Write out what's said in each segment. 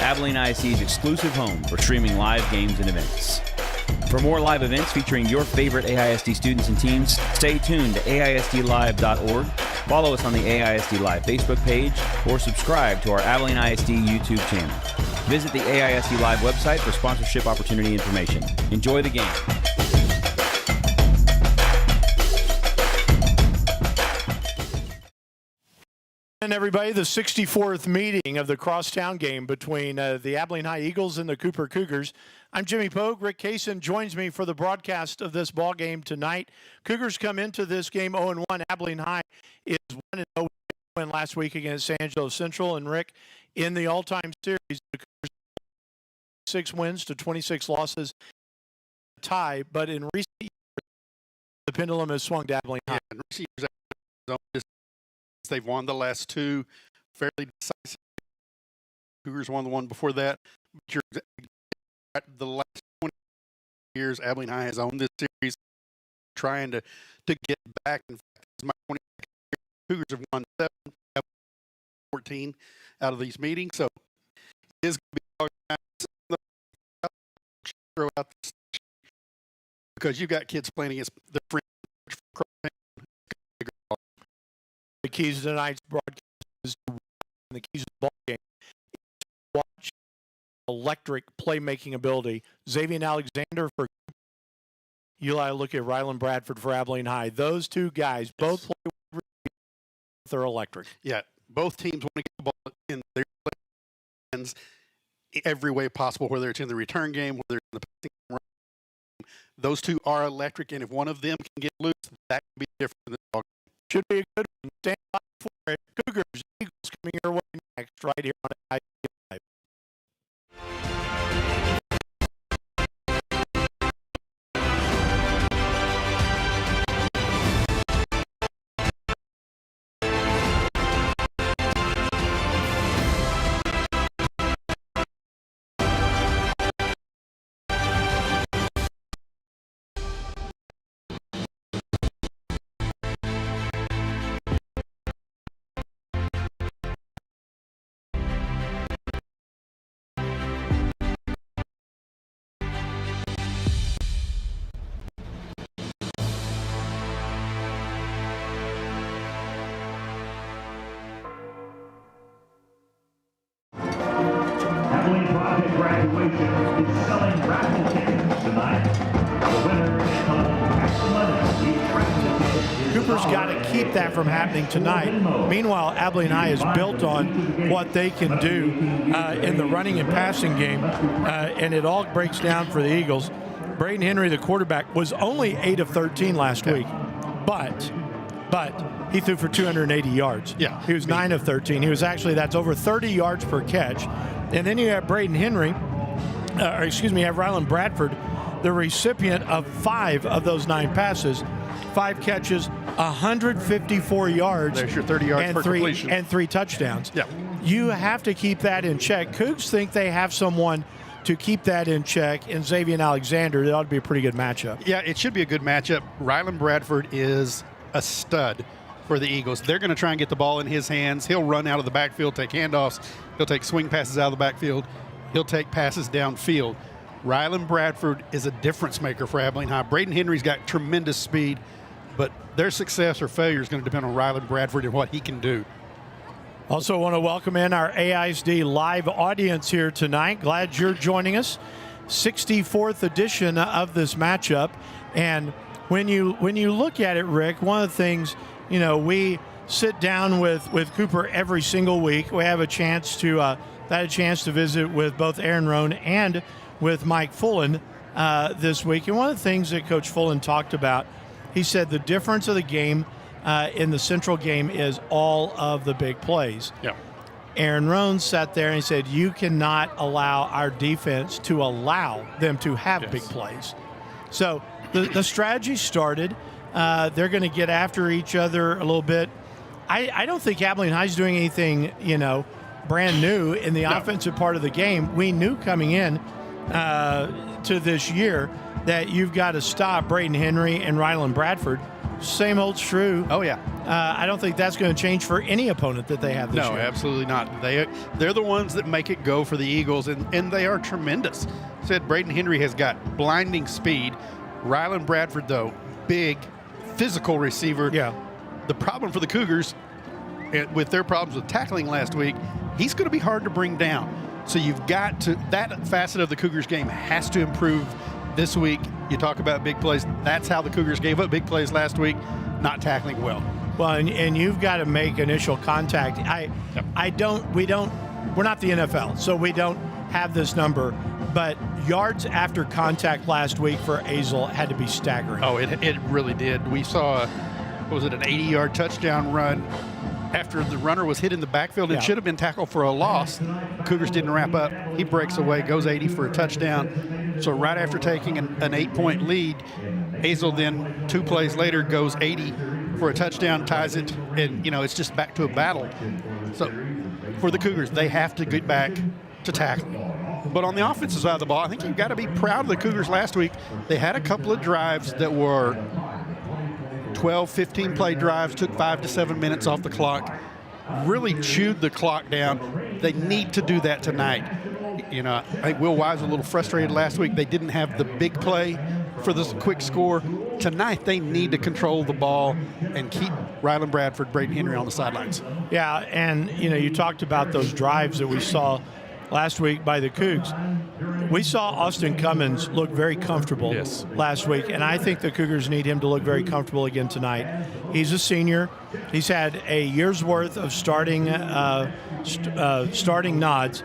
Abilene ISD's exclusive home for streaming live games and events. For more live events featuring your favorite AISD students and teams, stay tuned to AISDlive.org, follow us on the AISD Live Facebook page, or subscribe to our Abilene ISD YouTube channel. Visit the AISD Live website for sponsorship opportunity information. Enjoy the game. And everybody, the 64th meeting of the Crosstown game between the Abilene High Eagles and the Cooper Cougars. I'm Jimmy Pogue. Rick Kaysen joins me for the broadcast of this ball game tonight. Cougars come into this game 0-1. Abilene High is 1-0 win last week against San Angelo Central. And Rick, in the all-time series, the Cougars 6 wins to 26 losses, tie. But in recent years, the pendulum has swung to Abilene High. In recent years, they've won the last two fairly decisive. Cougars won the one before that. The last 20 years, Abilene High has owned this series, trying to get back. In fact, it's my 22nd year. Cougars have won 14 out of these meetings, so it is going to be throughout the because you've got kids playing against their friends. The keys to tonight's broadcast is to win the keys of the ball game. Watch electric playmaking ability. Xavier Alexander for Eli. Look at Rylan Bradford for Abilene High. Those two guys both play. They're electric. Yeah, both teams want to get the ball in their hands every way possible, whether it's in the return game, whether it's in the passing game. Those two are electric, and if one of them can get loose, that can be different in the ball game. Should be a good one. Stand by for it. Cougars, Eagles coming your way next, right here on ISD Live. Abilene Project graduation is selling raffle tickets tonight. The winner is called Cooper's got to keep that from happening tonight. Meanwhile, Abilene High is built on what they can do in the running and passing game, and it all breaks down for the Eagles. Braden Henry, the quarterback, was only 8 of 13 last week, but he threw for 280 yards. Yeah, he was 9 of 13. He was actually, that's over 30 yards per catch. And then you have Braden Henry, you have Rylan Bradford, the recipient of 5 of those 9 passes, 5 catches, 154 yards. There's your 30 yards per completion. And 3 touchdowns. Yeah. You have to keep that in check. Cougs think they have someone to keep that in check, and Xavier Alexander. It ought to be a pretty good matchup. Yeah, it should be a good matchup. Rylan Bradford is a stud for the Eagles. They're going to try and get the ball in his hands. He'll run out of the backfield, take handoffs. He'll take swing passes out of the backfield. He'll take passes downfield. Rylan Bradford is a difference maker for Abilene High. Braden Henry's got tremendous speed, but their success or failure is going to depend on Rylan Bradford and what he can do. Also want to welcome in our AISD live audience here tonight. Glad you're joining us. 64th edition of this matchup. And when you look at it, Rick, one of the things, we sit down with Cooper every single week. We have a chance to visit with both Aaron Rohn and with Mike Fullen this week. And one of the things that Coach Fullen talked about, he said the difference of the game in the Central game is all of the big plays. Yeah. Aaron Rohn sat there and he said, you cannot allow our defense to allow them to have big plays. So the strategy started. They're going to get after each other a little bit. I don't think Abilene High's doing anything, brand new in the offensive part of the game. We knew coming in to this year that you've got to stop Braden Henry and Rylan Bradford. same old's true. Oh, yeah. I don't think that's going to change for any opponent that they have this year. No, absolutely not. They're the ones that make it go for the Eagles, and they are tremendous. Said Braden Henry has got blinding speed. Rylan Bradford, though, big, physical receiver. Yeah. The problem for the Cougars, with their problems with tackling last week, he's going to be hard to bring down. So you've got to – that facet of the Cougars game has to improve this week. You talk about big plays. That's how the Cougars gave up big plays last week, not tackling well. Well, and you've got to make initial contact. We're not the NFL, so we don't have this number, but yards after contact last week for Azle had to be staggering. Oh, it really did. We saw, an 80-yard touchdown run after the runner was hit in the backfield and should have been tackled for a loss. Cougars didn't wrap up. He breaks away, goes 80 for a touchdown. So right after taking an 8-point lead, Azle then 2 plays later goes 80 for a touchdown, ties it, and, it's just back to a battle. So for the Cougars, they have to get back to tackling. But on the offensive side of the ball, I think you've got to be proud of the Cougars last week. They had a couple of drives that were 12, 15-play drives, took 5 to 7 minutes off the clock, really chewed the clock down. They need to do that tonight. I think Will Wise was a little frustrated last week. They didn't have the big play for this quick score. Tonight, they need to control the ball and keep Rylan Bradford, Braden Henry on the sidelines. Yeah, and, you talked about those drives that we saw last week by the Cougs. We saw Austin Cummins look very comfortable last week, and I think the Cougars need him to look very comfortable again tonight. He's a senior. He's had a year's worth of starting nods.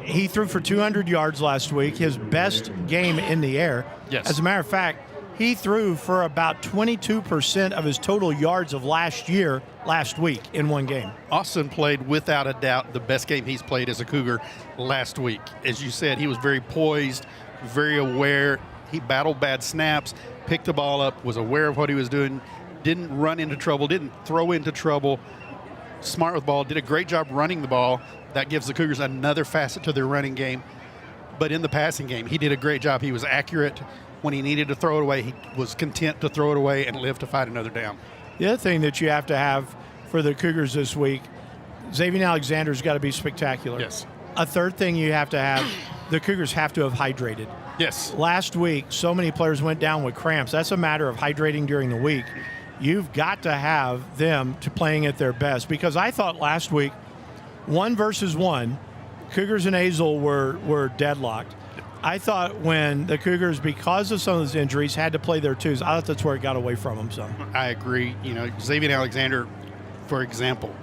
He threw for 200 yards last week, his best game in the air. Yes. As a matter of fact, he threw for about 22% of his total yards of last week in one game. Austin played, without a doubt, the best game he's played as a Cougar last week. As you said, he was very poised, very aware. He battled bad snaps, picked the ball up, was aware of what he was doing, didn't run into trouble, didn't throw into trouble, smart with the ball, did a great job running the ball. That gives the Cougars another facet to their running game. But in the passing game, he did a great job. He was accurate. When he needed to throw it away, he was content to throw it away and live to fight another down. The other thing that you have to have for the Cougars this week, Xavier Alexander's got to be spectacular. Yes. A third thing you have to have, the Cougars have to have hydrated. Yes. Last week, so many players went down with cramps. That's a matter of hydrating during the week. You've got to have them to playing at their best, because I thought last week, 1 versus 1, Cougars and Azle were deadlocked. I thought when the Cougars, because of some of those injuries, had to play their twos, I thought that's where it got away from them some. I agree. Xavier Alexander, for example,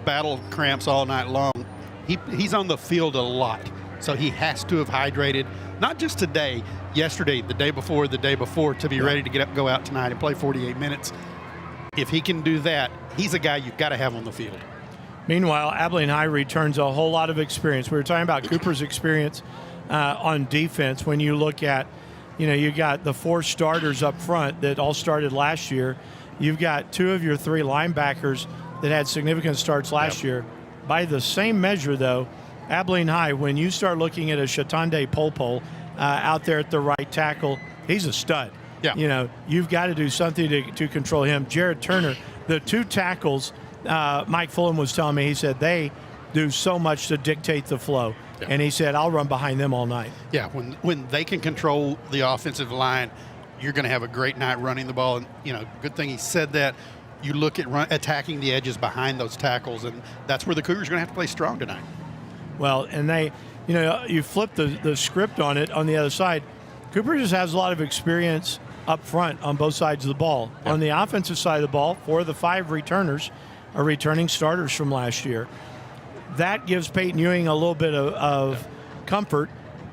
battled cramps all night long. He's on the field a lot, so he has to have hydrated, not just today, yesterday, the day before, to be ready to go out tonight and play 48 minutes. If he can do that, he's a guy you've got to have on the field. Meanwhile, Abilene High returns a whole lot of experience. We were talking about Cooper's experience on defense. When you look at, you got the 4 starters up front that all started last year. You've got 2 of your 3 linebackers that had significant starts last year. By the same measure, though, Abilene High, when you start looking at a Shatande Polpol out there at the right tackle, he's a stud. Yeah. You've got to do something to control him. Jared Turner, the 2 tackles, Mike Fulham was telling me, he said they do so much to dictate the flow. Yeah. And he said, I'll run behind them all night. Yeah, when they can control the offensive line, you're going to have a great night running the ball. And, good thing he said that. You look at attacking the edges behind those tackles, and that's where the Cougars are going to have to play strong tonight. Well, and they, you flip the script on it on the other side. Cooper just has a lot of experience up front on both sides of the ball. Yep. On the offensive side of the ball, 4 of the 5 returners are returning starters from last year. That gives Peyton Ewing a little bit of comfort.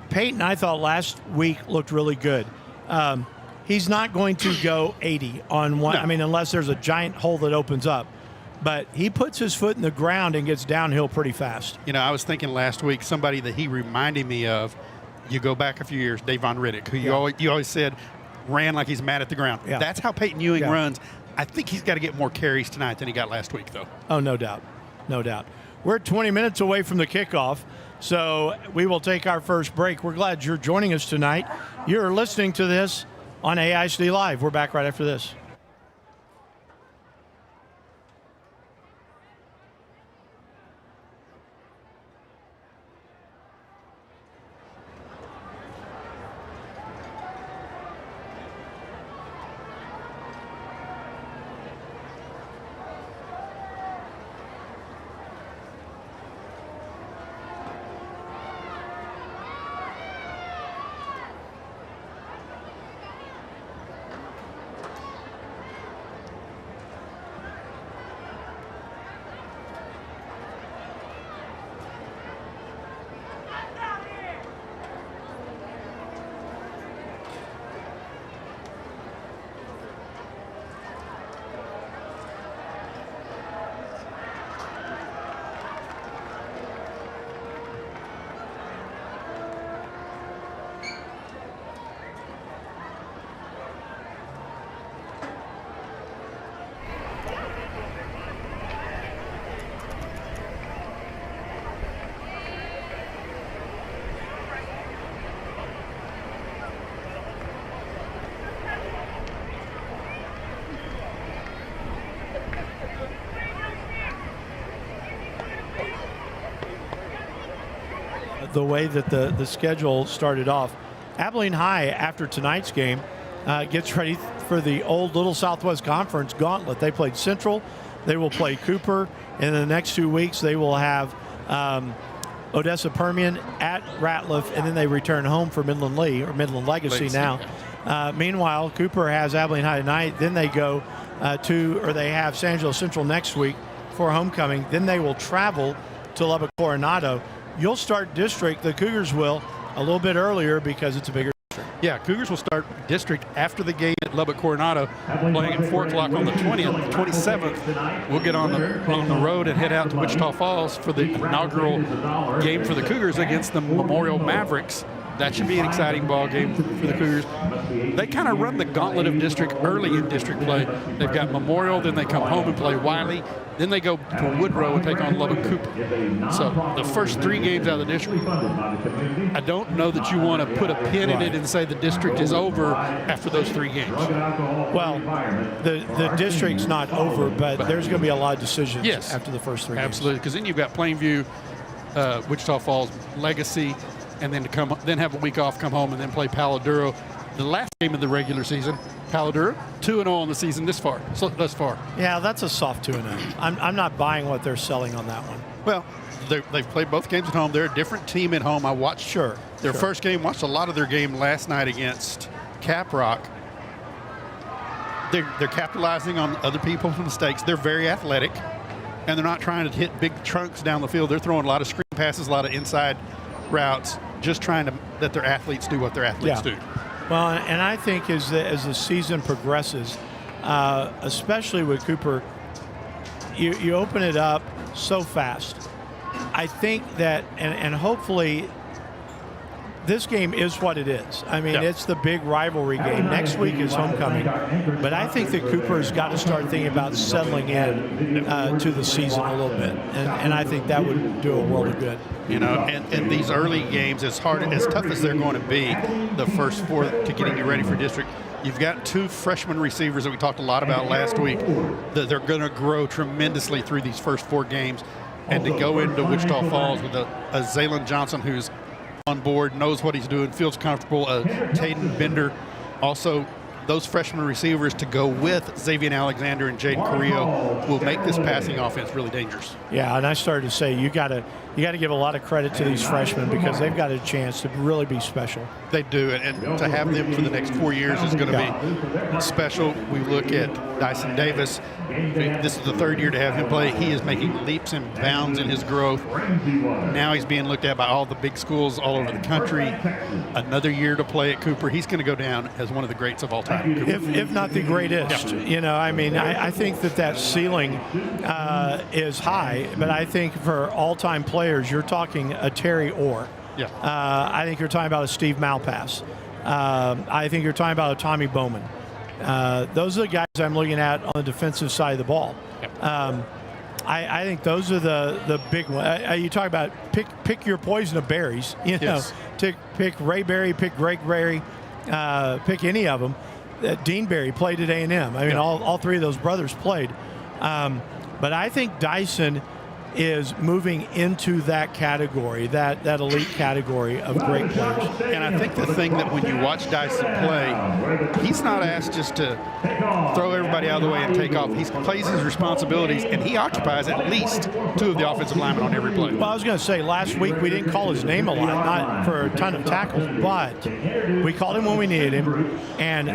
Peyton, I thought last week looked really good. He's not going to go 80 on one. No. I mean, unless there's a giant hole that opens up. But he puts his foot in the ground and gets downhill pretty fast. I was thinking last week, somebody that he reminded me of, you go back a few years, Davon Riddick, who you always said ran like he's mad at the ground. Yeah. That's how Peyton Ewing runs. I think he's got to get more carries tonight than he got last week, though. Oh, no doubt. No doubt. We're 20 minutes away from the kickoff, so we will take our first break. We're glad you're joining us tonight. You're listening to this on AISD Live. We're back right after this. the way that the schedule started off. Abilene High, after tonight's game, gets ready for the old Little Southwest Conference gauntlet. They played Central. They will play Cooper. And in the next 2 weeks, they will have Odessa Permian at Ratliff, and then they return home for Midland Lee, or Midland Legacy now. Meanwhile, Cooper has Abilene High tonight. Then they go they have San Angelo Central next week for homecoming. Then they will travel to Lubbock Coronado. You'll start district, the Cougars will, a little bit earlier because it's a bigger district. Yeah, Cougars will start district after the game at Lubbock Coronado, playing at 4 o'clock on the 20th. The 27th, we'll get on the road and head out to Wichita Falls for the inaugural game for the Cougars against the Memorial Mavericks. That should be an exciting ball game for the Cougars. They kind of run the gauntlet of district early in district play. They've got Memorial, then they come home and play Wiley. Then they go to Woodrow and take on Lubbock Cooper. So the first 3 games out of the district, I don't know that you want to put a pin in it and say the district is over after those 3 games. Well, the district's not over, but there's going to be a lot of decisions after the first 3 games. Absolutely, because then you've got Plainview, Wichita Falls, Legacy, and then have a week off, come home, and then play Palo Duro. The last game of the regular season, Palo Duro, 2-0 on the season thus far. Yeah, that's a soft 2-0. I'm not buying what they're selling on that one. Well, they've played both games at home. They're a different team at home. I watched their first game, watched a lot of their game last night against Caprock. They're capitalizing on other people's mistakes. They're very athletic, and they're not trying to hit big chunks down the field. They're throwing a lot of screen passes, a lot of inside routes, just trying to let their athletes do what their athletes do. Well, and I think as the season progresses, especially with Cooper, you open it up so fast. I think that, and hopefully this game is what it is. I mean, it's the big rivalry game. Next week is homecoming. But I think that Cooper's got to start thinking about settling in to the season a little bit. And I think that would do a world of good. You know, and these early games, as tough as they're going to be, the first 4 to getting you ready for district, you've got 2 freshman receivers that we talked a lot about last week that they're going to grow tremendously through these first 4 games. And to go into Wichita Falls with a Zaylen Johnson who's on board, knows what he's doing, feels comfortable, Taden Bender, also those freshman receivers to go with Xavier Alexander and Jaden Carrillo will make this passing offense really dangerous. Yeah, and I started to say you got to give a lot of credit to these freshmen because they've got a chance to really be special. They do, and to have them for the next 4 years is going to be special. We look at Dyson Davis. This is the 3rd year to have him play. He is making leaps and bounds in his growth. Now he's being looked at by all the big schools all over the country. Another year to play at Cooper. He's going to go down as one of the greats of all time. If not the greatest. You know, I mean, I think that ceiling is high, but I think for all-time players, you're talking a Terry Orr. Yeah. I think you're talking about a Steve Malpass. I think you're talking about a Tommy Bowman. Those are the guys I'm looking at on the defensive side of the ball. Yep. I think those are the big ones. You talk about pick your poison of berries. You know, pick Ray Berry, pick Greg Berry, pick any of them. Dean Berry played at A&M. I mean, all 3 of those brothers played. But I think Dyson is moving into that category, that elite category of great players. And I think the thing that when you watch Dyson play, he's not asked just to throw everybody out of the way and take off. He plays his responsibilities, and he occupies at least 2 of the offensive linemen on every play. Well, I was going to say, last week we didn't call his name a lot, not for a ton of tackles, but we called him when we needed him, and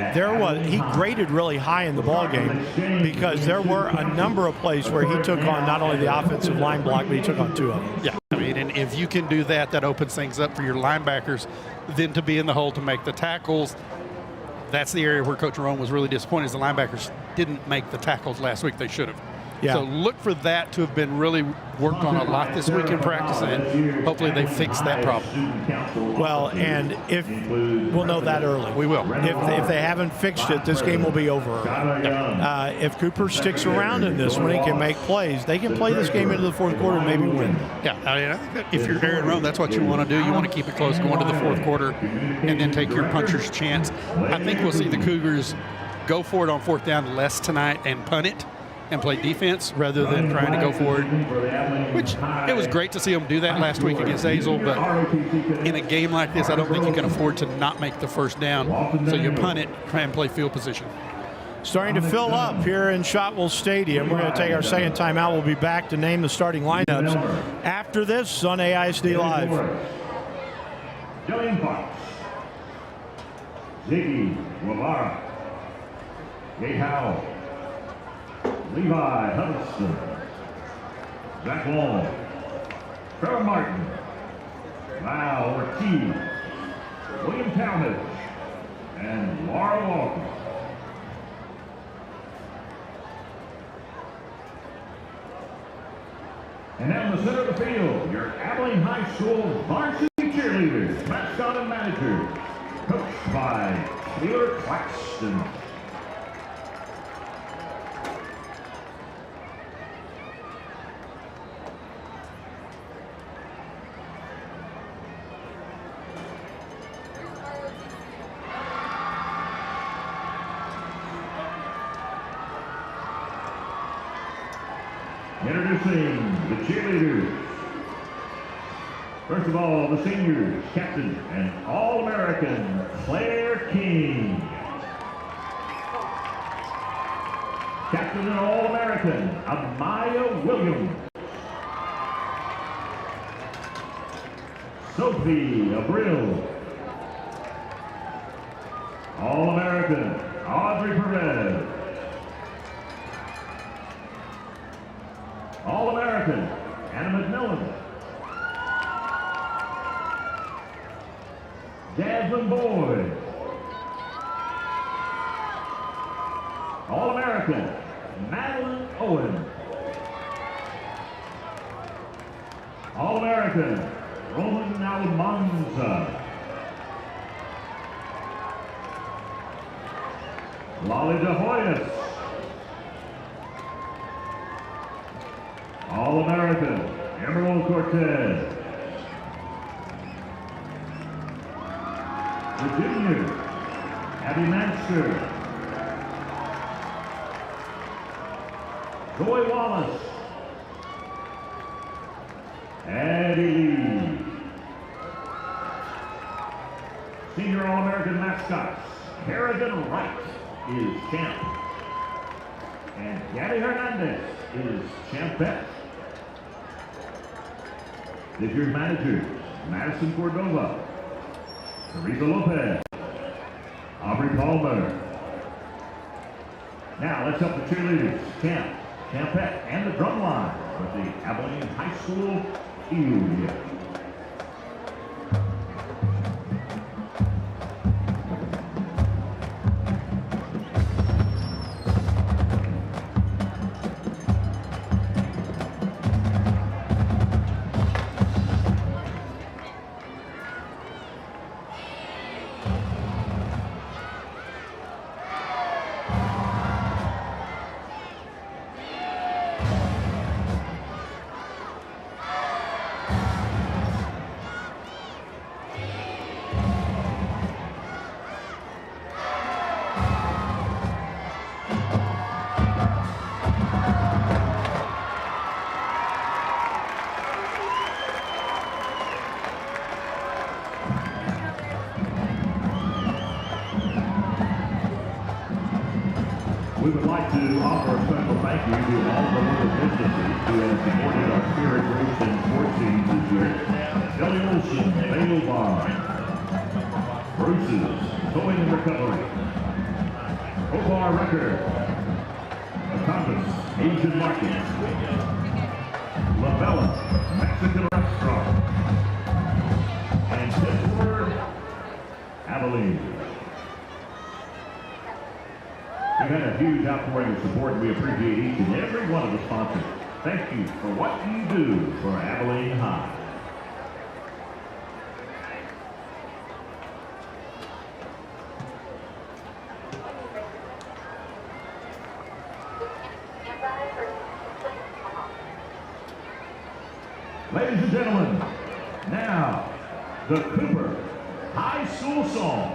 he graded really high in the ball game because there were a number of plays where he took on not only the offensive line block, but he took on 2 of them. Yeah, I mean, and if you can do that, that opens things up for your linebackers then to be in the hole to make the tackles. That's the area where Coach Roan was really disappointed, is the linebackers didn't make the tackles last week. They should have. Yeah. So look for that to have been really worked on a lot this week in practice, and hopefully they fix that problem. Well, and if we'll know that early. We will. If they haven't fixed it, this game will be over early. If Cooper sticks around in this one, he can make plays. They can play this game into the 4th quarter and maybe win. Yeah, I mean, I think that if you're Aaron Roan, that's what you want to do. You want to keep it close going to the 4th quarter and then take your puncher's chance. I think we'll see the Cougars go for it on 4th down less tonight and punt it and play defense rather than trying to go for it, which it was great to see them do that last week against Hazel, but in a game like this, I don't think you can afford to not make the first down, so you punt it, try and play field position. Starting to fill up here in Shotwell Stadium. We're going to take our second timeout. We'll be back to name the starting lineups after this on AISD Live. Jillian Fox, Ziggy Guevara, Kate Howell, Levi Huddleston, Zach Long, Trevor Martin, Lyle Ortiz, William Talmadge, and Laura Walker. And now in the center of the field, your Abilene High School varsity cheerleaders, mascot and manager, coached by Taylor Claxton. Introducing the cheerleaders. First of all, the seniors, Captain and All-American Claire King. Captain and All-American Amaya Williams. Sophie Abril. All-American Audrey Perez. All-American Anna McMillan. Jasmine Boyd. All-American Madeline Owen. All-American Roman Almanza. Lolly DeHoyas. All-American Emerald Cortez. The junior, Abby Manster. Joy Wallace. Addie Lee. Senior All-American mascots, Kerrigan Wright is champ. And Gabby Hernandez is champette. This year's managers, Madison Cordova, Teresa Lopez, Aubrey Palmer. Now let's help the cheerleaders, camp, champette, and the drum line with the Abilene High School Eagle. We would like to offer a special thank you to all the local businesses who have supported our spirit groups and sports teams this year. Kelly Olson, Bagel Bar, Bruce's Towing and Recovery, Opar Record, Compass Asian Market, La Bella Mexican Restaurant, and Pittsburgh, Abilene. We've had a huge outpouring of support, and we appreciate each and every one of the sponsors. Thank you for what you do for Abilene High. Ladies and gentlemen, now the Cooper High School Song.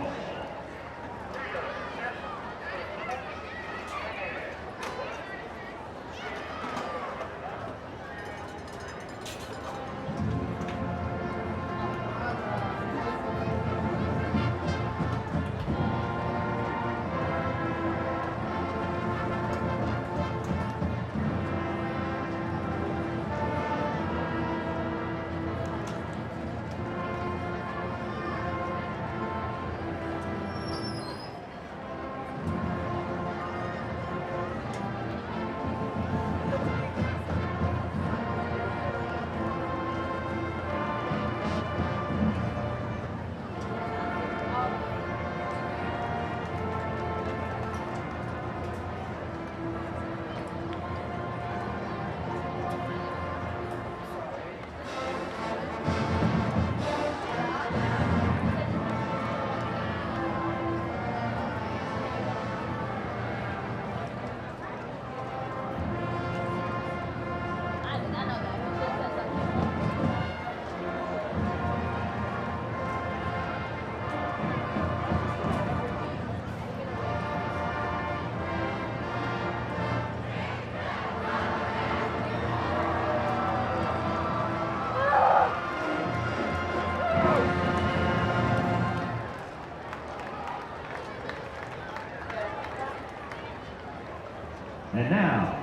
And now,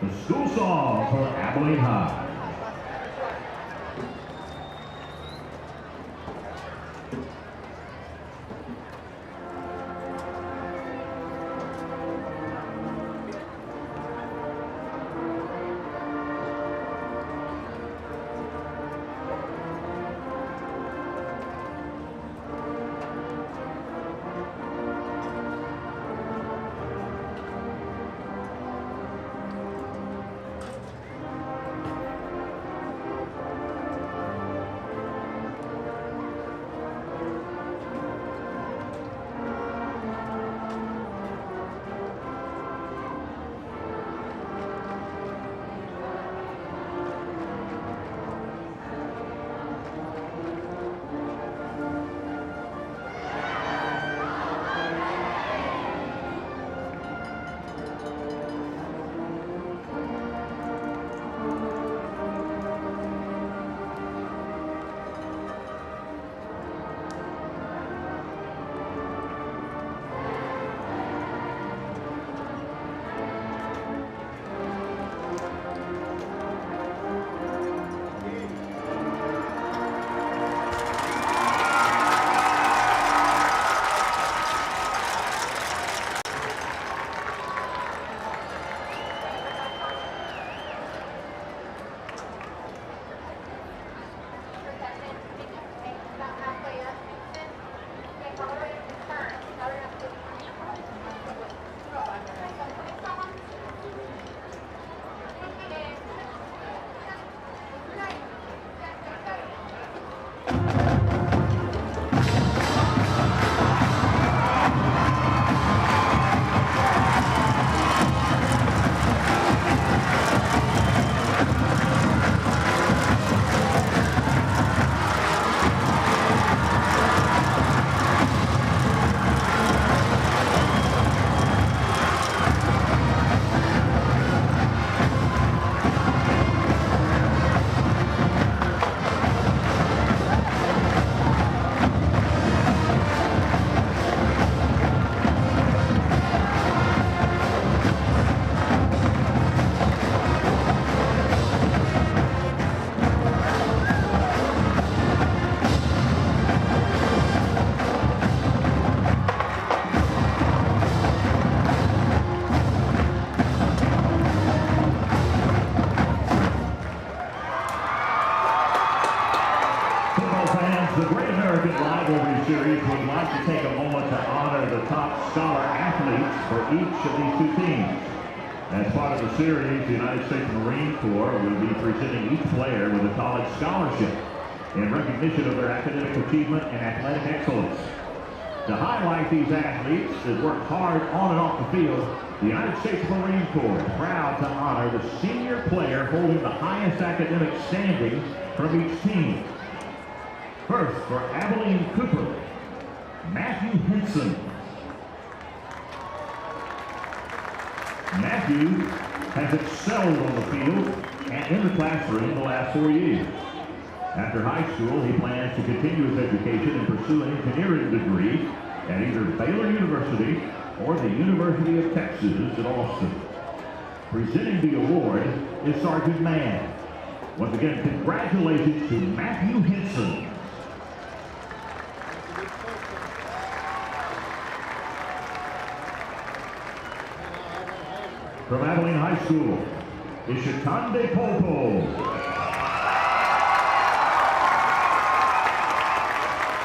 the school song for Abilene High. The Great American Rivalry Series would like to take a moment to honor the top scholar athletes for each of these two teams. As part of the series, the United States Marine Corps will be presenting each player with a college scholarship in recognition of their academic achievement and athletic excellence. To highlight these athletes that work hard on and off the field, the United States Marine Corps is proud to honor the senior player holding the highest academic standing from each team. First, for Abilene Cooper, Matthew Henson. Matthew has excelled on the field and in the classroom the last 4 years. After high school, he plans to continue his education and pursue an engineering degree at either Baylor University or the University of Texas at Austin. Presenting the award is Sergeant Mann. Once again, congratulations to Matthew Henson. From Abilene High School is Shotwell Popo.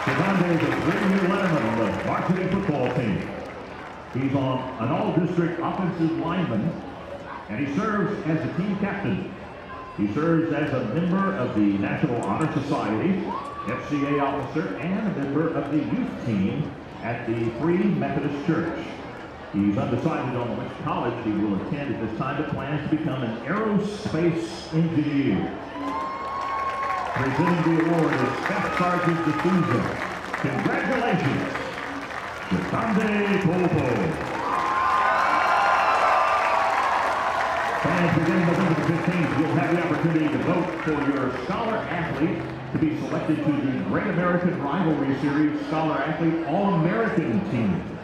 Shotwell is a three-year letterman on the varsity football team. He's on an all-district offensive lineman, and he serves as the team captain. He serves as a member of the National Honor Society, FCA officer, and a member of the youth team at the Free Methodist Church. He's undecided on which college he will attend at this time, but plans to become an aerospace engineer. Presenting the award is Staff Sergeant D'Souza. Congratulations, Shotwell Popo. Fans, beginning November the 15th, you'll have the opportunity to vote for your scholar athlete to be selected to the Great American Rivalry Series Scholar Athlete All-American Team.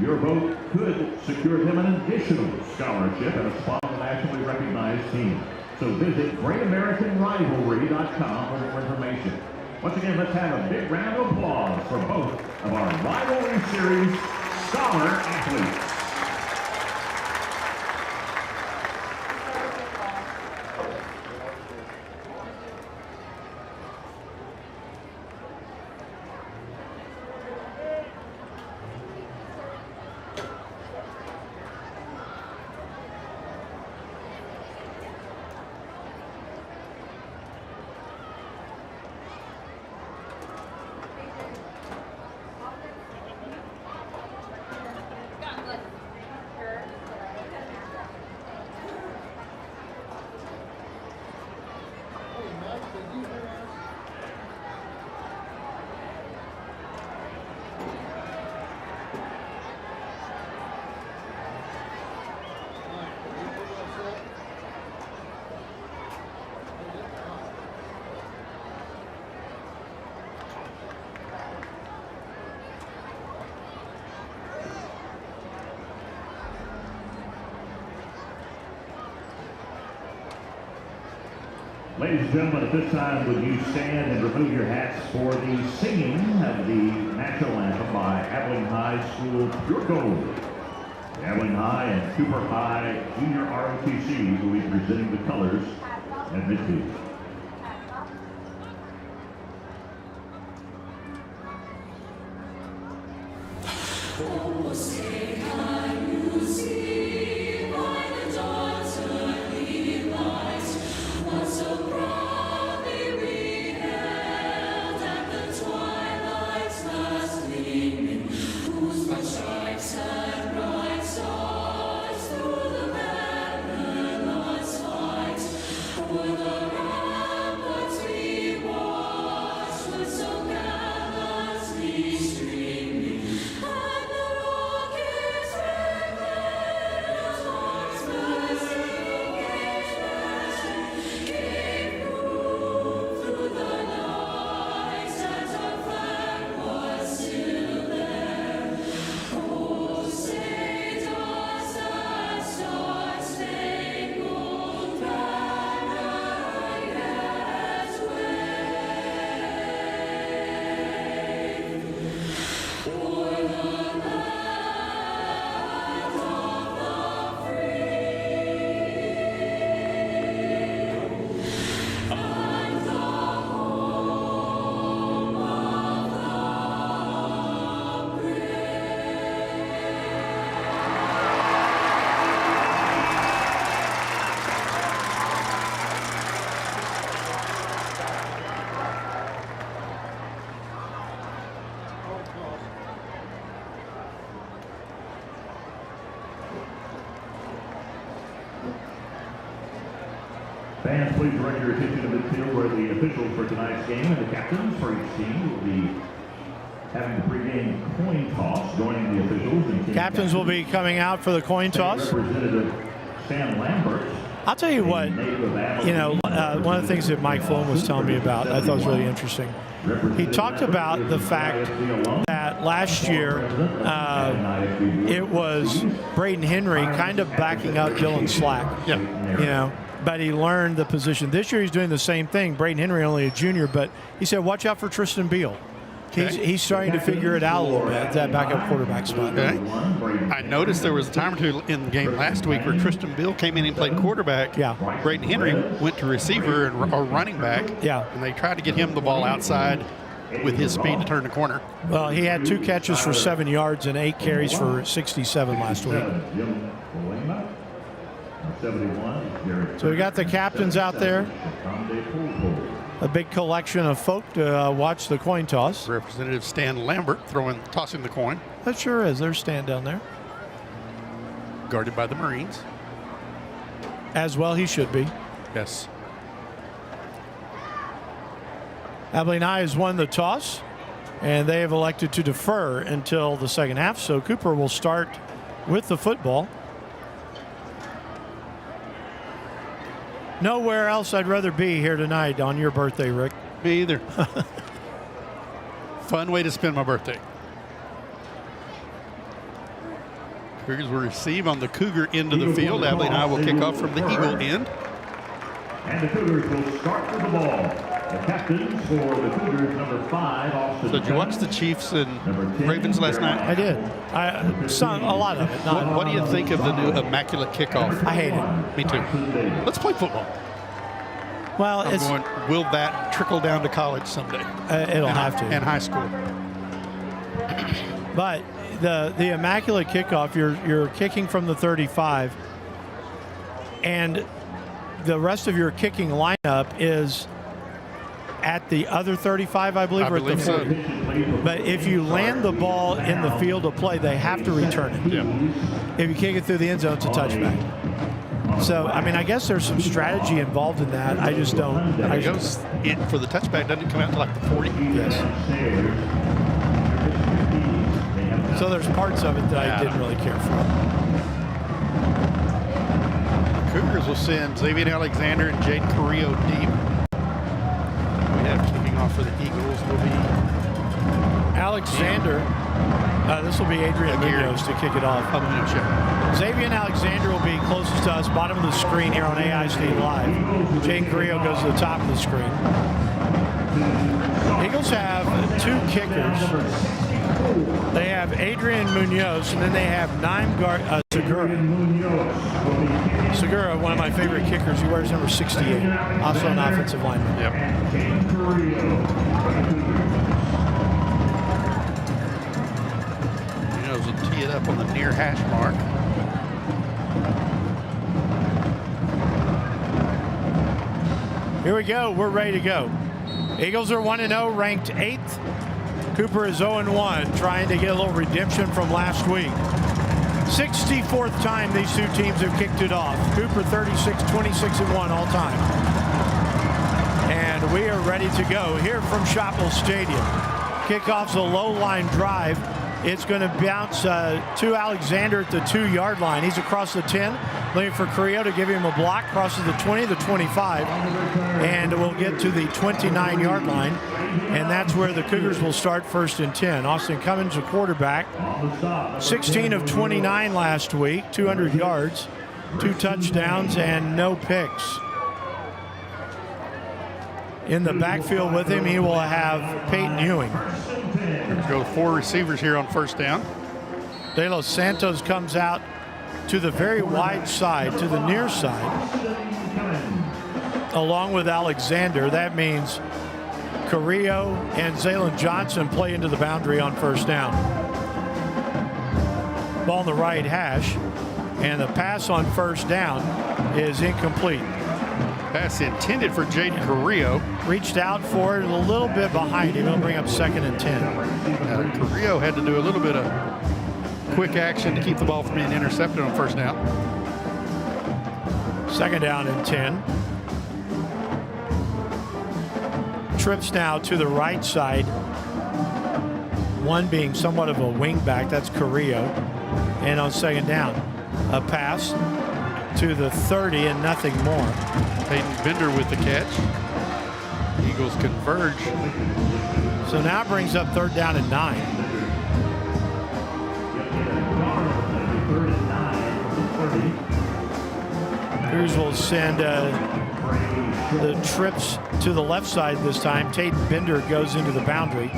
Your vote could secure him an additional scholarship and a spot on the nationally recognized team. So visit GreatAmericanRivalry.com for more information. Once again, let's have a big round of applause for both of our Rivalry Series scholar athletes. Ladies and gentlemen, at this time, would you stand and remove your hats for the singing of the national anthem by Abilene High School Pure Gold. The Abilene High and Cooper High Junior ROTCs will be presenting the colors at midfield. Fans, please direct your attention to midfield where the officials for tonight's game and the captains for each team will be having the pregame coin toss, joining the officials. And Captains will be coming out for the coin toss. Representative Stan Lambert. I'll tell you what, one of the things that Mike Flown was telling me about, I thought was really interesting. He talked about the fact that last year it was Braden Henry kind of backing up Dylan Slack. Yeah. But he learned the position. This year he's doing the same thing. Braden Henry only a junior, but he said, watch out for Tristan Beal. He's starting to figure it out a little bit, that backup quarterback spot. Okay. I noticed there was a time or two in the game last week where Tristan Beal came in and played quarterback. Yeah. Braden Henry went to receiver or running back. Yeah. And they tried to get him the ball outside with his speed to turn the corner. Well, he had 2 catches for 7 yards and 8 carries for 67 last week. So we got the captains out there. A big collection of folk to watch the coin toss. Representative Stan Lambert tossing the coin. That sure is. There's Stan down there. Guarded by the Marines. As well he should be. Yes. Abilene High has won the toss, and they have elected to defer until the second half. So Cooper will start with the football. Nowhere else I'd rather be here tonight on your birthday, Rick. Me either. Fun way to spend my birthday. Cougars will receive on the Cougar end of the field. Abilene High will kick off from the Eagle end. And the Cougars will start with the ball. The captains for the Cougars, number 5, Austin. So did you watch the Chiefs and Ravens last night? I did. A lot of it. What do you think of the new immaculate kickoff? I hate it. Me too. Let's play football. Well, I'm going, will that trickle down to college someday? It'll have to. And high school. But the immaculate kickoff, you're kicking from the 35, and the rest of your kicking lineup is at the other 35, I believe, or at the 40. So. But if you land the ball in the field of play, they have to return it. Yeah. If you kick it through the end zone, it's a touchback. So, I mean, I guess there's some strategy involved in that. I just don't. It goes in for the touchback. Doesn't it come out to like the 40? Yes. So there's parts of it that I didn't really care for. Cougars will send Xavier Alexander and Jaden Carrillo deep. We have kicking off for the Eagles will be Alexander. This will be Adrian Munoz to kick it off. Xavier Alexander will be closest to us, bottom of the screen here on AISD Live. Jaden Carrillo goes to the top of the screen. Eagles have 2 kickers. They have Adrian Munoz, and then they have Segura. Segura, one of my favorite kickers. He wears number 68, also an offensive lineman. Yep. Munoz will tee it up on the near hash mark. Here we go. We're ready to go. Eagles are 1-0, ranked 8th. Cooper is 0-1, trying to get a little redemption from last week. 64th time these two teams have kicked it off. Cooper 36, 26-1 all time. And we are ready to go here from Shotwell Stadium. Kickoff's a low line drive. It's going to bounce to Alexander at the 2-yard line. He's across the 10, looking for Carrillo to give him a block. Crosses the 20, the 25, and we'll get to the 29-yard line. And that's where the Cougars will start 1st and 10. Austin Cummins, the quarterback, 16 of 29 last week, 200 yards, 2 touchdowns, and no picks. In the backfield with him, he will have Peyton Ewing. Go 4 receivers here on 1st down. De Los Santos comes out to the very wide side, to the near side, along with Alexander. That means Carrillo and Zaylen Johnson play into the boundary on 1st down. Ball on the right hash, and the pass on 1st down is incomplete. Pass intended for Jaden Carrillo. Reached out for it, a little bit behind him. He'll bring up 2nd and 10. Carrillo had to do a little bit of quick action to keep the ball from being intercepted on 1st down. 2nd down and 10. Trips now to the right side. One being somewhat of a wingback. That's Carrillo. And on 2nd down, a pass to the 30 and nothing more. Peyton Bender with the catch. Eagles converge. So now it brings up 3rd down and 9. Cougars will send the trips to the left side this time. Tate Bender goes into the boundary.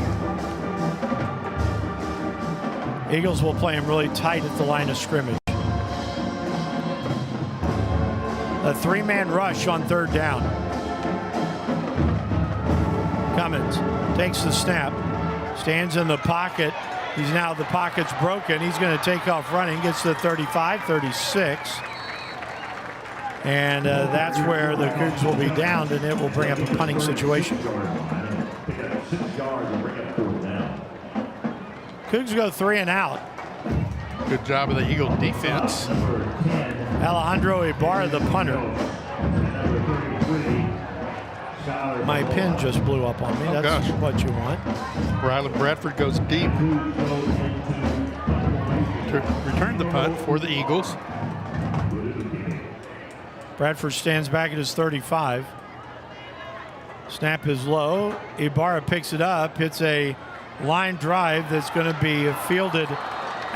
Eagles will play him really tight at the line of scrimmage. A 3-man rush on 3rd down. Cummins takes the snap, stands in the pocket. He's now, the pocket's broken. He's going to take off running, gets to the 35, 36. And that's where the Cougs will be downed, and it will bring up a punting situation. Cougs go 3 and out. Good job of the Eagle defense. Alejandro Ibarra, the punter. My pen just blew up on me. That's what you want. Rylan Bradford goes deep to return the punt for the Eagles. Bradford stands back at his 35. Snap is low. Ibarra picks it up. It's a line drive that's going to be fielded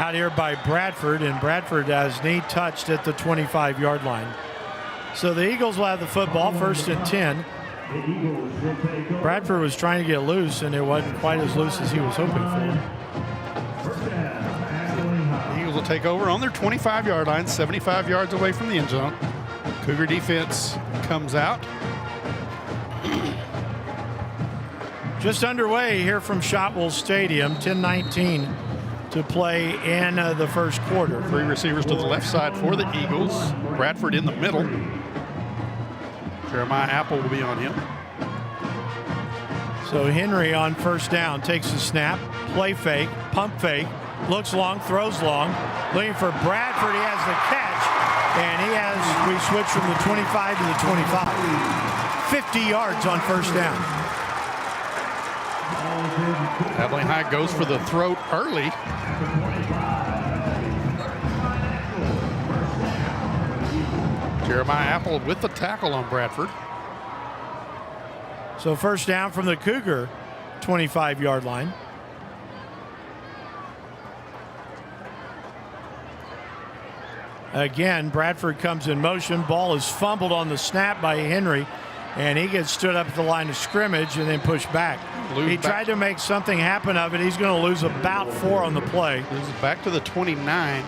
out here by Bradford, and Bradford has knee touched at the 25-yard line. So the Eagles will have the football, 1st and 10. Bradford was trying to get loose, and it wasn't quite as loose as he was hoping for. The Eagles will take over on their 25-yard line, 75 yards away from the end zone. Cougar defense comes out. Just underway here from Shotwell Stadium, 10:19 to play in the first quarter. 3 receivers to the left side for the Eagles. Bradford in the middle. Jeremiah Apple will be on him. So Henry on first down takes the snap, play fake, pump fake, looks long, throws long, looking for Bradford. He has the catch, and we switch from the 25 to the 25. 50 yards on first down. Abilene High goes for the throat early. Jeremiah Apple with the tackle on Bradford. So first down from the Cougar 25-yard line. Again, Bradford comes in motion. Ball is fumbled on the snap by Henry, and he gets stood up at the line of scrimmage and then pushed back. He tried to make something happen of it. He's going to lose about 4 on the play. Loses back to the 29.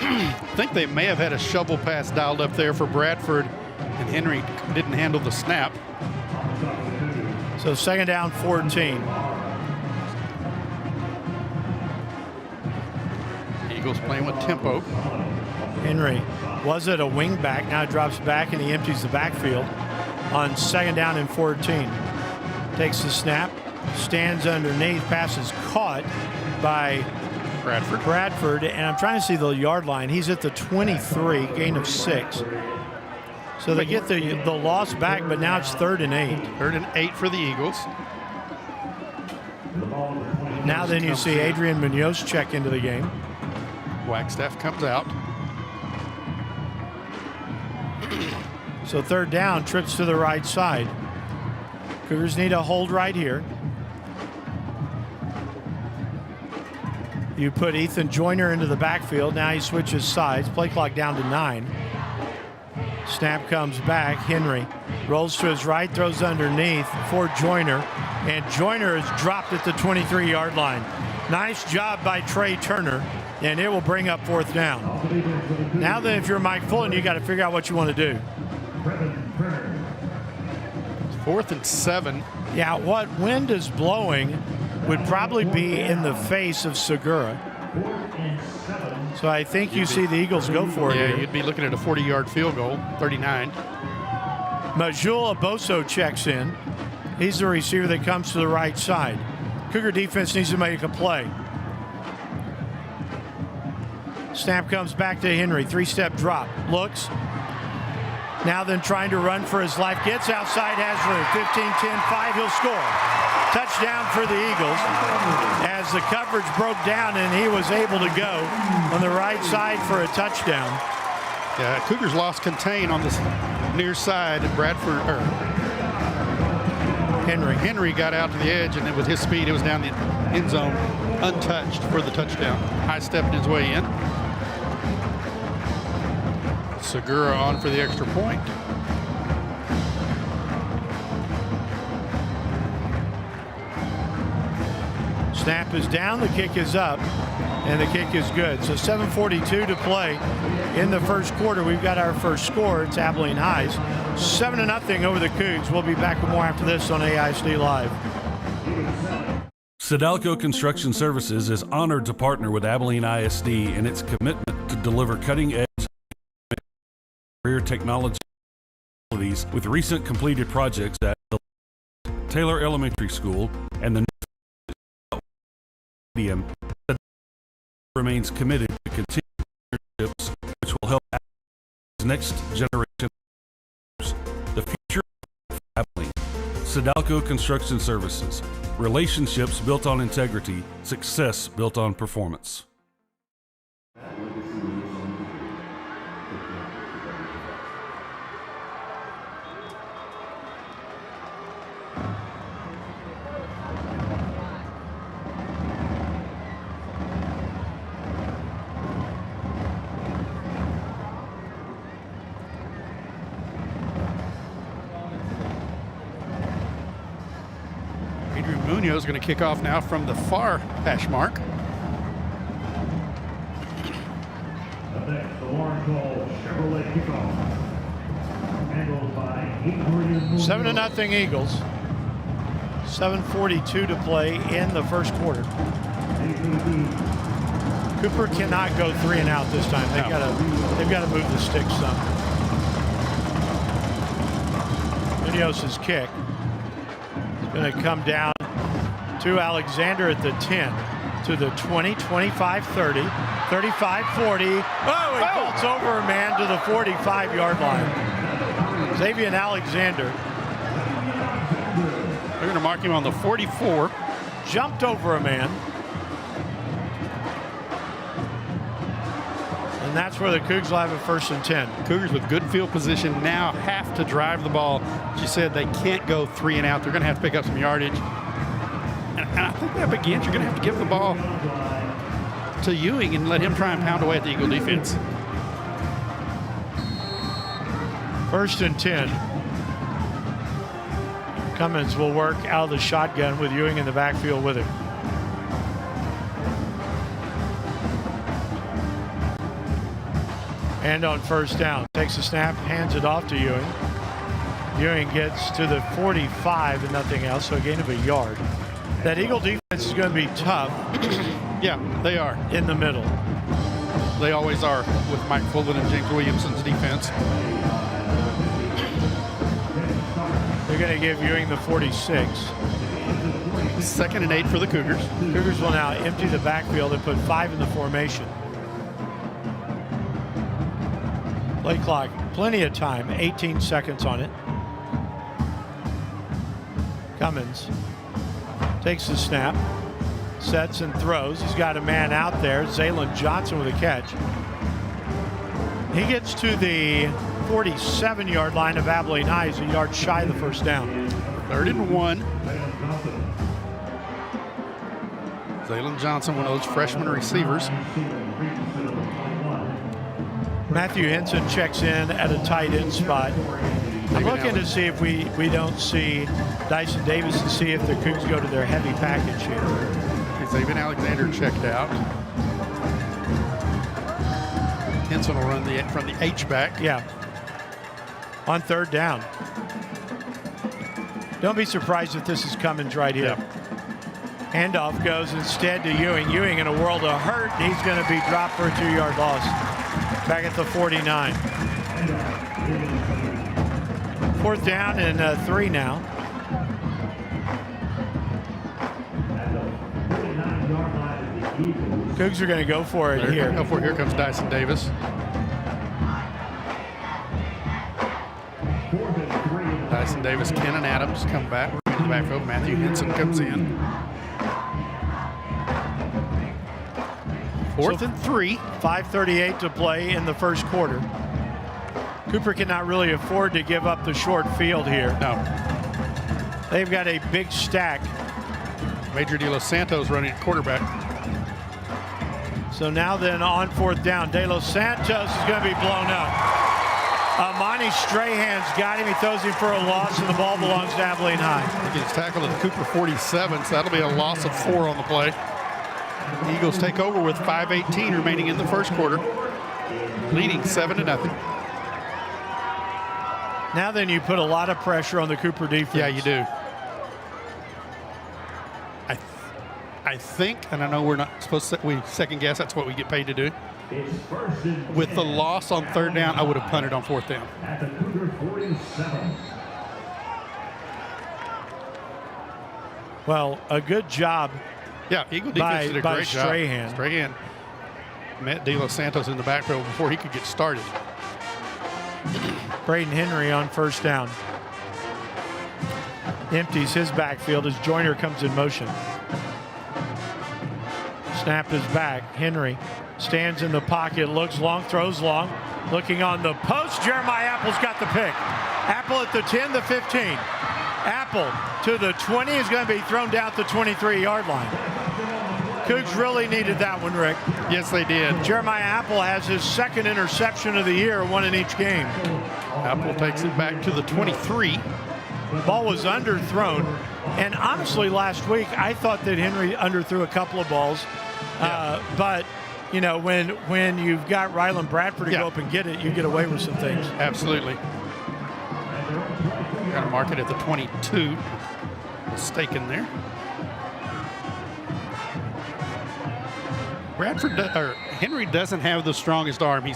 I think they may have had a shovel pass dialed up there for Bradford, and Henry didn't handle the snap. So second down, 14. Eagles playing with tempo. Henry was it a wing back, now drops back and he empties the backfield on second down and 14. Takes the snap, stands underneath, pass is caught by Bradford, and I'm trying to see the yard line. He's at the 23, gain of 6. So they get the loss back, but now it's 3rd and 8. 3rd and 8 for the Eagles. Now then you see Adrian Munoz check into the game. Wagstaff comes out. So 3rd down, trips to the right side. Cougars need a hold right here. You put Ethan Joyner into the backfield. Now he switches sides. Play clock down to 9. Snap comes back. Henry rolls to his right, throws underneath for Joyner. And Joyner is dropped at the 23-yard line. Nice job by Trey Turner. And it will bring up 4th down. Now then, if you're Mike Fulton, you got to figure out what you want to do. 4th and 7. Yeah, what wind is blowing would probably be in the face of Segura. So I think you see the Eagles go for it. Yeah, here. you'd be looking at a 40-yard field goal, 39. Majula Boso checks in. He's the receiver that comes to the right side. Cougar defense needs to make a play. Snap comes back to Henry. 3-step drop. Looks. Now then trying to run for his life. Gets outside, has room. 15, 10, 5. He'll score. Touchdown for the Eagles as the coverage broke down and he was able to go on the right side for a touchdown. Yeah, Cougars lost contain on this near side, and Henry got out to the edge, and with his speed, it was down the end zone untouched for the touchdown. High stepping his way in. Segura on for the extra point. Snap is down, the kick is up, and the kick is good. So 7:42 to play in the first quarter. We've got our first score. It's Abilene High's 7-0 over the Cougs. We'll be back with more after this on AISD Live. Sidalco Construction Services is honored to partner with Abilene ISD in its commitment to deliver cutting-edge career technology with recent completed projects at the Taylor Elementary School and the Stadium. Remains committed to continued partnerships which will help next generation. The future of Abilene. Sidalco Construction Services. Relationships built on integrity, success built on performance. Munoz is going to kick off now from the far hash mark. Up next, the Warren Cole Chevrolet kickoff. Handled by Adrian 7-0 Eagles. 7:42 to play in the first quarter. Cooper cannot go 3 and out this time. They've got to move the sticks some. Munoz's kick is going to come down to Alexander at the 10, to the 20, 25, 30, 35, 40. Oh, he vaults over a man to the 45-yard line. Xavier Alexander. They're going to mark him on the 44. Jumped over a man. And that's where the Cougs will have a 1st and 10. Cougars with good field position now have to drive the ball. She said they can't go 3 and out. They're going to have to pick up some yardage. And I think that begins, you're going to have to give the ball to Ewing and let him try and pound away at the Eagle defense. 1st and 10. Cummins will work out of the shotgun with Ewing in the backfield with him. And on 1st down, takes a snap, hands it off to Ewing. Ewing gets to the 45 and nothing else, so a gain of a yard. That Eagle defense is going to be tough. Yeah, they are. In the middle. They always are with Mike Fulton and James Williamson's defense. They're going to give Ewing the 46. 2nd and 8 for the Cougars. Cougars will now empty the backfield and put 5 in the formation. Play clock, plenty of time, 18 seconds on it. Cummins takes the snap, sets and throws. He's got a man out there, Zaylen Johnson with a catch. He gets to the 47-yard line of Abilene High. He's a yard shy of the 1st down. 3rd and 1. Zaylen Johnson, one of those freshman receivers. Matthew Henson checks in at a tight end spot. I'm looking to see if we don't see Dyson Davis and see if the Cougs go to their heavy package here. Xavier Alexander checked out. Henson will run from the H-back. Yeah. On 3rd down. Don't be surprised if this is Cummins right here. Yeah. Handoff goes instead to Ewing. Ewing in a world of hurt. He's going to be dropped for a 2-yard loss. Back at the 49. 4th down and 3 now. Cougs are going to go for it here. Go for it. Here comes Dyson Davis. Dyson Davis, Kenan Adams come back. In the backfield, Matthew Henson comes in. 4th and 3. 5:38 to play in the first quarter. Cooper cannot really afford to give up the short field here. No. They've got a big stack. Major De Los Santos running at quarterback. So now then on 4th down, De Los Santos is going to be blown up. Monty Strahan's got him. He throws him for a loss, and the ball belongs to Abilene High. He gets tackled at the Cooper 47, so that'll be a loss of 4 on the play. The Eagles take over with 5:18 remaining in the first quarter, leading 7-0. Now then, you put a lot of pressure on the Cooper defense. Yeah, you do. I think, and I know we're not supposed to, we second guess, that's what we get paid to do. With the loss on 3rd down, I would have punted on 4th down. At the Cougar 47. Well, a good job. Yeah, Eagle defense did a by great Strahan. job. Strahan met De Los Santos in the backfield before he could get started. Braden Henry on 1st down. Empties his backfield as Joyner comes in motion. Snap is back. Henry stands in the pocket, looks long, throws long. Looking on the post, Jeremiah Apple's got the pick. Apple at the 10, the 15. Apple to the 20 is going to be thrown down at the 23-yard line. Cougs really needed that one, Rick. Yes, they did. Jeremiah Apple has his 2nd interception of the year, one in each game. Apple takes it back to the 23. Ball was underthrown. And honestly, last week, I thought that Henry underthrew a couple of balls. But, you know, when you've got Ryland Bradford to go up and get it, you get away with some things. Absolutely. Got to mark it at the 22. Mistaken there. Henry doesn't have the strongest arm. He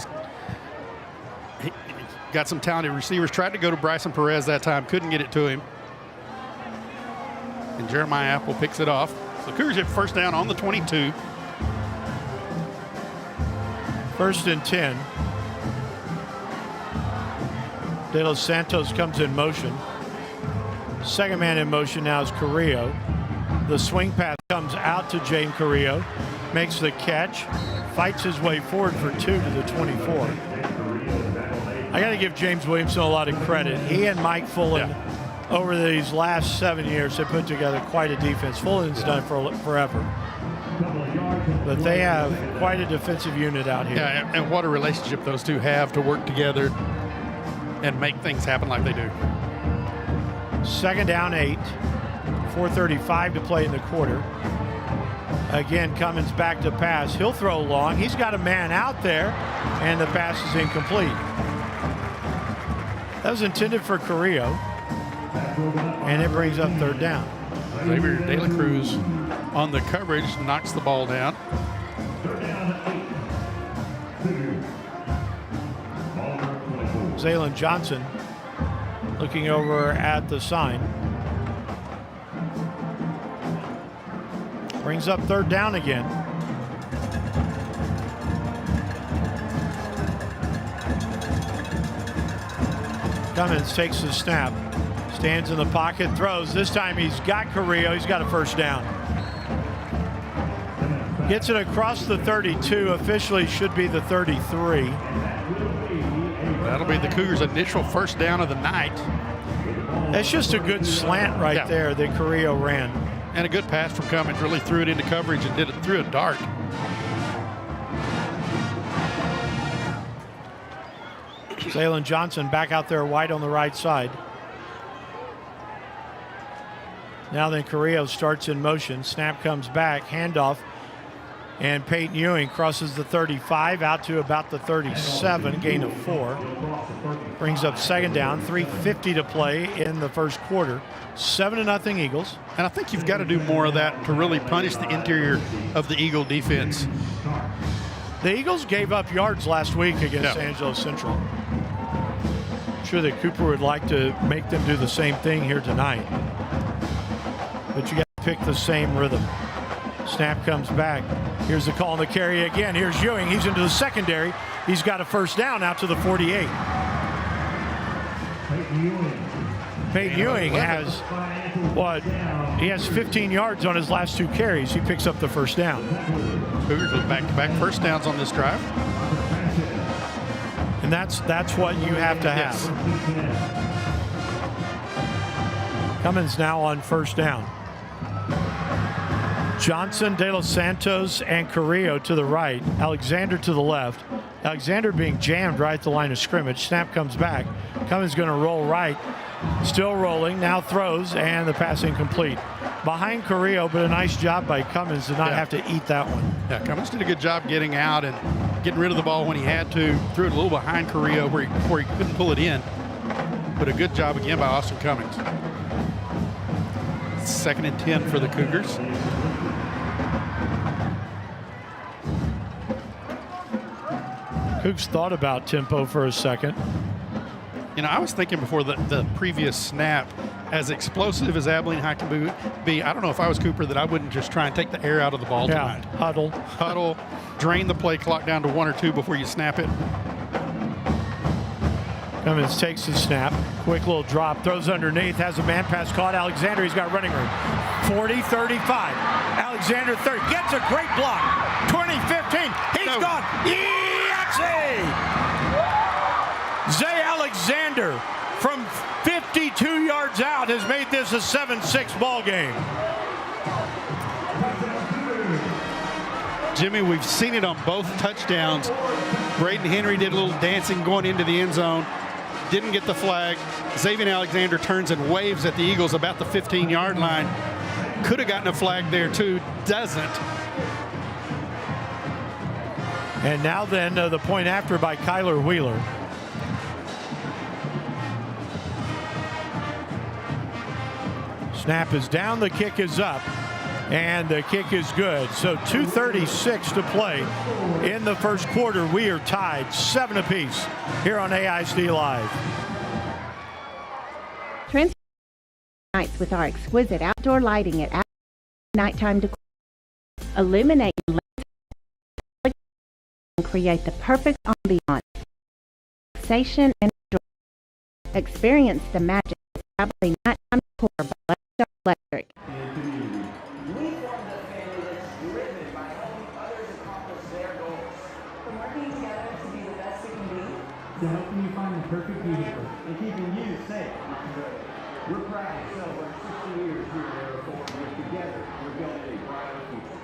got some talented receivers. Tried to go to Bryson Perez that time. Couldn't get it to him. And Jeremiah Apple picks it off. So Cougars have first down on the 22. 1st and 10. De Los Santos comes in motion. Second man in motion now is Carrillo. The swing pass comes out to James Carrillo. Makes the catch. Fights his way forward for 2 to the 24. I got to give James Williamson a lot of credit. He and Mike Fullen, over these last 7 years, have put together quite a defense. Fullen's done it for forever. But they have quite a defensive unit out here. Yeah, and what a relationship those two have to work together and make things happen like they do. 2nd down 8. 4:35 to play in the quarter. Again, Cummins back to pass. He'll throw long. He's got a man out there, and the pass is incomplete. That was intended for Carrillo, and it brings up 3rd down. Xavier De La Cruz on the coverage knocks the ball down. 3rd down 8. Zaylen Johnson looking over at the sign. Brings up 3rd down again. Cummins takes the snap, stands in the pocket, throws. This time he's got Carrillo. He's got a 1st down. Gets it across the 32. Officially should be the 33. That'll be the Cougars' initial 1st down of the night. That's just a good slant right there that Carrillo ran. And a good pass from Cummins. Really threw it into coverage and did it through a dart. Zaylen Johnson back out there wide on the right side. Now then Carrillo starts in motion. Snap comes back. Handoff. And Peyton Ewing crosses the 35 out to about the 37. Gain of 4. Brings up 2nd down. 3:50 to play in the 1st quarter. 7-0 Eagles. And I think you've got to do more of that to really punish the interior of the Eagle defense. The Eagles gave up yards last week against Angelo Central. I'm sure that Cooper would like to make them do the same thing here tonight. But you got to pick the same rhythm. Snap comes back. Here's the call on the carry again. Here's Ewing. He's into the secondary. He's got a 1st down out to the 48. Peyton Ewing has, he has 15 yards on his last 2 carries. He picks up the 1st down. Cougars with back-to-back 1st downs on this drive. And that's what you have to have. Cummins now on 1st down. Johnson, De Los Santos, and Carrillo to the right. Alexander to the left. Alexander being jammed right at the line of scrimmage. Snap comes back. Cummins going to roll right. Still rolling. Now throws, and the pass incomplete. Behind Carrillo, but a nice job by Cummins to not have to eat that one. Yeah, Cummins did a good job getting out and getting rid of the ball when he had to. Threw it a little behind Carrillo before he couldn't pull it in. But a good job again by Austin Cummins. 2nd and 10 for the Cougars. Cougs thought about tempo for a second. You know, I was thinking before the previous snap, as explosive as Abilene High can be, I don't know if I was Cooper that I wouldn't just try and take the air out of the ball tonight. Huddle, drain the play clock down to 1 or 2 before you snap it. Cummins takes the snap, quick little drop, throws underneath, has a man pass caught. Alexander, he's got running room. 40-35. Alexander 30, gets a great block. 20-15, he's gone. Zay Alexander from 52 yards out has made this a 7-6 ball game. Jimmy, we've seen it on both touchdowns. Braden Henry did a little dancing going into the end zone. Didn't get the flag. Xavier Alexander turns and waves at the Eagles about the 15-yard line. Could have gotten a flag there too. Doesn't. And now then the point after by Kyler Wheeler. Snap is down, the kick is up, and the kick is good. So 2:36 to play in the first quarter. We are tied 7 apiece here on AISD Live. Transform nights with our exquisite outdoor lighting at nighttime decor. Illuminate and create the perfect ambiance, relaxation, and joy. Experience the magic of Abilene nighttime decor by Crosstown Electric. We formed a family that's driven by helping others accomplish their goals. From working together to be the best it can be. To helping you find the perfect vehicle and keeping you safe. We're proud to celebrate 60 years here at Air Force, and together we're building a brighter future.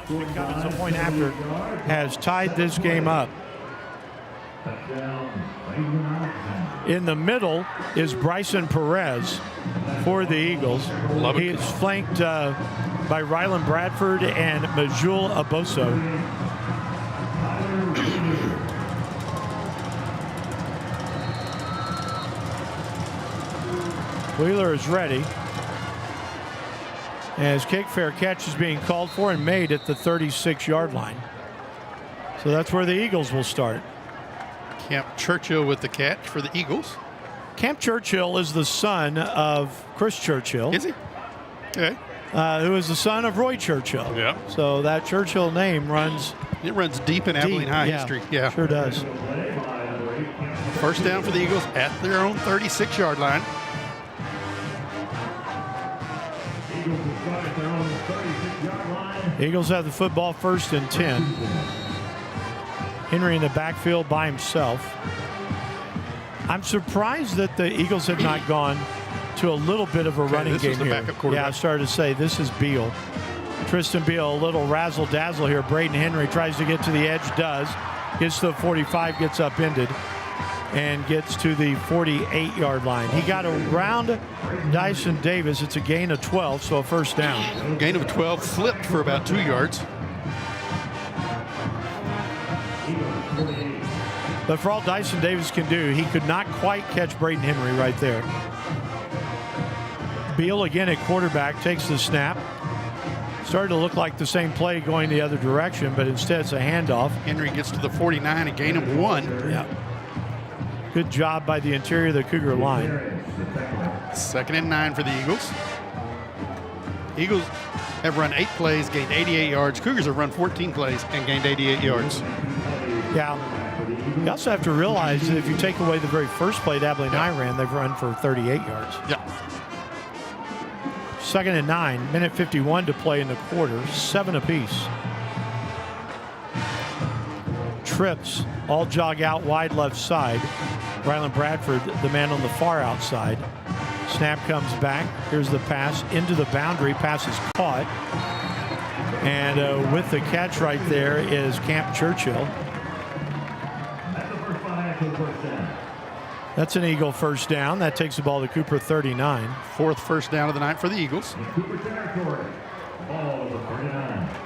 Cummins, a point after, has tied this game up. In the middle is Bryson Perez for the Eagles. He is flanked by Rylan Bradford and Majul Aboso. Wheeler is ready. As kick fair catch is being called for and made at the 36-yard line. So that's where the Eagles will start. Camp Churchill with the catch for the Eagles. Camp Churchill is the son of Chris Churchill. Is he? Okay. Who is the son of Roy Churchill. Yeah. So that Churchill name runs. It runs deep in Abilene High history. Yeah. Sure does. First down for the Eagles at their own 36-yard line. Eagles have the football, 1st and 10. Henry in the backfield by himself. I'm surprised that the Eagles have not gone to a little bit of a running game here. Yeah, I started to say this is Beal. Tristan Beal, a little razzle-dazzle here. Braden Henry tries to get to the edge, does. Gets to the 45, gets upended, and gets to the 48-yard line. He got around Dyson Davis. It's a gain of 12, so a first down. Gain of 12, flipped for about 2 yards. But for all Dyson Davis can do, he could not quite catch Braden Henry right there. Beal again at quarterback, takes the snap. Started to look like the same play going the other direction, but instead it's a handoff. Henry gets to the 49, a gain of 1. Yeah. Good job by the interior of the Cougar line. 2nd and 9 for the Eagles. Eagles have run 8 plays, gained 88 yards. Cougars have run 14 plays and gained 88 yards. Yeah. You also have to realize that if you take away the very first play that Abilene High ran, they've run for 38 yards. Yeah. 2nd and 9, minute 51 to play in the quarter, 7 apiece. Trips, all jog out wide left side. Rylan Bradford, the man on the far outside. Snap comes back. Here's the pass into the boundary. Pass is caught. And with the catch right there is Camp Churchill. That's an Eagle first down. That takes the ball to Cooper 39. 4th first down of the night for the Eagles.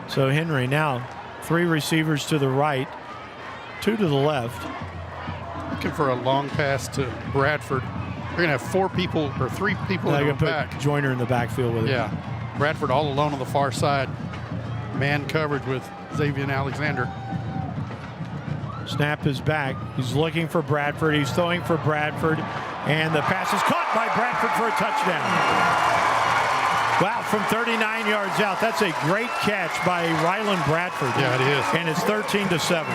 So Henry now 3 receivers to the right, 2 to the left. Looking for a long pass to Bradford. They're going to have 4 people or 3 people in the back. Joyner in the backfield with it. Yeah. Bradford all alone on the far side. Man coverage with Xavier Alexander. Snap is back. He's looking for Bradford. He's throwing for Bradford. And the pass is caught by Bradford for a touchdown. Wow, from 39 yards out. That's a great catch by Rylan Bradford. Yeah, it is. And it's 13-7.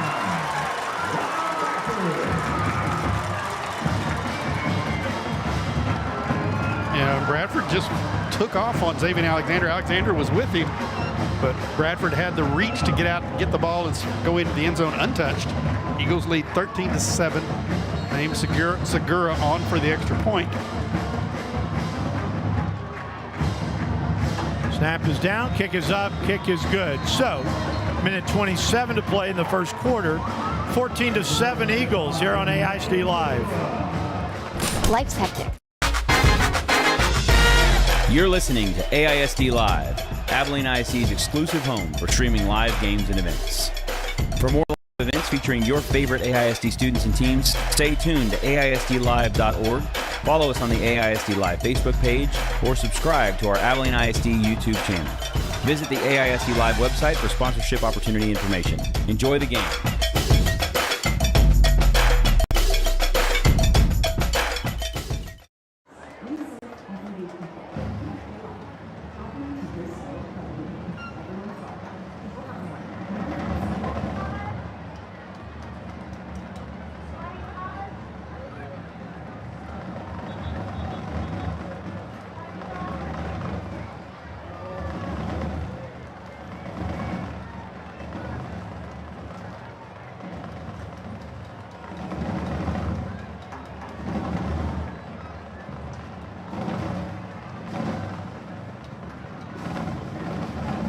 Yeah, Bradford just took off on Xavier Alexander. Alexander was with him, but Bradford had the reach to get out, get the ball, and go into the end zone untouched. Eagles lead 13-7. Named Segura on for the extra point. Snap is down, kick is up, kick is good. So, minute 27 to play in the first quarter. 14-7 Eagles here on AISD Live. Life's hectic. You're listening to AISD Live, Abilene ISD's exclusive home for streaming live games and events. For more live events featuring your favorite AISD students and teams, stay tuned to AISDlive.org. Follow us on the AISD Live Facebook page or subscribe to our Abilene ISD YouTube channel. Visit the AISD Live website for sponsorship opportunity information. Enjoy the game.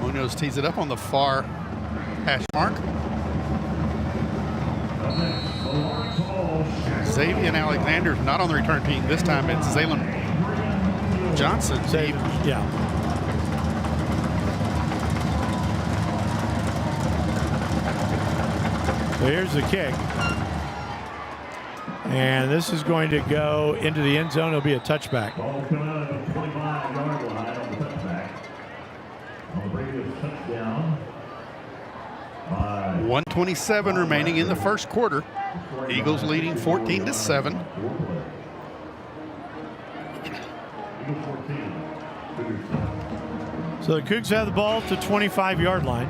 Munoz tees it up on the far hash mark. Xavier Alexander's not on the return team this time. It's Zaylen Johnson. Yeah. So here's the kick. And this is going to go into the end zone. It'll be a touchback. Ball coming out of the 25-yard line on the touchback. On the previous touchdown. 1:27 remaining in the first quarter. Eagles leading 14-7. So the Cougs have the ball at the 25-yard line.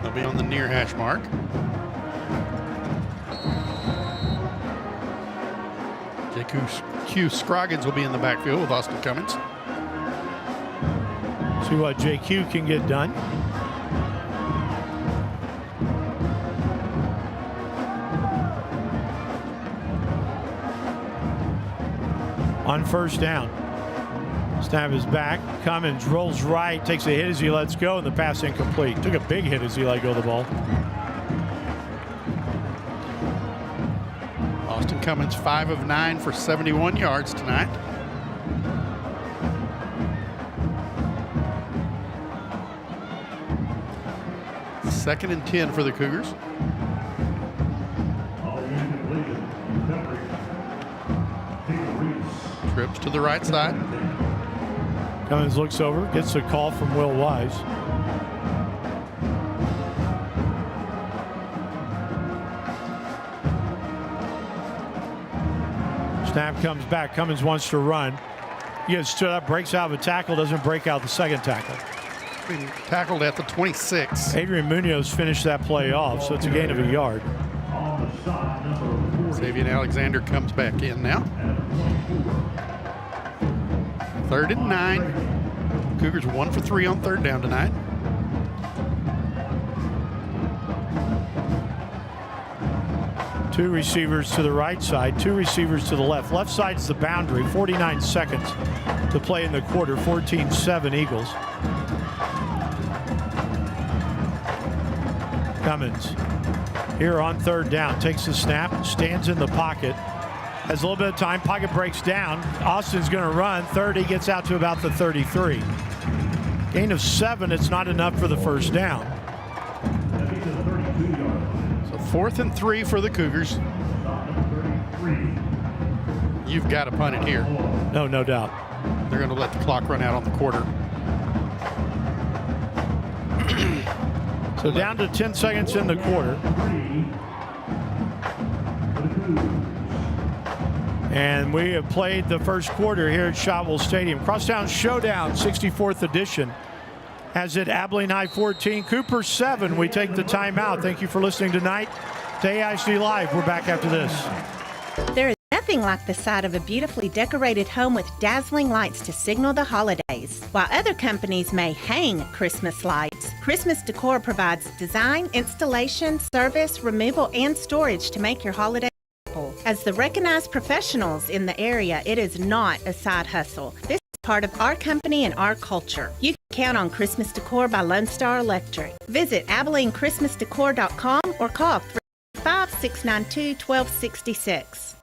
They'll be on the near hash mark. Q Scroggins will be in the backfield with Austin Cummins. See what JQ can get done. On first down. Snap is back. Cummins rolls right, takes a hit as he lets go, and the pass incomplete. Took a big hit as he let go of the ball. Austin Cummins 5 of 9 for 71 yards tonight. Second and 10 for the Cougars. Trips to the right side. Cummins looks over, gets a call from Will Wise. Snap comes back. Cummins wants to run. He gets stood up, breaks out of a tackle, doesn't break out the second tackle. Being tackled at the 26. Adrian Munoz finished that play off, so it's a gain of a yard. Xavier Alexander comes back in now. 3rd and 9. Cougars 1 for 3 on third down tonight. Two receivers to the right side, two receivers to the left. Left side's the boundary, 49 seconds to play in the quarter, 14-7 Eagles. Cummins here on third down, takes the snap, stands in the pocket, has a little bit of time, pocket breaks down. Austin's going to run, 30, gets out to about the 33. Gain of 7, it's not enough for the first down. So 4th and 3 for the Cougars. You've got to punt it here. No doubt. They're going to let the clock run out on the quarter. So down to 10 seconds in the quarter. And we have played the first quarter here at Shotwell Stadium. Crosstown Showdown, 64th edition. As at Abilene High 14, Cooper 7. We take the timeout. Thank you for listening tonight to AISD Live. We're back after this. There is nothing like the sight of a beautifully decorated home with dazzling lights to signal the holidays. While other companies may hang Christmas lights, Christmas Decor provides design, installation, service, removal, and storage to make your holiday As the recognized professionals in the area, it is not a side hustle. This is part of our company and our culture. You can count on Christmas Decor by Lone Star Electric. Visit AbileneChristmasDecor.com or call 335-692-1266.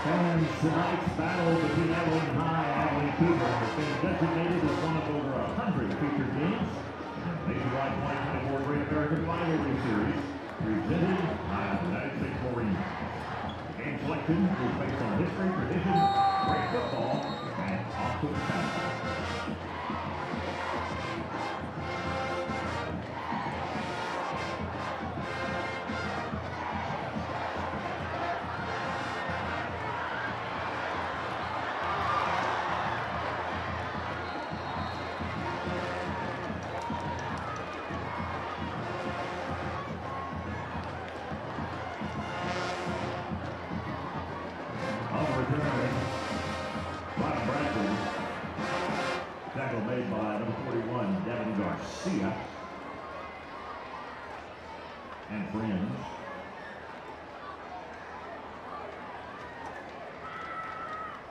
And tonight's battle between Abilene High and Abilene Cougars has been designated as one of over 100 featured games in the Nationwide 2024 Great American Rivalry Series presented by the United States Marines. The game selection is based on history, tradition, great football, and off-court talent. Tackle made by number 41, Devin Garcia. And friends.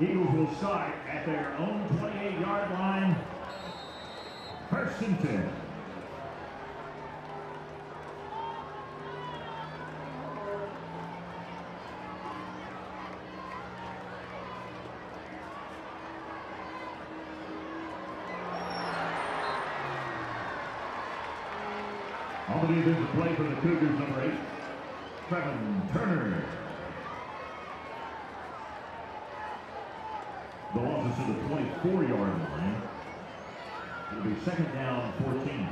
Eagles will start at their own 28-yard line. First and 10. On the defensive play for the Cougars, number 8, Trevin Turner. The loss is to the 24-yard line. It'll be second down, 14.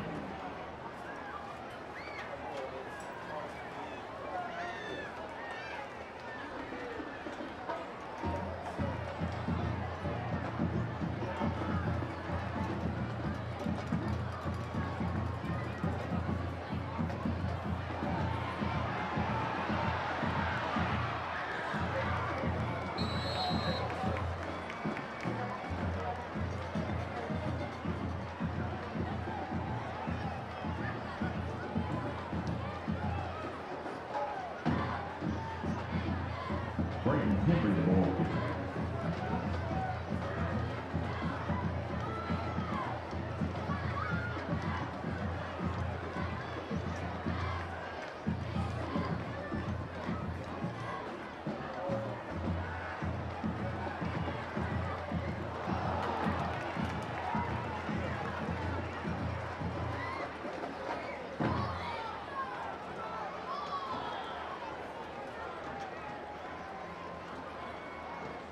Henry the ball.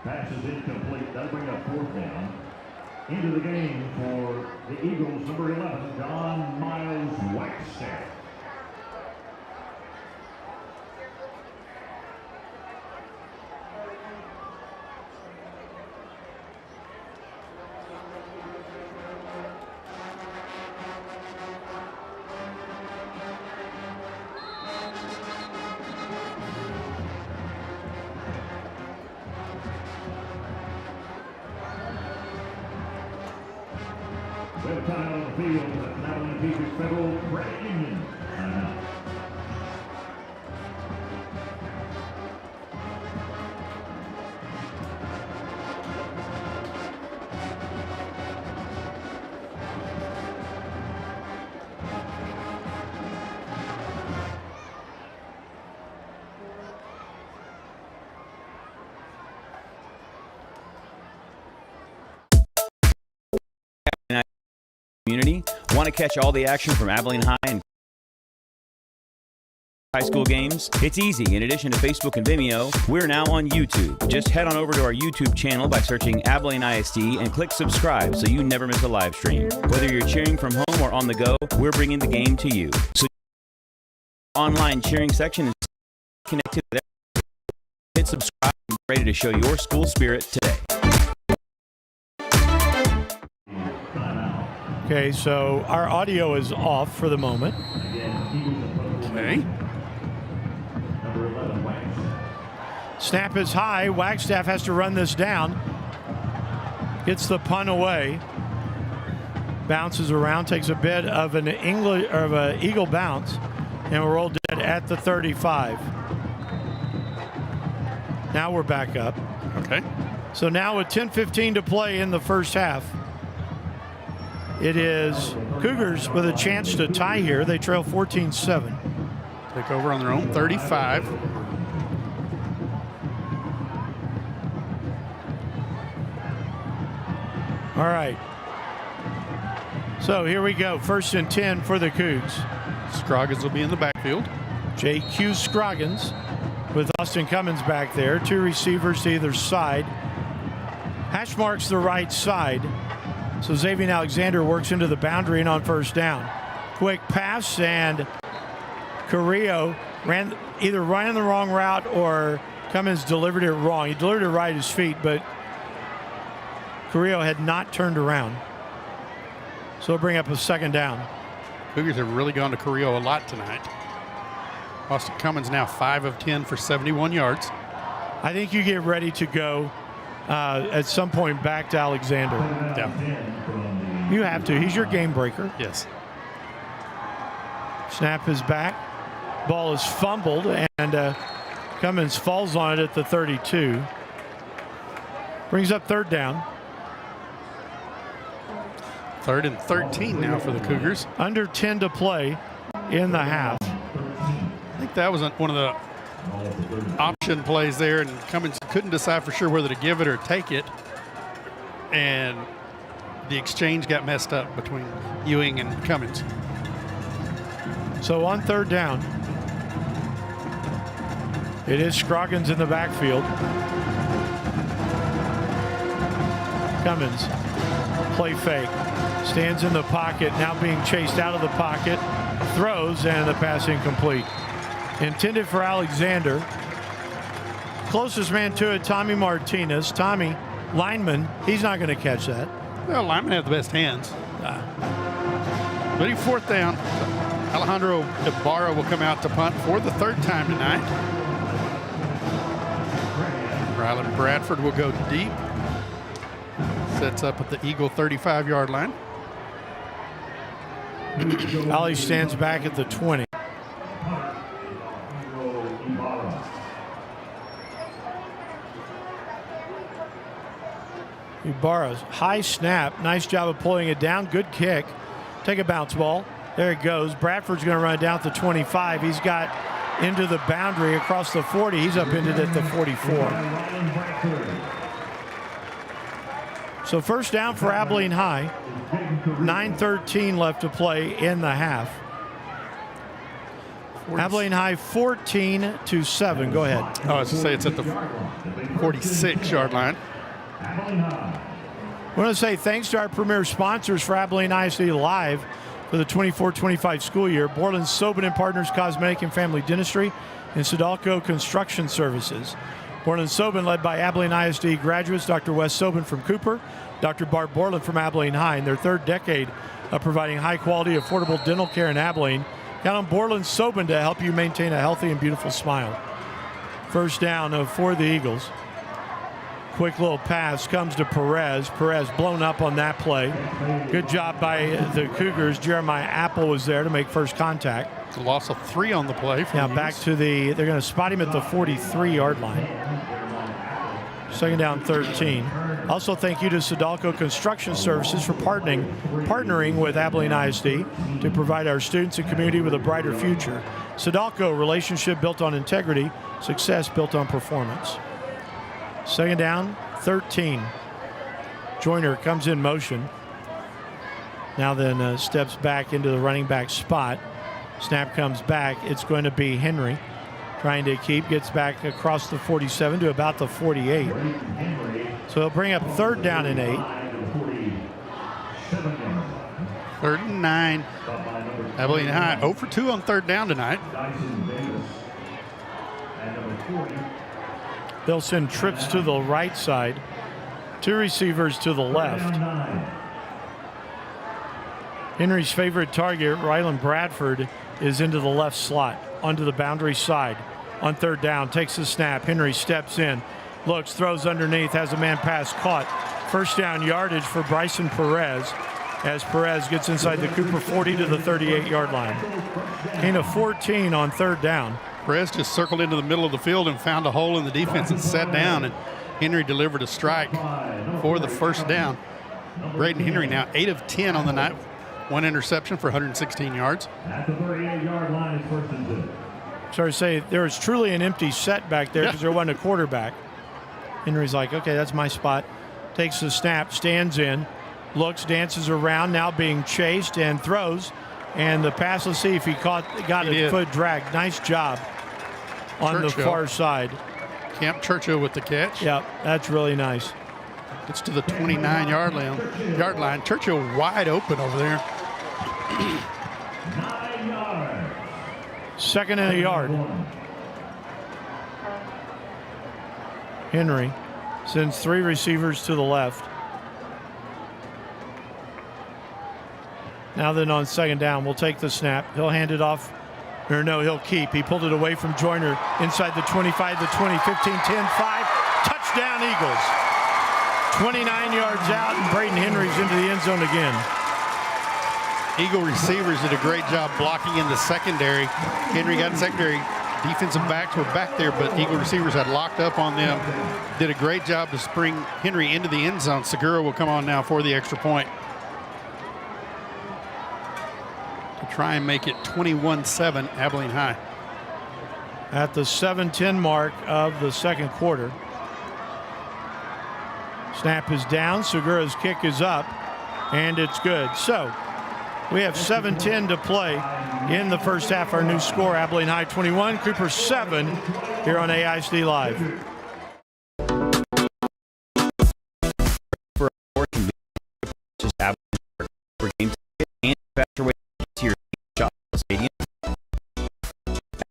Pass is incomplete. That'll bring up fourth down. Into the game for the Eagles, number 11, Don Miles Wagstaff. We have a timeout on the field. That's an Abilene Teachers Federal Credit Union timeout. Community. Want to catch all the action from Abilene High and high school games? It's easy. In addition to Facebook and Vimeo, we're now on YouTube. Just head on over to our YouTube channel by searching Abilene ISD and click subscribe so you never miss a live stream. Whether you're cheering from home or on the go, we're bringing the game to you. So online cheering section is connected with everyone. Hit subscribe and be ready to show your school spirit today. Okay, so our audio is off for the moment. Okay. Snap is high. Wagstaff has to run this down. Gets the punt away. Bounces around, takes a bit of an eagle bounce, and we're rolled dead at the 35. Now we're back up. Okay. So now with 10:15 to play in the first half, it is Cougars with a chance to tie here. They trail 14-7. Take over on their own 35. All right. So here we go. 1st and 10 for the Cougs. Scroggins will be in the backfield. J.Q. Scroggins with Austin Cummins back there. 2 receivers to either side. Hash marks the right side. So Xavier Alexander works into the boundary and on 1st down. Quick pass, and Carrillo ran the wrong route, or Cummins delivered it wrong. He delivered it right at his feet, but Carrillo had not turned around. So it'll bring up a 2nd down. Cougars have really gone to Carrillo a lot tonight. Austin Cummins now 5 of 10 for 71 yards. I think you get ready to go at some point back to Alexander. Yeah. You have to. He's your game breaker. Yes. Snap is back. Ball is fumbled, and Cummins falls on it at the 32. Brings up 3rd down. 3rd and 13 now for the Cougars. Under 10 to play in the half. I think that was one of the option plays there, and Cummins couldn't decide for sure whether to give it or take it. And the exchange got messed up between Ewing and Cummins. So on 3rd down, it is Scroggins in the backfield. Cummins, play fake, stands in the pocket, now being chased out of the pocket, throws, and the pass incomplete. Intended for Alexander. Closest man to it, Tommy Martinez. Tommy, lineman, he's not going to catch that. Well, linemen have the best hands. But 4th down. Alejandro Ibarra will come out to punt for the 3rd time tonight. Rylan Bradford will go deep. Sets up at the Eagle 35-yard line. Ali stands back at the 20. Ibarra, high snap. Nice job of pulling it down. Good kick. Take a bounce ball. There it goes. Bradford's going to run it down to the 25. He's got into the boundary across the 40. He's upended at the 44. So 1st down for Abilene High. 9:13 left to play in the half. Abilene High 14-7. Go ahead. Oh, I was going to say it's at the 46-yard line. I want to say thanks to our premier sponsors for Abilene ISD Live for the 24-25 school year: Borland Sobin and Partners Cosmetic and Family Dentistry and Sodalco Construction Services. Borland Sobin, led by Abilene ISD graduates Dr. Wes Sobin from Cooper, Dr. Barb Borland from Abilene High, in their 3rd decade of providing high-quality, affordable dental care in Abilene. Count on Borland Sobin to help you maintain a healthy and beautiful smile. 1st down for the Eagles. Quick little pass comes to Perez. Perez blown up on that play. Good job by the Cougars. Jeremiah Apple was there to make first contact. A loss of 3 on the play. Now back to they're going to spot him at the 43-yard line. 2nd down, 13. Also, thank you to Sodalco Construction Services for partnering with Abilene ISD to provide our students and community with a brighter future. Sodalco, relationship built on integrity, success built on performance. 2nd down, 13. Joyner comes in motion. Now then steps back into the running back spot. Snap comes back. It's going to be Henry trying to keep. Gets back across the 47 to about the 48. So he'll bring up 3rd down and 8. 3rd and 9. Abilene High 0 for 2 on 3rd down tonight. They'll send trips to the right side, 2 receivers to the left. Henry's favorite target, Ryland Bradford, is into the left slot, onto the boundary side. On 3rd down, takes the snap. Henry steps in, looks, throws underneath, has a man pass caught. 1st down yardage for Bryson Perez as Perez gets inside the Cooper 40 to the 38-yard line. Gain of 14 on 3rd down. Perez just circled into the middle of the field and found a hole in the defense and sat down, and Henry delivered a strike for the 1st down. Braden Henry now 8 of 10 on the night. 1 interception for 116 yards. At the 38-yard line is 1st and 2. Sorry to say, there was truly an empty set back there because there wasn't a quarterback. Henry's like, okay, that's my spot. Takes the snap, stands in, looks, dances around, now being chased and throws. And the pass, let's see if he got his foot dragged. Nice job on the far side. Camp Churchill with the catch. Yep, that's really nice. Gets to the 29-yard line. Churchill wide open over there. 9 yards. 2nd and a yard. Henry sends 3 receivers to the left. Now then on 2nd down, we'll take the snap. He'll hand it off. Or no, he'll keep. He pulled it away from Joyner inside the 25, the 20, 15, 10, 5. Touchdown Eagles. 29 yards out, and Braden Henry's into the end zone again. Eagle receivers did a great job blocking in the secondary. Henry got in secondary. Defensive backs were back there, but Eagle receivers had locked up on them. Did a great job to spring Henry into the end zone. Segura will come on now for the extra point to try and make it 21-7 Abilene High. At the 7:10 mark of the 2nd quarter. Snap is down. Segura's kick is up, and it's good. So we have 7:10 to play in the 1st half. Our new score, Abilene High 21, Cooper 7 here on AISD Live. For more convenient just Pregame and faster way to your Shotwell Stadium.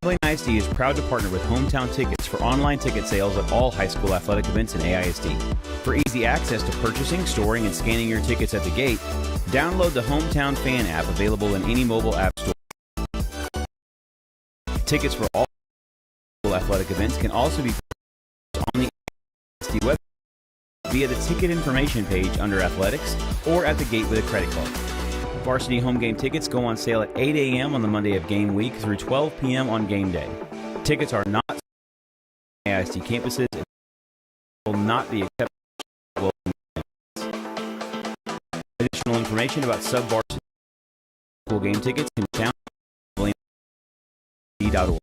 Abilene ISD is proud to partner with Hometown Tickets for online ticket sales at all high school athletic events in AISD. For easy access to purchasing, storing, and scanning your tickets at the gate, download the Hometown Fan app available in any mobile app store. Tickets for all athletic events can also be purchased on the AISD website via the ticket information page under Athletics or at the gate with a credit card. Varsity home game tickets go on sale at 8 a.m. on the Monday of game week through 12 p.m. on game day. Tickets are not AISD campuses and will not be accepted. Additional information about sub-varsity school game tickets can be found at abilene.org.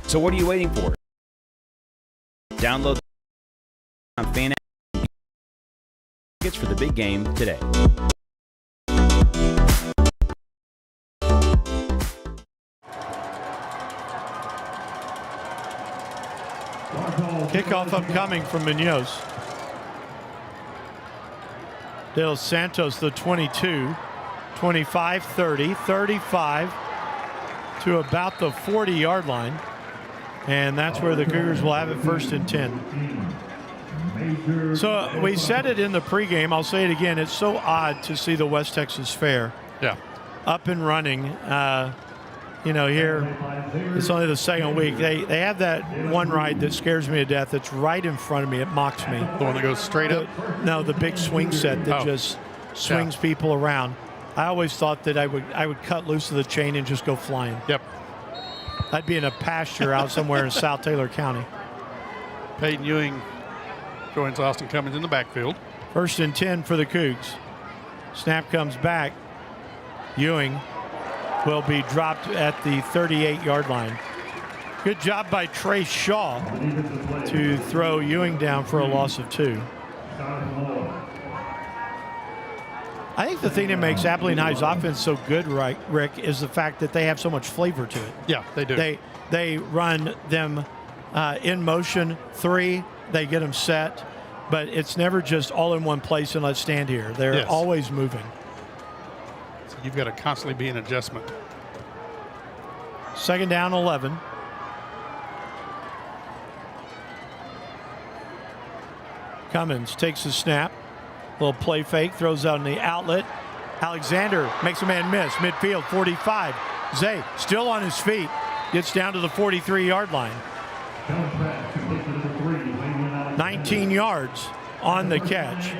So what are you waiting for? Download the fan app tickets for the big game today. Kickoff upcoming from Munoz. De Los Santos, the 22, 25, 30, 35 to about the 40-yard line. And that's where the Cougars will have it 1st and 10. So we said it in the pregame. I'll say it again. It's so odd to see the West Texas Fair up and running. Here it's only the 2nd week. They have that one ride that scares me to death. It's right in front of me. It mocks me. The one that goes straight up? No, the big swing set that just swings people around. I always thought that I would cut loose of the chain and just go flying. Yep. I'd be in a pasture out somewhere in South Taylor County. Peyton Ewing joins Austin Cummins in the backfield. 1st and 10 for the Cougs. Snap comes back. Ewing will be dropped at the 38-yard line. Good job by Trey Shaw to throw Ewing down for a loss of 2. I think the thing that makes Abilene High's offense so good, right, Rick, is the fact that they have so much flavor to it. Yeah, they do. They run them in motion 3, they get them set, but it's never just all in one place and let's stand here. They're always moving. you've got to constantly be in adjustment. Second down, 11. Cummins takes the snap. Little play fake, throws out in the outlet. Alexander makes a man miss. Midfield, 45. Zay still on his feet. Gets down to the 43-yard line. 19 yards on the catch.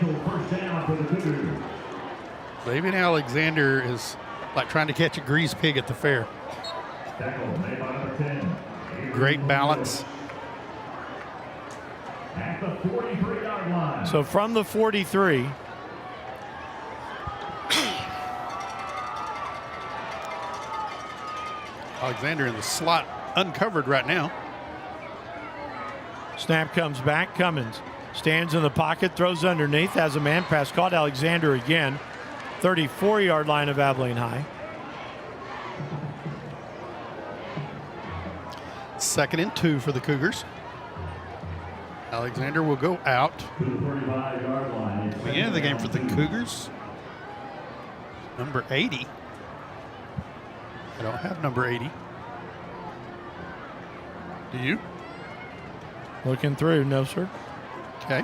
David Alexander is like trying to catch a greased pig at the fair. Great balance. At the 43-yard line. So from the 43, Alexander in the slot, uncovered right now. snap comes back. Cummins stands in the pocket, throws underneath, has a man pass caught. Alexander again, 34-yard line of Abilene High. Second and 2 for the Cougars. Alexander will go out. Beginning of the game for the Cougars. Number 80. I don't have number 80. Do you? Looking through, no sir. Okay.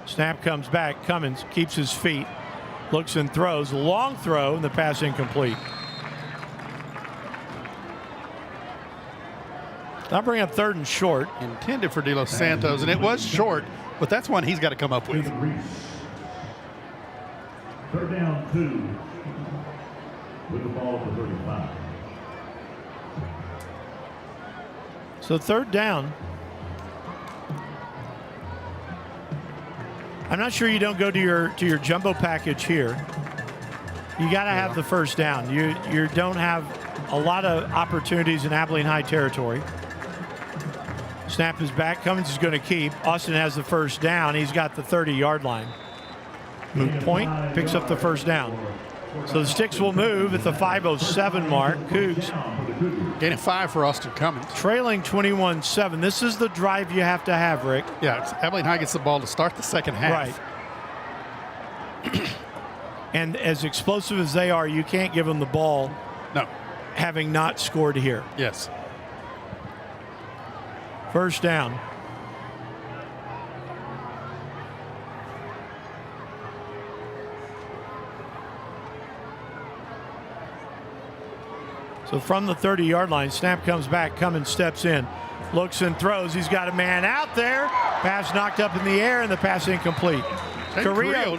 Snap comes back. Cummins keeps his feet, looks and throws. Long throw, and the pass incomplete. I'll bring up third and short. Intended for De Los Santos, and it was short, but that's one he's got to come up with. Third down 2 with the ball at the 35. So third down. I'm not sure you don't go to your jumbo package here. You got to have the first down. You don't have a lot of opportunities in Abilene High territory. Snap is back. Cummins is going to keep. Austin has the first down. He's got the 30-yard line. Moot point picks up the first down. So the sticks will move at the 5:07 mark. Cougs Gain of 5 for Austin Cummins. trailing 21-7. This is the drive you have to have, Rick. Yeah, Abilene High gets the ball to start the second half. Right. And as explosive as they are, you can't give them the ball. No. Having not scored here. Yes. First down. So from the 30-yard line, snap comes back. Cummins steps in, looks and throws. He's got a man out there. Pass knocked up in the air, and the pass incomplete. Carrillo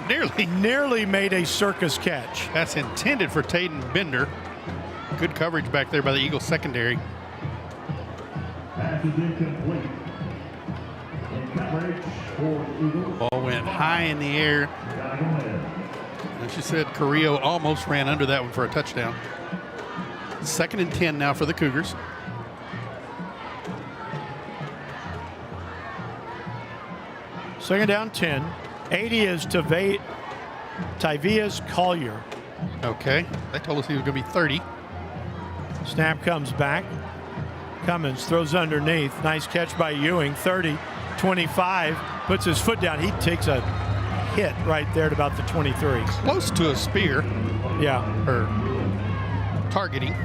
nearly made a circus catch. That's intended for Taden Bender. Good coverage back there by the Eagles secondary. Pass is incomplete. In coverage for the Eagles. Ball went high in the air. As you said, Carrillo almost ran under that one for a touchdown. Second and 10 now for the Cougars. Second down 10. 80 is Tyvius Collier. Okay. They told us he was going to be 30. Snap comes back. Cummins throws underneath. Nice catch by Ewing. 30, 25. Puts his foot down. He takes a hit right there at about the 23. Close to a spear. Yeah. Or targeting.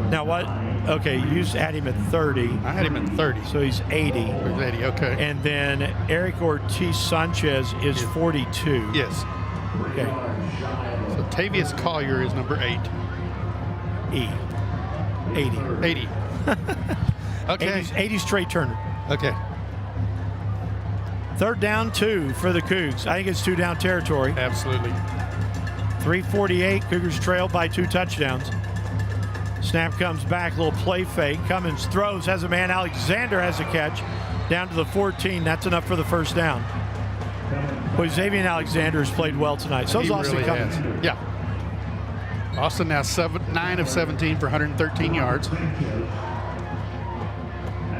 Now what? Okay, you had him at 30. I had him at 30. So he's 80. He's 80, okay. And then Eric Ortiz Sanchez is 42. Yes. Okay. So Tavius Collier is number 8. 80. Okay. 80's Trey Turner. Okay. Third down 2 for the Cougs. I think it's 2 down territory. Absolutely. 3:48. Cougars trail by 2 touchdowns. Snap comes back, little play fake. Cummins throws, has a man. Alexander has a catch down to the 14. That's enough for the first down. Boy, Xavier Alexander has played well tonight. So is Austin really Cummins. has. Yeah. Austin now 9 of 17 for 113 yards. And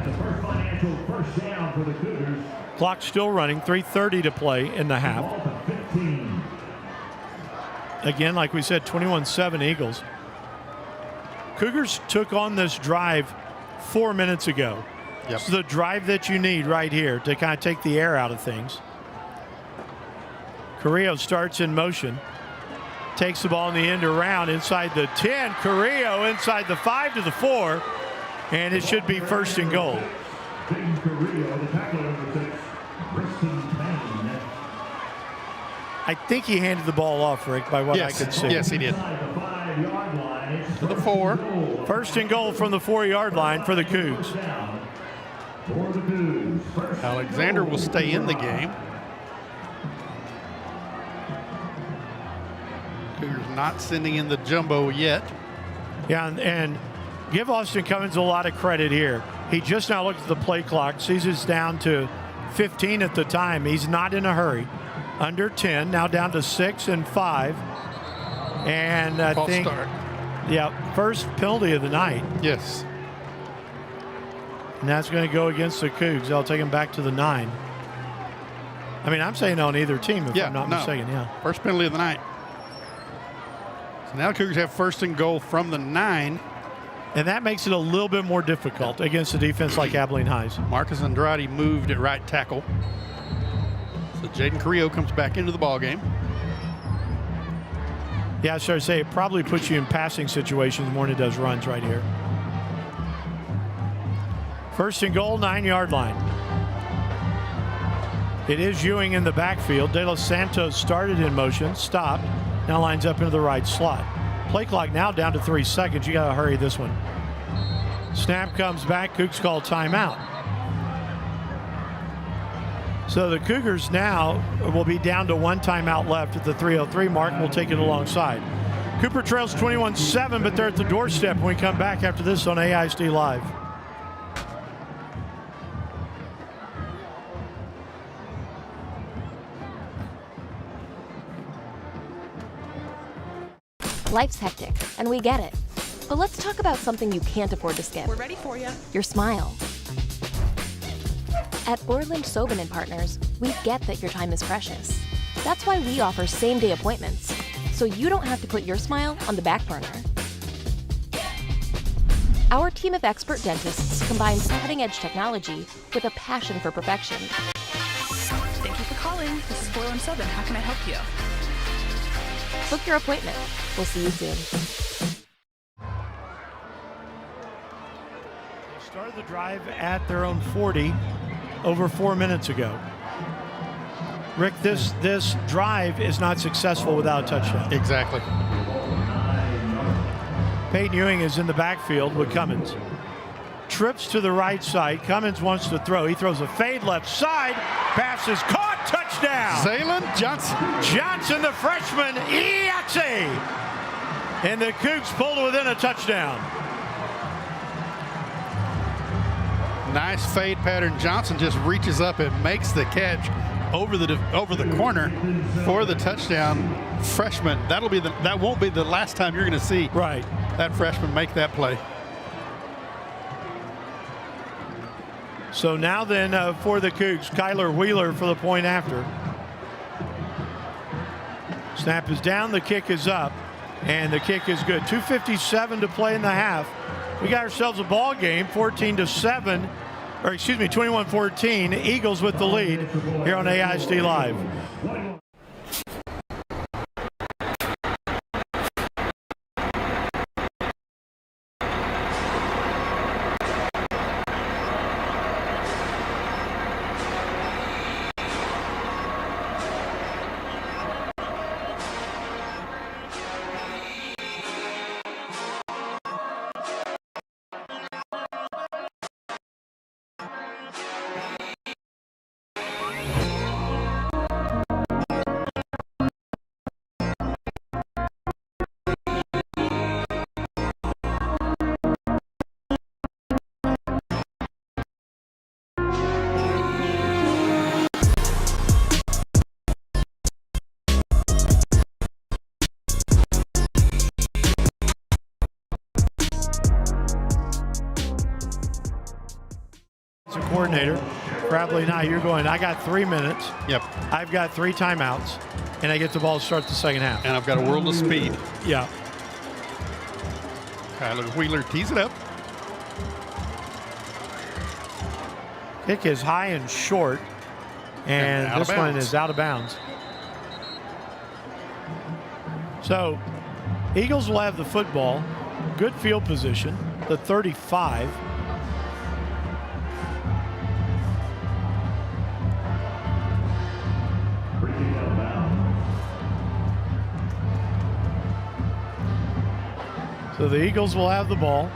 the first financial first down for the Cougars. Clock still running, 3:30 to play in the half. Ball to 15. Again, like we said, 21-7 Eagles. Cougars took on this drive 4 minutes ago. Yep. This is the drive that you need right here to kind of take the air out of things. Carrillo starts in motion. Takes the ball in the end around inside the 10. Carrillo inside the 5 to the 4. And it should be first and goal. I think he handed the ball off, Rick, by what I could see. Yes, he did. To the 4. First and goal from the 4-yard line for the Cougs. Alexander will stay in the game. Cougars not sending in the jumbo yet. Yeah, and give Austin Cummins a lot of credit here. He just now looked at the play clock, sees it's down to 15 at the time. He's not in a hurry. Under 10, now down to 6 and 5. And I think, first penalty of the night. Yes. And that's going to go against the Cougs. They'll take him back to the 9. I mean, I'm saying on either team, if I'm not mistaken. Yeah. First penalty of the night. So now the Cougars have first and goal from the 9. And that makes it a little bit more difficult against a defense like Abilene High's. Marcus Andrade moved at right tackle. So Jaden Carrillo comes back into the ball game. Yeah, I was trying to say it probably puts you in passing situations more than it does runs right here. First and goal, 9-yard line. It is Ewing in the backfield. De Los Santos started in motion, stopped, now lines up into the right slot. Play clock now down to 3 seconds. You got to hurry this one. Snap comes back. Cougs call timeout. So the Cougars now will be down to 1 timeout left at the 3:03 mark. We'll take it alongside. Cooper trails 21-7, but they're at the doorstep when we come back after this on AISD Live. Life's hectic, and we get it. But let's talk about something you can't afford to skip. We're ready for you. Your smile. At Borland Sobin & Partners, we get that your time is precious. That's why we offer same-day appointments, so you don't have to put your smile on the back burner. Our team of expert dentists combines cutting-edge technology with a passion for perfection. Thank you for calling. This is Borland Sobin. How can I help you? Book your appointment. We'll see you soon. They started the drive at their own 40 over 4 minutes ago. Rick, this drive is not successful without a touchdown. Exactly. Peyton Ewing is in the backfield with Cummins. Trips to the right side. Cummins wants to throw. He throws a fade left side. Pass is caught. Touchdown. Zaylen Johnson. Johnson, the freshman. EXA. And the Cougs pulled within a touchdown. Nice fade pattern. Johnson just reaches up and makes the catch over the corner for the touchdown. Freshman. That won't be the last time you're going to see that freshman make that play. So now then for the Cougs, Kyler Wheeler for the point after. Snap is down, the kick is up, and the kick is good. 2:57 to play in the half. We got ourselves a ball game, 21-14. Eagles with the lead here on AISD Live. Coordinator for Abilene High, you're going, I got 3 minutes. Yep. I've got 3 timeouts, and I get the ball to start the second half. And I've got a world of speed. Yeah. Kyler Wheeler tees it up. Kick is high and short, and this one is out of bounds. So Eagles will have the football. Good field position, the 35. So the Eagles will have the ball.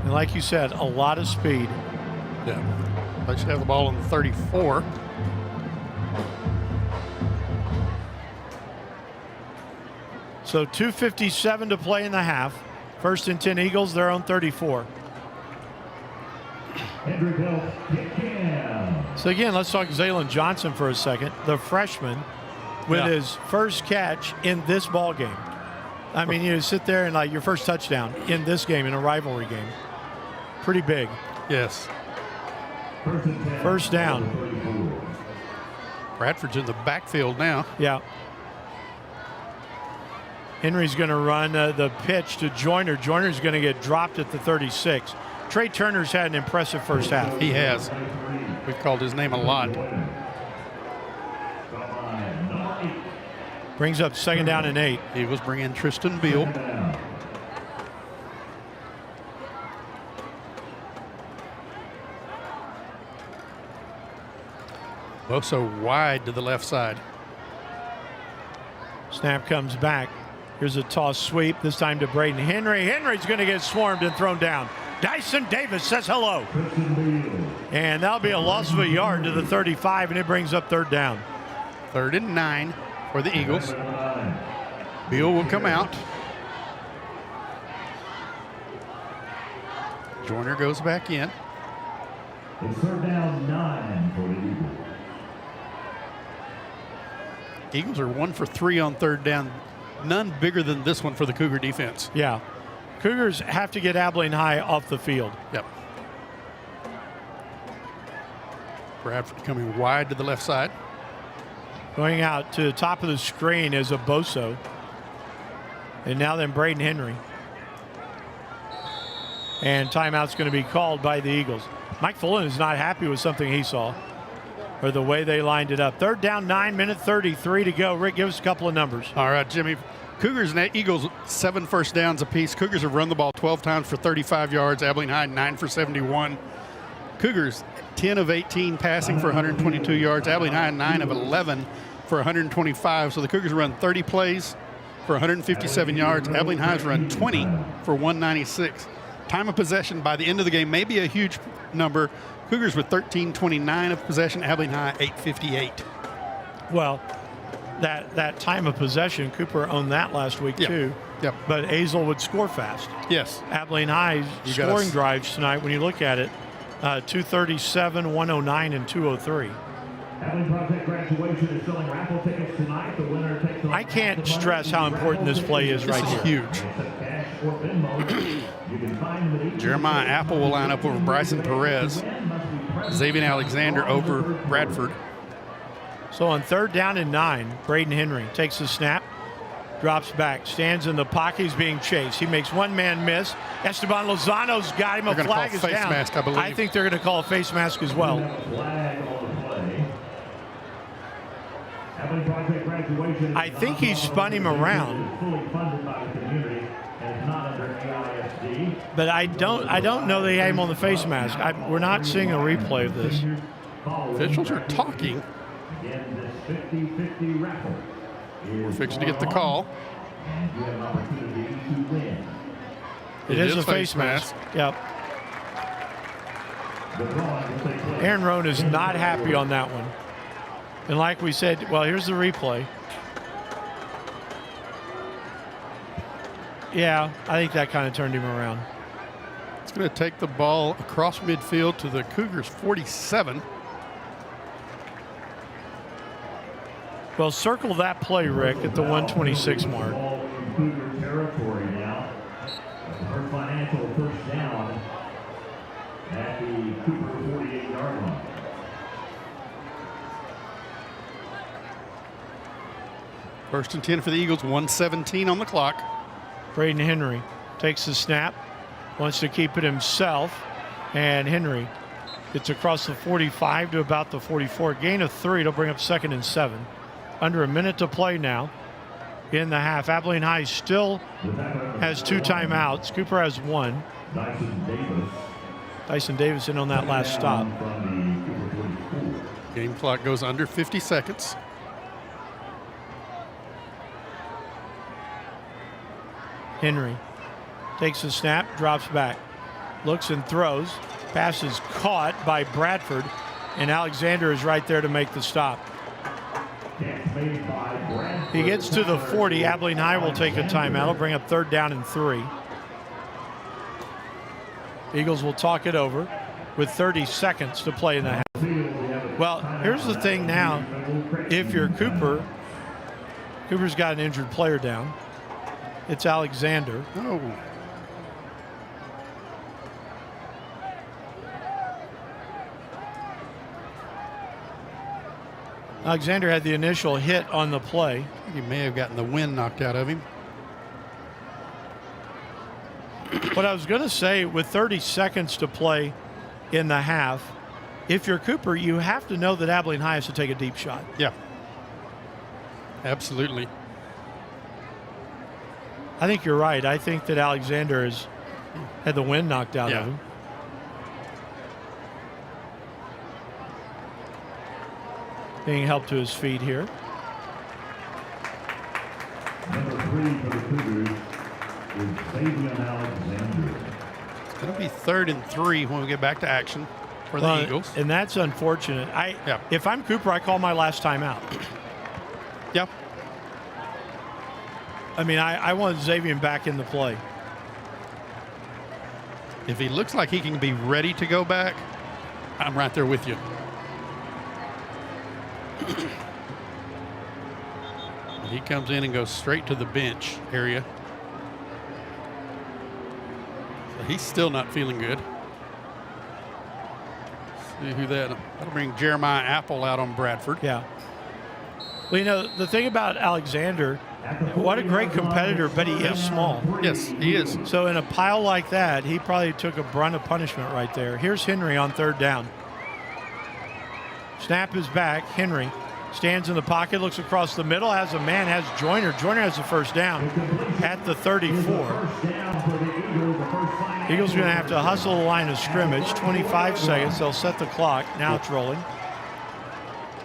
And like you said, a lot of speed. Yeah. They should have the ball in the 34. So 2:57 to play in the half. First and 10 Eagles, their own 34. So again, let's talk Zaylen Johnson for a second. The freshman with his first catch in this ball game. I mean, you sit there and like your first touchdown in this game, in a rivalry game. Pretty big. Yes. First down. Bradford's in the backfield now. Yeah. Henry's going to run the pitch to Joyner. Joyner's going to get dropped at the 36. Trey Turner's had an impressive first half. He has. We've called his name a lot. Brings up second down and 8. Eagles bring in Tristan Beal. Bosa wide to the left side. Snap comes back. Here's a toss sweep, this time to Braden Henry. Henry's going to get swarmed and thrown down. Dyson Davis says hello. And that'll be a loss of a yard to the 35, and it brings up third down. 3rd and 9 for the Eagles. Beal will come out. Joyner goes back in. It's 3rd down 9 for the Eagles. Eagles are 1 for 3 on 3rd down. None bigger than this one for the Cougar defense. Yeah. Cougars have to get Abilene High off the field. Yep. Bradford coming wide to the left side. Going out to the top of the screen is a Boso. And now then Braden Henry. And timeout's going to be called by the Eagles. Mike Fullen is not happy with something he saw, or the way they lined it up. 3rd down, 9 minute 33 to go. Rick, give us a couple of numbers. All right, Jimmy. Cougars and Eagles 7 first downs apiece. Cougars have run the ball 12 times for 35 yards. Abilene High 9 for 71. Cougars 10 of 18 passing for 122 yards. Abilene High 9 of 11 for 125. So the Cougars run 30 plays for 157 yards. Abilene High's run 20 for 196. Time of possession by the end of the game may be a huge number. Cougars with 13:29 of possession. Abilene High 8:58. Well, that time of possession, Cooper owned that last week too. Yep. But Azle would score fast. Yes. Abilene High's scoring drives tonight, when you look at it, 237, 109, and 203. Abilene Project graduation is selling raffle tickets tonight. The winner takes I can't stress how important this play is right here. Huge. Jeremiah Apple will line up over Bryson Perez. Xavier Alexander over Bradford. So on 3rd down and 9, Braden Henry takes the snap, drops back, stands in the pocket. He's being chased. He makes one man miss. Esteban Lozano's got him. A flag is down. Face mask, I believe. I think they're going to call a face mask as well. I think he spun him around. But I don't know they had him on the face mask. We're not seeing a replay of this. Officials are talking. We're fixing to get the call. It is a face mask. Yep. Aaron Rohn is not happy on that one. And like we said, well, here's the replay. Yeah, I think that kind of turned him around. It's going to take the ball across midfield to the Cougars 47. Well, circle that play, Rick, at the 126 mark. Cougar territory now. Her financial first down at the Cooper 48-yard line. First and 10 for the Eagles, 1:17 on the clock. Braden Henry takes the snap, wants to keep it himself, and Henry gets across the 45 to about the 44. Gain of 3, it'll bring up 2nd and 7. Under a minute to play now. in the half. Abilene High still has 2 timeouts. Cooper has 1. Dyson Davis in on that last stop. Game clock goes under 50 seconds. Henry takes the snap, drops back, looks and throws. Pass is caught by Bradford, and Alexander is right there to make the stop. He gets to the 40. Abilene High will take a timeout. It'll bring up 3rd down and 3. Eagles will talk it over with 30 seconds to play in the half. Well, here's the thing now. If you're Cooper, Cooper's got an injured player down. It's Alexander. Oh. Alexander had the initial hit on the play. He may have gotten the wind knocked out of him. What I was going to say, with 30 seconds to play in the half, if you're Cooper, you have to know that Abilene High has to take a deep shot. Yeah. Absolutely. I think you're right. I think that Alexander has had the wind knocked out of him. Being helped to his feet here. Number 3 for the Cougars is Xavier Alexander. It's going to be 3rd and 3 when we get back to action for the Eagles. And that's unfortunate. If I'm Cooper, I call my last timeout. Yep. I mean, I want Xavier back in the play. If he looks like he can be ready to go back, I'm right there with you. He comes in and goes straight to the bench area. So he's still not feeling good. See who that'll bring Jeremiah Apple out on Bradford. Yeah. Well, you know, the thing about Alexander, what a great competitor, but he is small. Yes, he is. So in a pile like that, he probably took a brunt of punishment right there. Here's Henry on 3rd down. Snap is back. Henry stands in the pocket, looks across the middle, has a man, has Joyner. Joyner has the 1st down at the 34. Eagles are going to have to hustle the line of scrimmage. 25 seconds. They'll set the clock. Now it's rolling.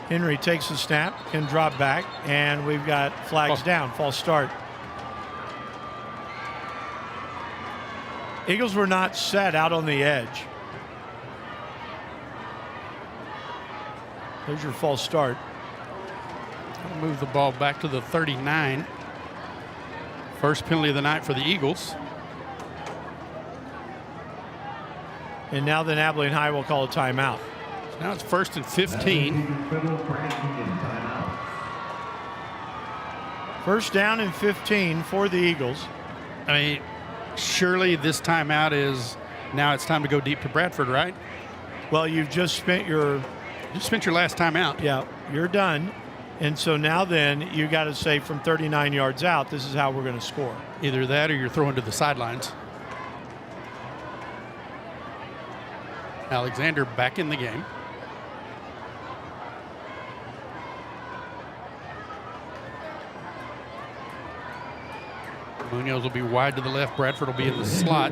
Henry takes the snap, can drop back, and we've got flags down. False start. Eagles were not set out on the edge. There's your false start. Move the ball back to the 39. First penalty of the night for the Eagles. And now then Abilene High will call a timeout. So now it's 1st and 15. 1st down and 15 for the Eagles. I mean, surely this timeout is now it's time to go deep to Bradford, right? Well, you've just spent your last timeout. Yeah, you're done. And so now then you got to say from 39 yards out, this is how we're going to score. Either that or you're throwing to the sidelines. Alexander back in the game. Munoz will be wide to the left. Bradford will be in the slot.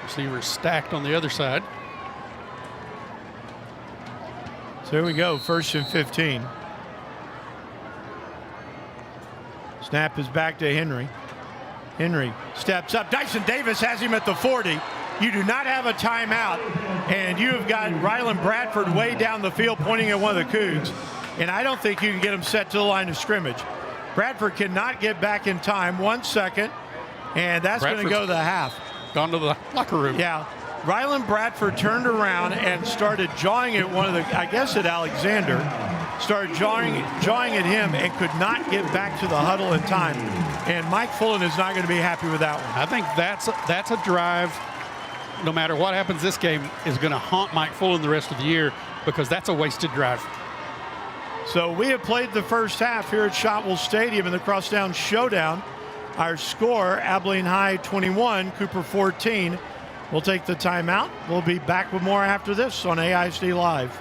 Receivers stacked on the other side. So here we go, 1st and 15. Snap is back to Henry. Henry steps up. Dyson Davis has him at the 40. You do not have a timeout, and you have got Ryland Bradford way down the field pointing at one of the Cougs, and I don't think you can get him set to the line of scrimmage. Bradford cannot get back in time. 1 second, and that's going to go to the half. Gone to the locker room. Yeah. Ryland Bradford turned around and started jawing at one of the, I guess at Alexander, started jawing at him and could not get back to the huddle in time. And Mike Fullen is not going to be happy with that one. I think that's a drive, no matter what happens this game, is going to haunt Mike Fullen the rest of the year because that's a wasted drive. So we have played the first half here at Shotwell Stadium in the Crosstown Showdown. Our score, Abilene High 21, Cooper 14. We'll take the timeout. We'll be back with more after this on AISD Live.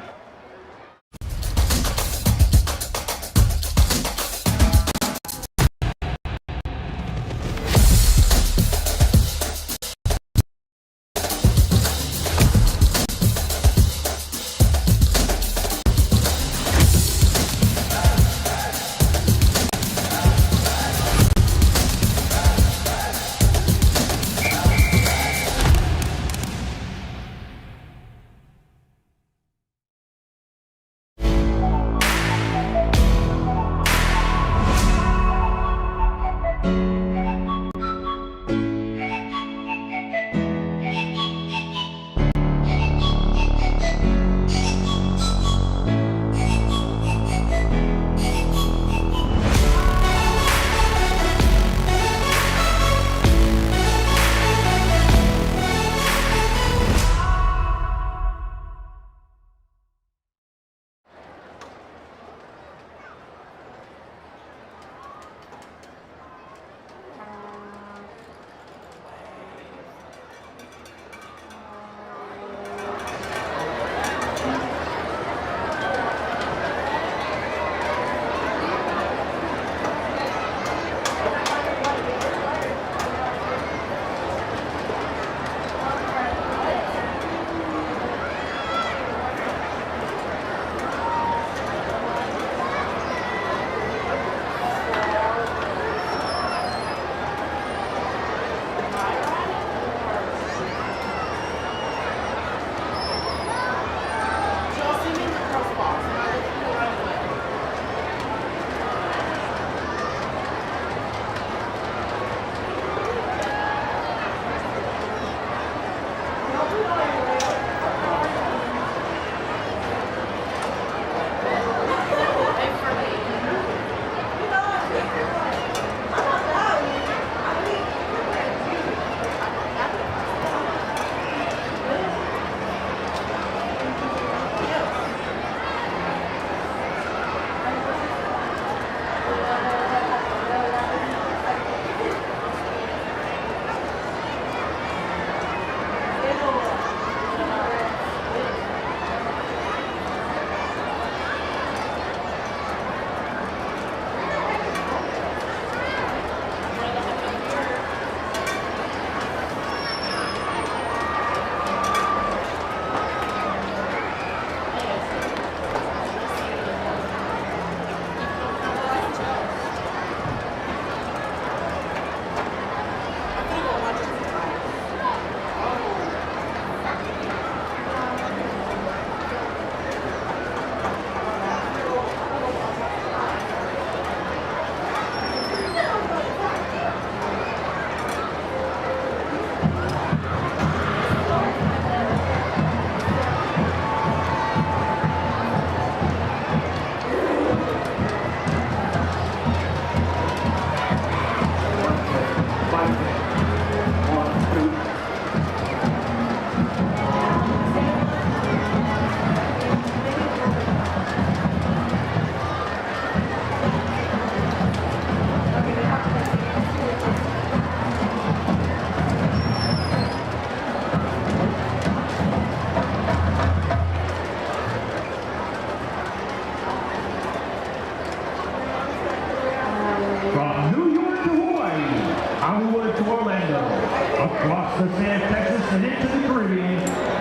across the sand, Texas, and into the Caribbean.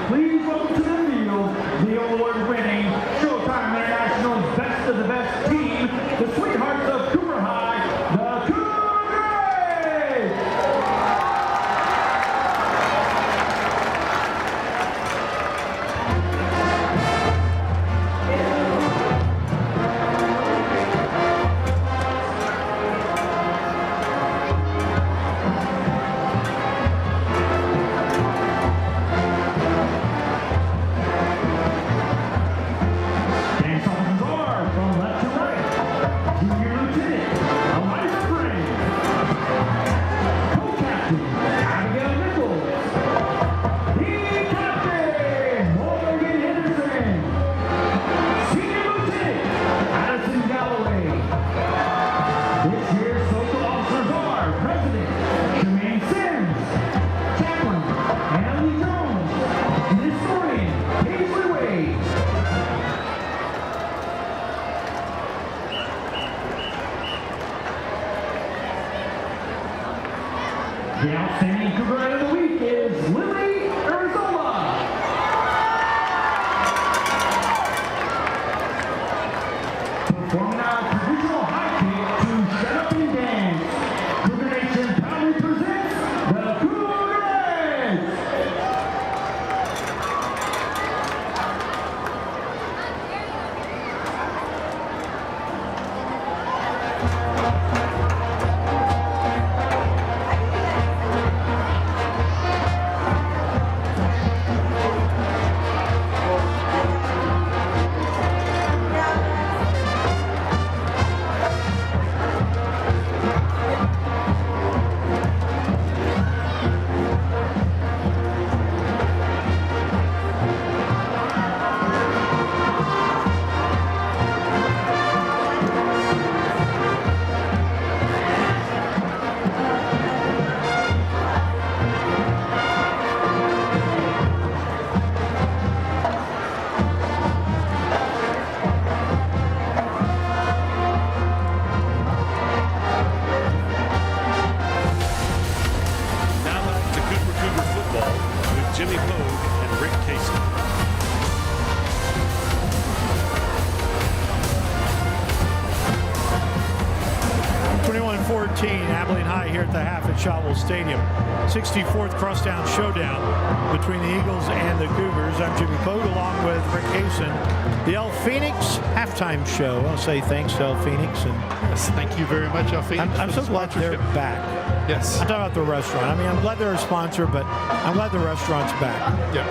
Please welcome to the field the award-winning Showtime International's Best of the Best team, the Sweethearts of Cooper High, the Cougars! Dance songs are from left to right. Junior Lieutenant Elijah Spring. Co-captain Abigail Nichols. Team Captain Morgan Henderson. Senior Lieutenant Addison Galloway. This year's social officers are President Jermaine Sims, Chaplain Annalie Jones, and Historian Paisley Wade. The outstanding Cougar of the week is Lily Arizola. Performing our traditional high kick to Shut Up and Dance, Cougar Nation proudly presents the Cougars! Now back to Cougar football with Jimmy Pogue and Rick Casey. Abilene High here at the half at Shotwell Stadium. 64th Crosstown Showdown between the Eagles and the Cougars. I'm Jimmy Pogue along with Rick Hasen. The El Phoenix halftime show. I'll say thanks to El Phoenix. And Yes, thank you very much, El Phoenix. I'm so glad they're back. Yes. I'm talking about the restaurant. I mean, I'm glad they're a sponsor, but I'm glad the restaurant's back. Yeah.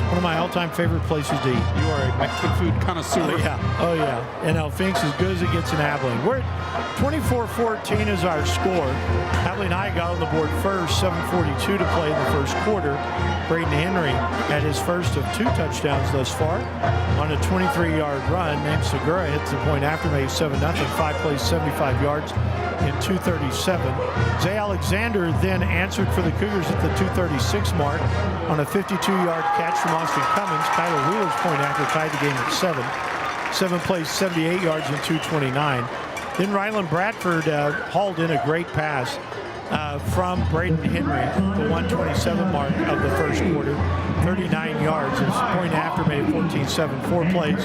One of my all-time favorite places to eat. You are a Mexican food connoisseur. Oh, yeah. Oh, yeah. And El Phoenix is as good as it gets in Abilene. We're at 24-14 is our score. Abilene High got on the board first, 7:42 to play in the first quarter. Braden Henry had his first of 2 touchdowns thus far on a 23-yard run. Name Segura hits the point after, made 7-0, 5 plays, 75 yards in 2:37. Zay Alexander then answered for the Cougars at the 2:36 mark on a 52-yard catch from Austin Cummins. Kyler Wheeler's point after tied the game at 7. 7 plays, 78 yards in 2:29. Then Rylan Bradford hauled in a great pass from Braden Henry, the 1:27 mark of the first quarter, 39 yards. His point after made 14-7, 4 plays,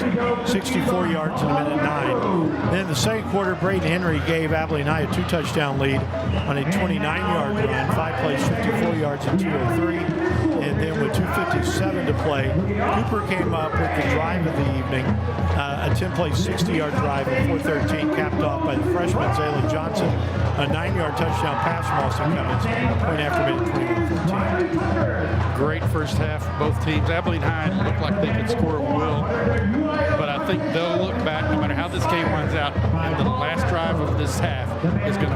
64 yards in a minute 9. Then in the second quarter, Braden Henry gave Abilene High a 2-touchdown lead on a 29-yard run, 5 plays, 54 yards in 2:03. And then with 2:57 to play, Cooper came up with the drive of the evening, a 10-play, 60-yard drive at 4:13, capped off by the freshman Zaylen Johnson, a 9-yard touchdown pass from Austin Cummins, point after made 21-14. Great first half, both teams. Abilene High looked like they could score at will, but I think they'll look back, no matter how this game runs out, and the last drive of this half is going to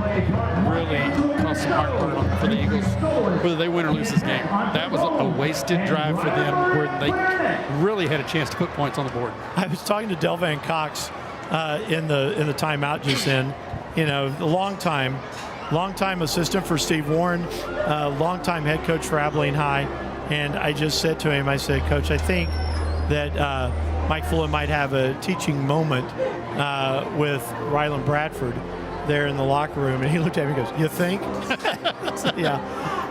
really cause some heartburn for the Eagles, whether they win or lose this game. That was a wasted drive for them where they really had a chance to put points on the board. I was talking to Delvan Cox in the timeout just then. You know, a long time assistant for Steve Warren, long-time head coach for Abilene High. And I just said to him, I said, Coach, I think that Mike Fuller might have a teaching moment with Rylan Bradford there in the locker room. And he looked at me and goes, you think? Yeah.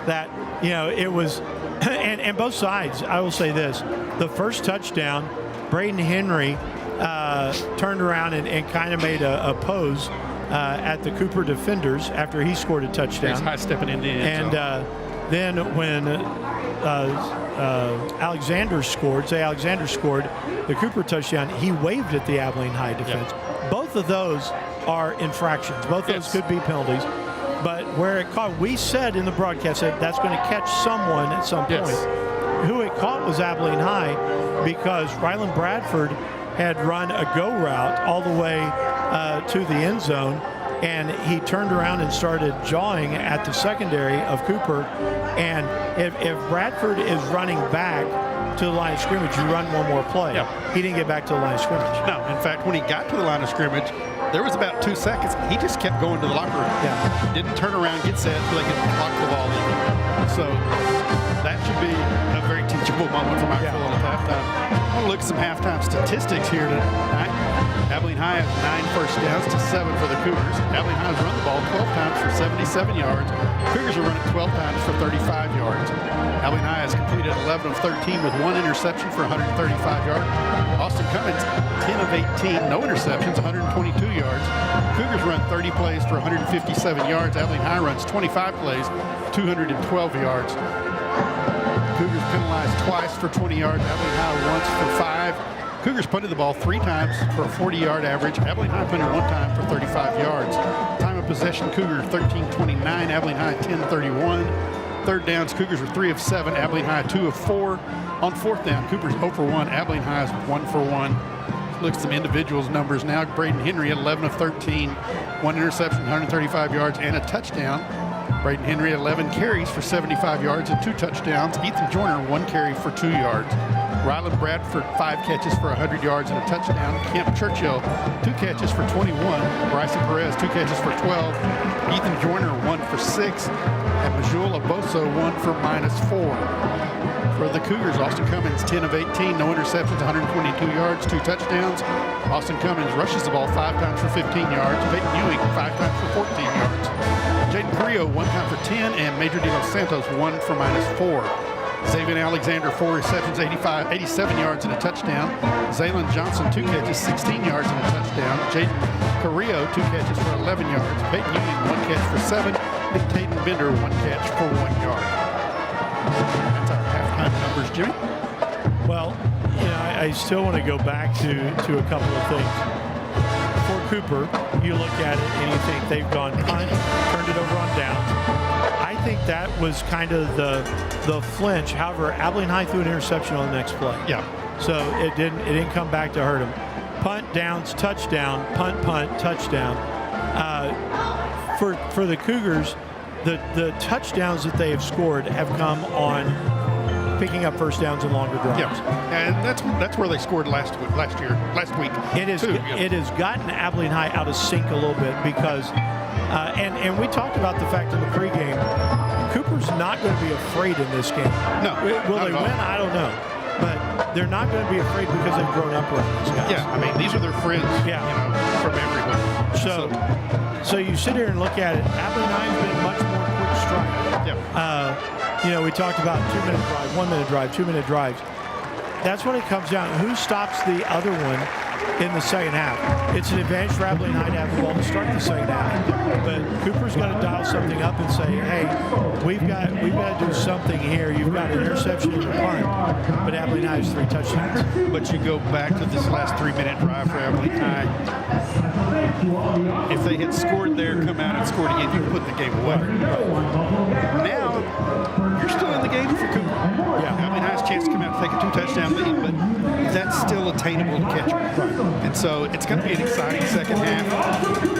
that, it was, and both sides, I will say this, the first touchdown, Braden Henry turned around and kind of made a pose at the Cooper defenders after he scored a touchdown. He's high stepping in the end. And then when Alexander scored the Cooper touchdown, he waved at the Abilene High defense. Yep. Both of those are infractions. Both of those could be penalties. But where it caught, we said in the broadcast that that's going to catch someone at some point. Who it caught was Abilene High, because Ryland Bradford had run a go route all the way to the end zone, and he turned around and started jawing at the secondary of Cooper. And if Bradford is running back to the line of scrimmage, you run one more play. Yeah. He didn't get back to the line of scrimmage. No, in fact, when he got to the line of scrimmage, there was about 2 seconds. He just kept going to the locker room. Yeah. Didn't turn around, get set, so they could clock the ball in. So that should be a very teachable moment for Mike Full at halftime. I want to look at some halftime statistics here tonight. Abilene High has 9 first downs to 7 for the Cougars. Abilene High has run the ball 12 times for 77 yards. Cougars are running 12 times for 35 yards. Abilene High has completed 11 of 13 with 1 interception for 135 yards. Austin Cummins, 10 of 18, no interceptions, 122 yards. Cougars run 30 plays for 157 yards. Abilene High runs 25 plays, 212 yards. Cougars penalized twice for 20 yards. Abilene High once for 5. Cougars punted the ball 3 times for a 40-yard average. Abilene High punted 1 time for 35 yards. Time of possession, Cougar 13:29. Abilene High 10:31. Third downs, Cougars were 3 of 7. Abilene High 2 of 4. On fourth down, Cougars 0 for 1. Abilene High is 1 for 1. Look at some individuals numbers now. Braden Henry 11 of 13. 1 interception, 135 yards, and a touchdown. Braden Henry 11 carries for 75 yards and 2 touchdowns. Ethan Joyner 1 carry for 2 yards. Ryland Bradford 5 catches for 100 yards and a touchdown. Kemp Churchill 2 catches for 21. Bryson Perez 2 catches for 12. Ethan Joyner 1 for 6. And Majula Boso 1 for -4. For the Cougars, Austin Cummins 10 of 18, no interceptions, 122 yards, 2 touchdowns. Austin Cummins rushes the ball 5 times for 15 yards. Peyton Ewing 5 times for 14 yards. Jaden Carrillo 1 time for 10, and Major De Los Santos 1 for -4. Xavier Alexander 4 receptions, 87 yards and a touchdown. Zaylen Johnson 2 catches, 16 yards and a touchdown. Jaden Carrillo 2 catches for 11 yards. Peyton Ewing 1 catch for 7, and Tatum Bender 1 catch for 1 yard. That's our halftime numbers, Jimmy. Well, I still want to go back to a couple of things. For Cooper, you look at it and you think they've gone punt, turned it over on downs. I think that was kind of the flinch. However, Abilene High threw an interception on the next play. Yeah. So it didn't come back to hurt them. Punt, downs, touchdown, punt, touchdown. For the Cougars, the touchdowns that they have scored have come on picking up first downs and longer drives. Yeah, and that's where they scored last week. It has gotten Abilene High out of sync a little bit because, and we talked about the fact in the pregame, Cooper's not going to be afraid in this game. No. Will they win? I don't know. But they're not going to be afraid because they've grown up around these guys. Yeah, I mean, these are their friends, from everywhere. So you sit here and look at it. Abilene High's been much more quick strike. Yeah. We talked about 2-minute drive, 1-minute drive, 2-minute drives. That's when it comes down. Who stops the other one in the second half? It's an advantage for Abilene High to have the ball to start the second half. But Cooper's got to dial something up and say, hey, we've got to do something here. You've got an interception and a punt, but Abilene High has 3 touchdowns. But you go back to this last 3-minute drive for Abilene High. If they had scored there, come out and scored again, you put the game away. Now, you're still in the game for Cooper. Yeah. Abilene High's chance to come out and take a 2-touchdown lead, but that's still attainable to catch them. And so it's going to be an exciting second half.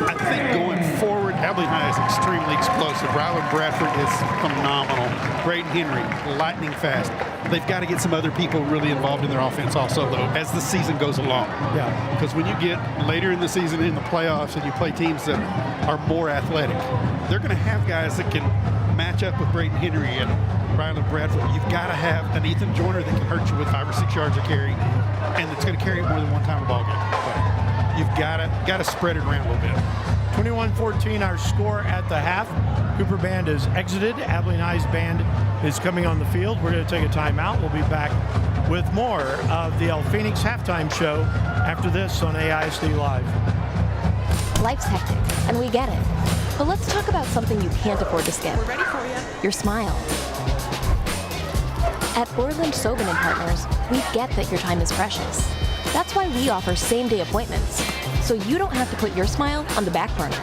I think going forward, Abilene High is extremely explosive. Ryland Bradford is phenomenal. Braden Henry, lightning fast. They've got to get some other people really involved in their offense also, though, as the season goes along. Yeah. Because when you get later in the season in the playoffs and you play teams that are more athletic, they're going to have guys that can match up with Braden Henry and Ryland Bradford. You've got to have an Ethan Joyner that can hurt you with 5 or 6 yards of carry, and it's going to carry it more than one time a ball game. You've got to spread it around a little bit. 21-14 our score at the half. Cooper band has exited. Abilene High's band is coming on the field. We're going to take a timeout. We'll be back with more of the El Phoenix halftime show after this on AISD Live. Life's hectic, and we get it. But let's talk about something you can't afford to skip. We're ready for you. Your smile. At Borland Sobin & Partners, we get that your time is precious. That's why we offer same-day appointments, so you don't have to put your smile on the back burner.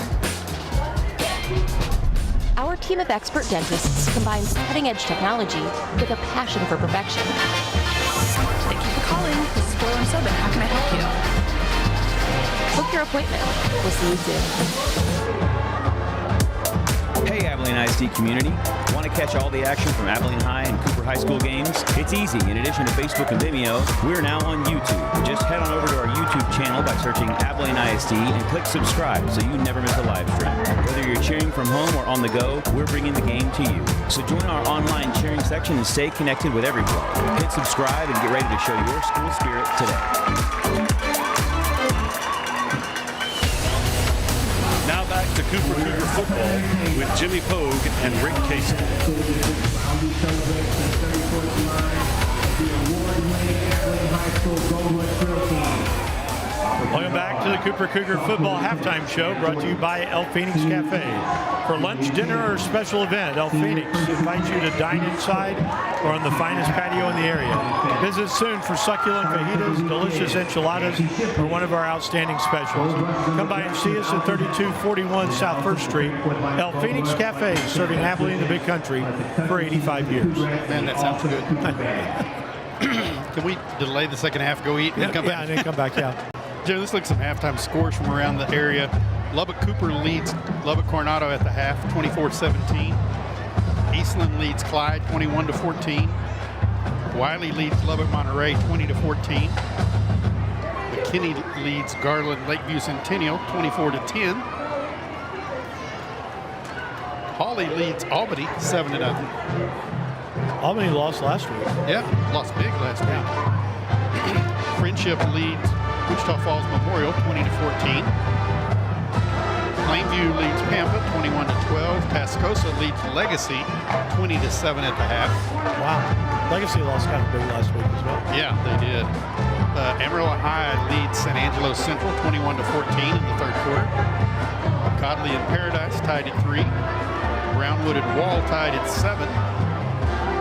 Our team of expert dentists combines cutting-edge technology with a passion for perfection. Thank you for calling. This is Boylan Sobin. How can I help you? Book your appointment. We'll see you soon. Hey, Abilene ISD community. Want to catch all the action from Abilene High and Cooper High School games? It's easy. In addition to Facebook and Vimeo, we're now on YouTube. Just head on over to our YouTube channel by searching Abilene ISD and click subscribe so you never miss a live stream. Whether you're cheering from home or on the go, we're bringing the game to you. So join our online cheering section and stay connected with every play. Hit subscribe and get ready to show your school spirit today. Now back to Cooper Cougar football with Jimmy Pogue and Rick Casey. Welcome back to the Cooper Cougar football halftime show, brought to you by El Phoenix Cafe. For lunch, dinner, or special event, El Phoenix invites you to dine inside or on the finest patio in the area. Visit soon for succulent fajitas, delicious enchiladas, or one of our outstanding specials. Come by and see us at 3241 South 1st Street. El Phoenix Cafe, serving Abilene in the Big Country for 85 years. Man, that sounds good. Can we delay the second half, go eat, and come back? And then come back, yeah. Jim, let's look at some halftime scores from around the area. Lubbock Cooper leads Lubbock Coronado at the half, 24-17. Eastland leads Clyde, 21-14. Wiley leads Lubbock Monterey, 20-14. McKinney leads Garland Lakeview Centennial, 24-10. Hawley leads Albany, 7-0. Albany lost last week. Yeah, lost big last week. Friendship leads Wichita Falls Memorial, 20-14. Plainview leads Pampa, 21-12. Tascosa leads Legacy, 20-7 at the half. Wow, Legacy lost kind of big last week as well. Yeah, they did. Amarillo High leads San Angelo Central, 21-14 in the third quarter. Godley and Paradise tied at 3. Brownwood and Wall tied at 7.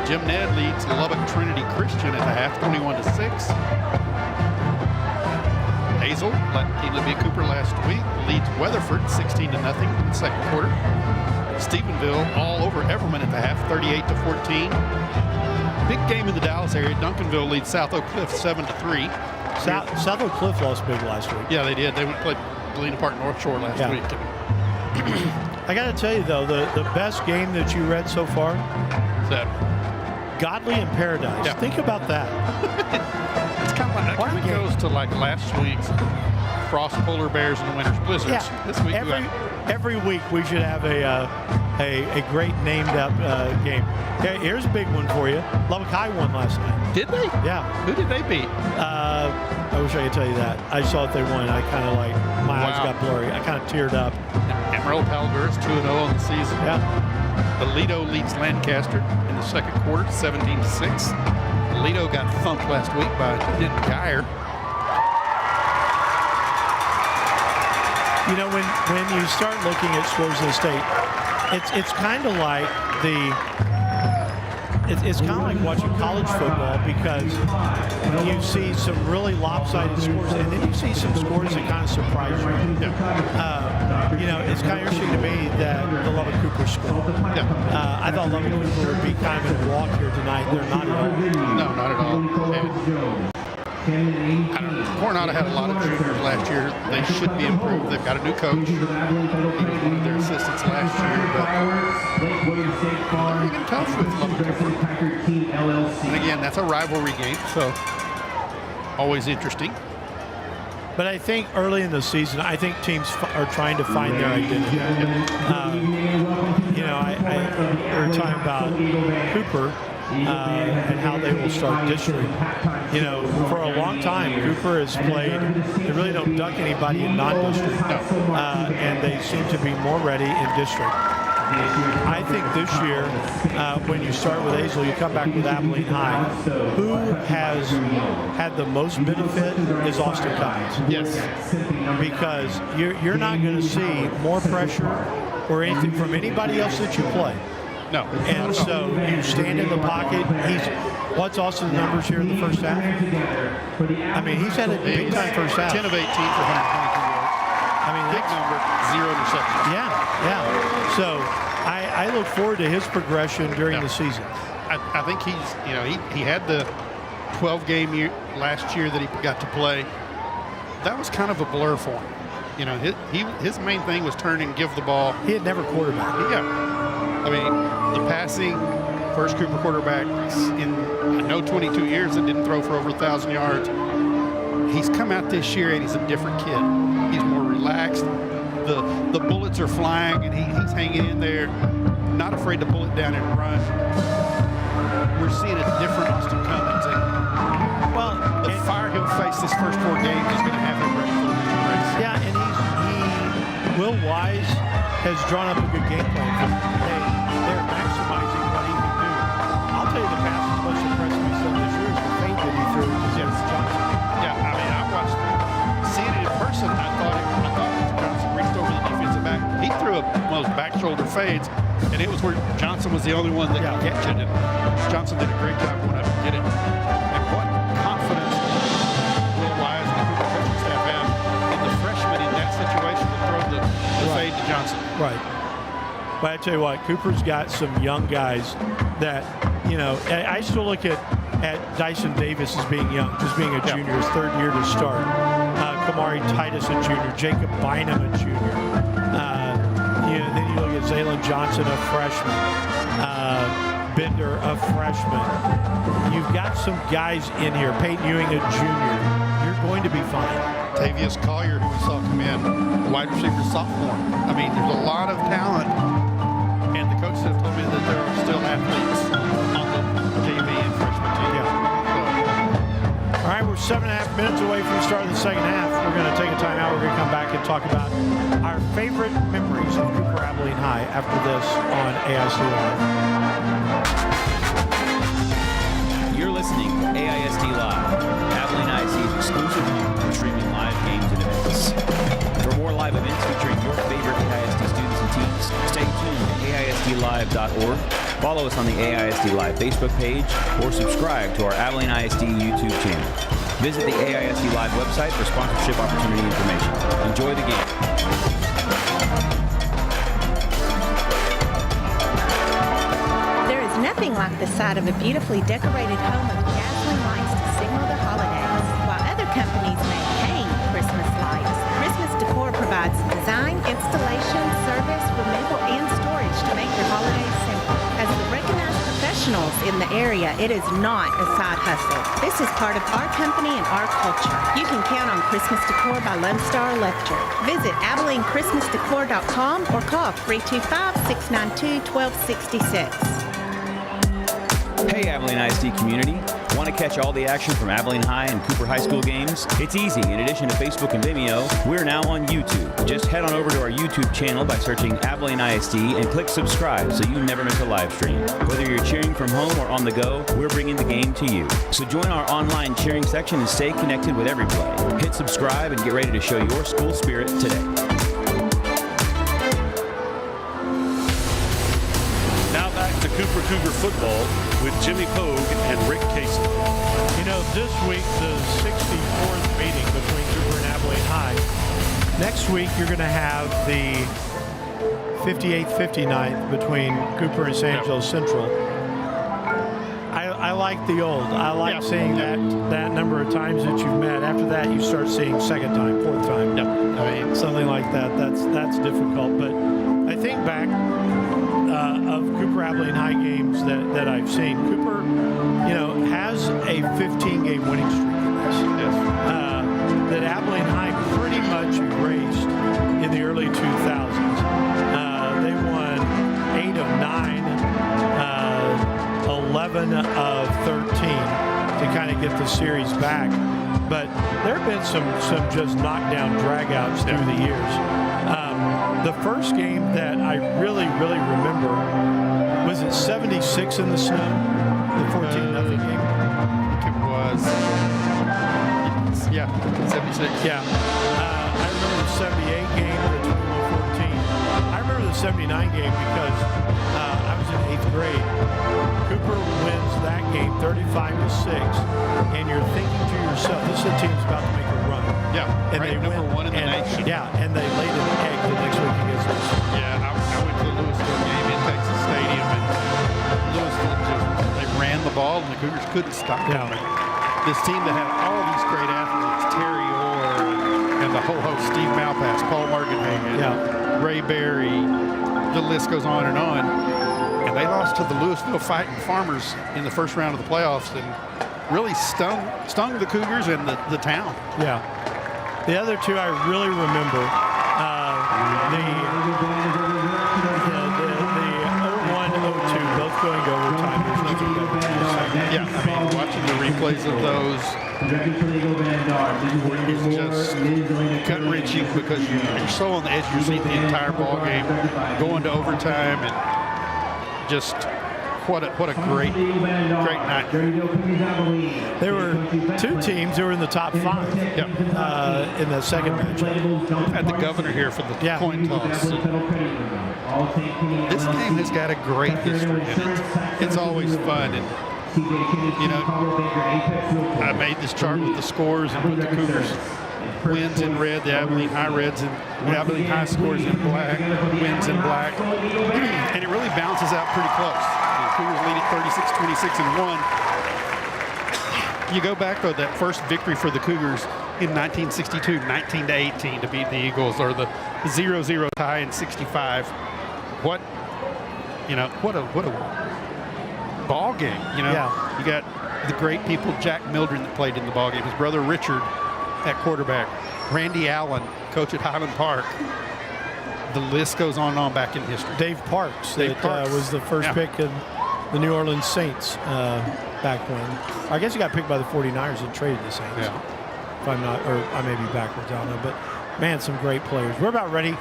Jim Ned leads Lubbock Trinity Christian at the half, 21-6. Hazel, team that beat Cooper last week, leads Weatherford 16-0 in the second quarter. Stephenville all over Everman at the half, 38-14. Big game in the Dallas area. Duncanville leads South Oak Cliff 7-3. South Oak Cliff lost big last week. Yeah, they did. They played Galena Park North Shore last week. I got to tell you, though, the best game that you read so far, Godley and Paradise. Yeah. Think about that. It's kind of like, that kind of goes to like last week's Frost Polar Bears and the Winter's Blizzards. Yeah. This week every week we should have a great named up game. Okay, here's a big one for you. Lubbock High won last night. Did they? Yeah. Who did they beat? I wish I could tell you that. I saw that they won. I kind of like, my eyes got blurry. I kind of teared up. Amarillo Palgers 2-0 on the season. Yeah. Aledo leads Lancaster in the second quarter, 17-6. Aledo got thumped last week by Denton Geyer. You know, when you start looking at scores in the state, it's kind of like it's kind of like watching college football, because you see some really lopsided scores, and then you see some scores that kind of surprise you. You know, it's kind of interesting to me that the Lubbock Cooper scored. I thought Lubbock Cooper would be kind of in a walk here tonight. They're not at all. No, not at all. Coronado had a lot of troopers last year. They should be improved. They've got a new coach. He was one of their assistants last year, but they're being tough with Lubbock Cooper. And again, that's a rivalry game, so always interesting. But I think early in the season, I think teams are trying to find their identity. You know, we were talking about Cooper. and how they will start district. You know, for a long time, Cooper has played, they really don't duck anybody in non-district, and they seem to be more ready in district. I think this year, when you start with Azle, you come back with Abilene High. Who has had the most benefit is Austin Cummings. Yes. Because you're not going to see more pressure or anything from anybody else that you play. No. And so you stand in the pocket. What's Austin's numbers here in the first half? I mean, he's had a big-time first half. 10 of 18 for 122 yards. I mean, Big number, 0 interceptions. Yeah. So I look forward to his progression during the season. I think he had the 12-game year last year that he got to play. That was kind of a blur for him. You know, his main thing was turn and give the ball. He had never quarterbacked. Yeah. I mean, the passing, first group of quarterbacks in, 22 years that didn't throw for over 1,000 yards. He's come out this year and he's a different kid. He's more relaxed. The bullets are flying and he's hanging in there, not afraid to pull it down and run. We're seeing a different Austin Cummings. And the fire he'll face this first 4 games is going to have him ready for the race. Yeah, and Will Wise has drawn up a good game plan for him. They're maximizing what he can do. I'll tell you the pass that's most impressed me so this year is the fade that he threw to James Johnson. Yeah, I mean, I watched seeing it in person. I thought Johnson reached over the defensive back. He threw one of those back shoulder fades, and it was where Johnson was the only one that could catch it. And Johnson did a great job going up and get it. And what confidence Will Wise and the Cooper coaching staff have in the freshman in that situation to throw the fade to Johnson. Right. But I tell you what, Cooper's got some young guys that, I still look at Dyson Davis as being young, just being a junior, his 3rd year to start. Kamari Titus, a junior. Jacob Bynum, a junior. Then you look at Zaylen Johnson, a freshman. Bender, a freshman. You've got some guys in here. Peyton Ewing, a junior. You're going to be fine. Tavius Collier, who we saw come in, wide receiver sophomore. I mean, there's a lot of talent, and the coaches have told me that there are still athletes on the JV and freshman team. Yeah. All right, we're 7.5 minutes away from the start of the second half. We're going to take a timeout. We're going to come back and talk about our favorite memories of Cooper Abilene High after this on AIC Live. You're listening to AISD Live, Abilene IC's exclusive home for streaming live games and events. For more live events featuring your favorite AISD students and teams, stay tuned to AISDlive.org, follow us on the AISD Live Facebook page, or subscribe to our Abilene ISD YouTube channel. Visit the AISD Live website for sponsorship opportunity information. Enjoy the game. Nothing like the sight of a beautifully decorated home with dazzling lights to signal the holidays. While other companies may hang Christmas lights, Christmas Decor provides design, installation, service, removal, and storage to make your holidays simple. As the recognized professionals in the area, it is not a side hustle. This is part of our company and our culture. You can count on Christmas Decor by Lone Star Electric. Visit AbileneChristmasDecor.com or call 325-692-1266. Hey Abilene ISD community, want to catch all the action from Abilene High and Cooper High School games? It's easy. In addition to Facebook and Vimeo, we're now on YouTube. Just head on over to our YouTube channel by searching Abilene ISD and click subscribe so you never miss a live stream. Whether you're cheering from home or on the go, we're bringing the game to you. So join our online cheering section and stay connected with every play. Hit subscribe and get ready to show your school spirit today. Now back to Cooper Cougar football with Jimmy Pogue and Rick Casey. This week, the 64th meeting between Cooper and Abilene High. Next week, you're going to have the 58th, 59th between Cooper and San Angelo Central. I like the old. I like seeing that number of times that you've met. After that, you start seeing second time, fourth time. I mean, something like that. That's difficult. But I think back of Cooper Abilene High games that I've seen. Cooper, has a 15-game winning streak in this. That Abilene High pretty much erased in the early 2000s. They won 8 of 9, 11 get the series back. But there have been some just knockdown dragouts through the years. The first game that I really remember, was it 76 in the snow? The 14-0 game? I think it was. Yeah, 76. Yeah. I remember the 78 game, the 21-14. I remember the 79 game because I was in 8th grade. Cooper wins that game 35-6, and you're thinking to yourself, this is a team's about to make a run. Yeah, and right, number one in the nation. Yeah, and they laid an egg the next week against us. Yeah, I went to the Louisville game in Texas Stadium, and Louisville they ran the ball, and the Cougars couldn't stop them. This team that had all of these great athletes, Terry Orr, and the whole host, Steve Malpass, Paul Markenhagen, Ray Berry, the list goes on. And they lost to the Louisville Fighting Farmers in the first round of the playoffs and really stung the Cougars and the town. Yeah. The other two I really remember, the 01-02, both going to overtime. There's nothing better. Yeah, I mean, watching the replays of those is just gut-wrenching because you're so on the edge of your seat the entire ball game, going to overtime, and just what a great night. There were two teams who were in the top 5 in the second match. We've had the governor here for the coin toss. This game has got a great history in it. It's always fun. And, you know, I made this chart with the scores and put the Cougars wins in red, the Abilene High Reds, and the Abilene High scores in black, wins in black. And it really bounces out pretty close. The Cougars lead at 36-26 and 1. You go back, though, that first victory for the Cougars in 1962, 19-18 to beat the Eagles, or the 0-0 tie in 65. What a ball game, you know. You got the great people, Jack Mildren, that played in the ball game. His brother Richard at quarterback, Randy Allen, coach at Highland Park. The list goes on and on back in history. Dave Parks, was the first pick of the New Orleans Saints back when. I guess he got picked by the 49ers and traded the Saints. If I'm not, or I may be backwards, I don't know. But man, some great players. We're about ready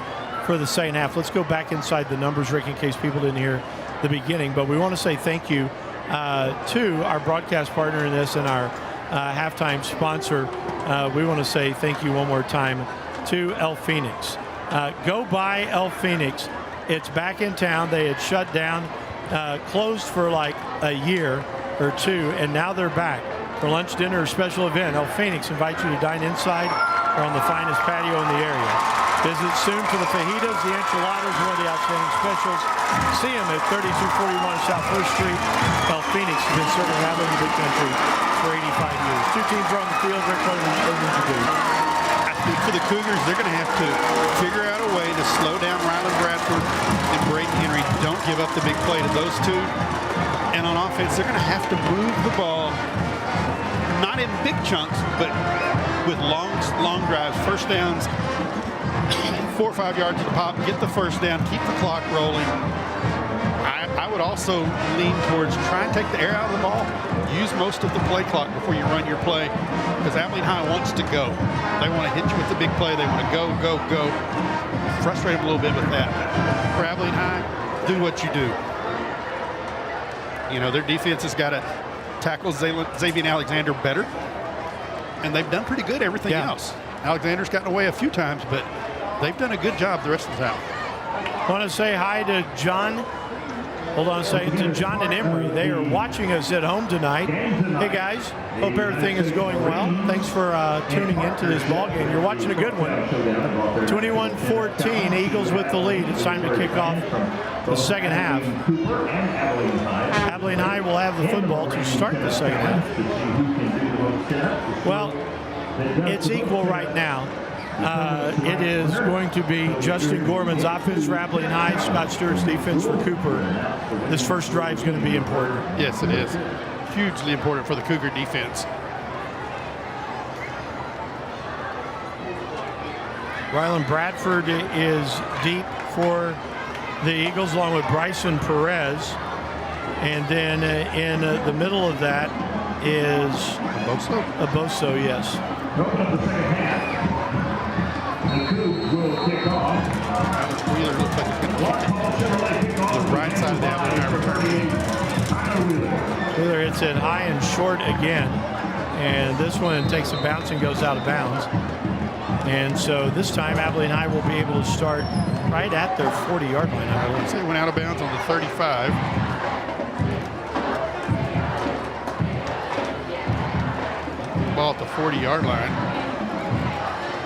for the second half. Let's go back inside the numbers, Rick, in case people didn't hear the beginning. But we want to say thank you to our broadcast partner in this and our halftime sponsor. We want to say thank you one more time to El Phoenix. Go buy El Phoenix. It's back in town. They had shut down, closed for like a year or two, and now they're back for lunch, dinner, or special event. El Phoenix invites you to dine inside or on the finest patio in the area. Visit soon for the fajitas, the enchiladas, one of the outstanding specials. See them at 3241 South 1st Street. El Phoenix has been serving Abilene Big Country for 85 years. Two teams are on the field. Rick, what are they to do? I think for the Cougars, they're going to have to figure out a way to slow down Ryland Bradford and Braden Henry. Don't give up the big play to those two. And on offense, they're going to have to move the ball, not in big chunks, but with long drives, first downs, 4 or 5 yards at the pop, get the first down, keep the clock rolling. I would also lean towards try and take the air out of the ball, use most of the play clock before you run your play, because Abilene High wants to go. They want to hit you with the big play. They want to go. Frustrate them a little bit with that. For Abilene High, do what you do. You know, their defense has got to tackle Xavier Alexander better, and they've done pretty good everything else. Alexander's gotten away a few times, but they've done a good job the rest of the time. I want to say hi to John. Hold on a second, to John and Emery. They are watching us at home tonight. Hey guys, hope everything is going well. Thanks for tuning into this ball game. You're watching a good one. 21-14, Eagles with the lead. It's time to kick off the second half. Abilene High will have the football to start the second half. Well, it's equal right now. It is going to be Justin Gorman's offense for Abilene High, Scott Stewart's defense for Cooper. This first drive is going to be important. Yes, it is. Hugely important for the Cougar defense. Ryland Bradford is deep for the Eagles, along with Bryson Perez. And then in the middle of that is Aboso, yes. Open up the second half. The Cougs will kick off. Wheeler looks like he's going to kick the right side of the Abilene return. Wheeler hits it high and short again. And this one takes a bounce and goes out of bounds. And so this time Abilene High will be able to start right at their 40-yard line. I believe. So he went out of bounds on the 35. Ball at the 40-yard line.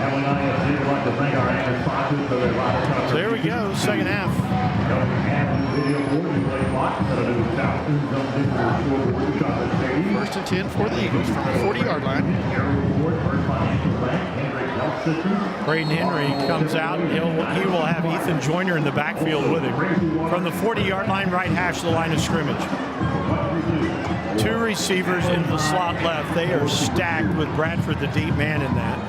Abilene ISD would like to thank our anchor sponsors for their live coverage. So there we go, second half. First and 10 for the Eagles from the 40-yard line. Braden Henry comes out. He will have Ethan Joyner in the backfield with him. From the 40-yard line, right hash to the line of scrimmage. Two receivers in the slot left. They are stacked with Bradford, the deep man, in that.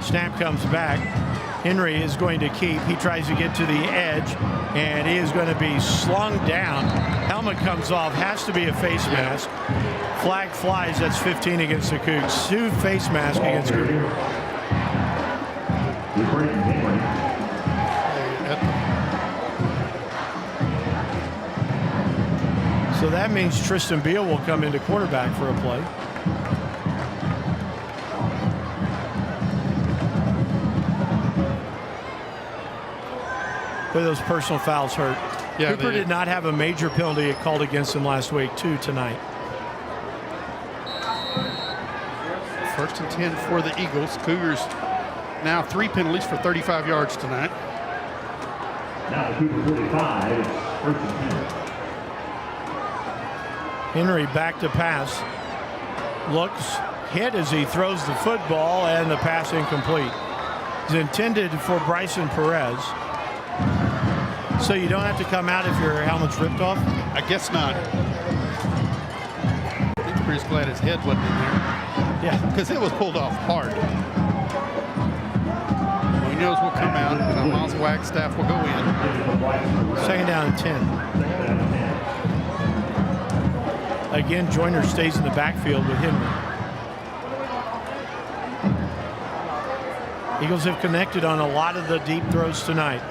Snap comes back. Henry is going to keep. He tries to get to the edge, and he is going to be slung down. Helmet comes off. Has to be a face mask. Flag flies. That's 15 against the Cougs. Two face masks against Cougs. So that means Tristan Beal will come into quarterback for a play. But those personal fouls hurt. Yeah, Cooper did not have a major penalty called against him last week. 2 tonight. First and 10 for the Eagles. Cougars now 3 penalties for 35 yards tonight. Now the Cougar 45. It's first and 10. Henry back to pass. Looks hit as he throws the football, and the pass incomplete. It's intended for Bryson Perez. So you don't have to come out if your helmet's ripped off? I guess not. He's pretty glad his head wasn't in there. Yeah. Because it was pulled off hard. He knows we'll come out, and Miles Wagstaff will go in. Second down and 10. Again, Joyner stays in the backfield with Henry. Eagles have connected on a lot of the deep throws tonight.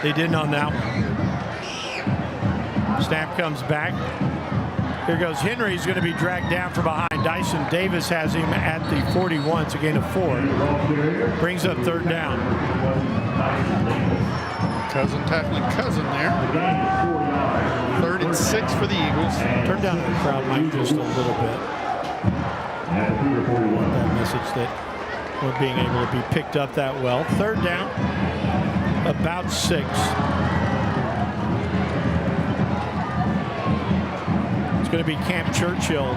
They didn't on that one. Snap comes back. Here goes Henry. He's going to be dragged down from behind. Dyson Davis has him at the 41. It's a gain of 4. Brings up third down. Cousin tackling Cousin there. 3rd and 6 for the Eagles. Turn down the crowd mic just a little bit. That message that we're being able to be picked up that well. Third down. About 6. It's going to be Camp Churchill.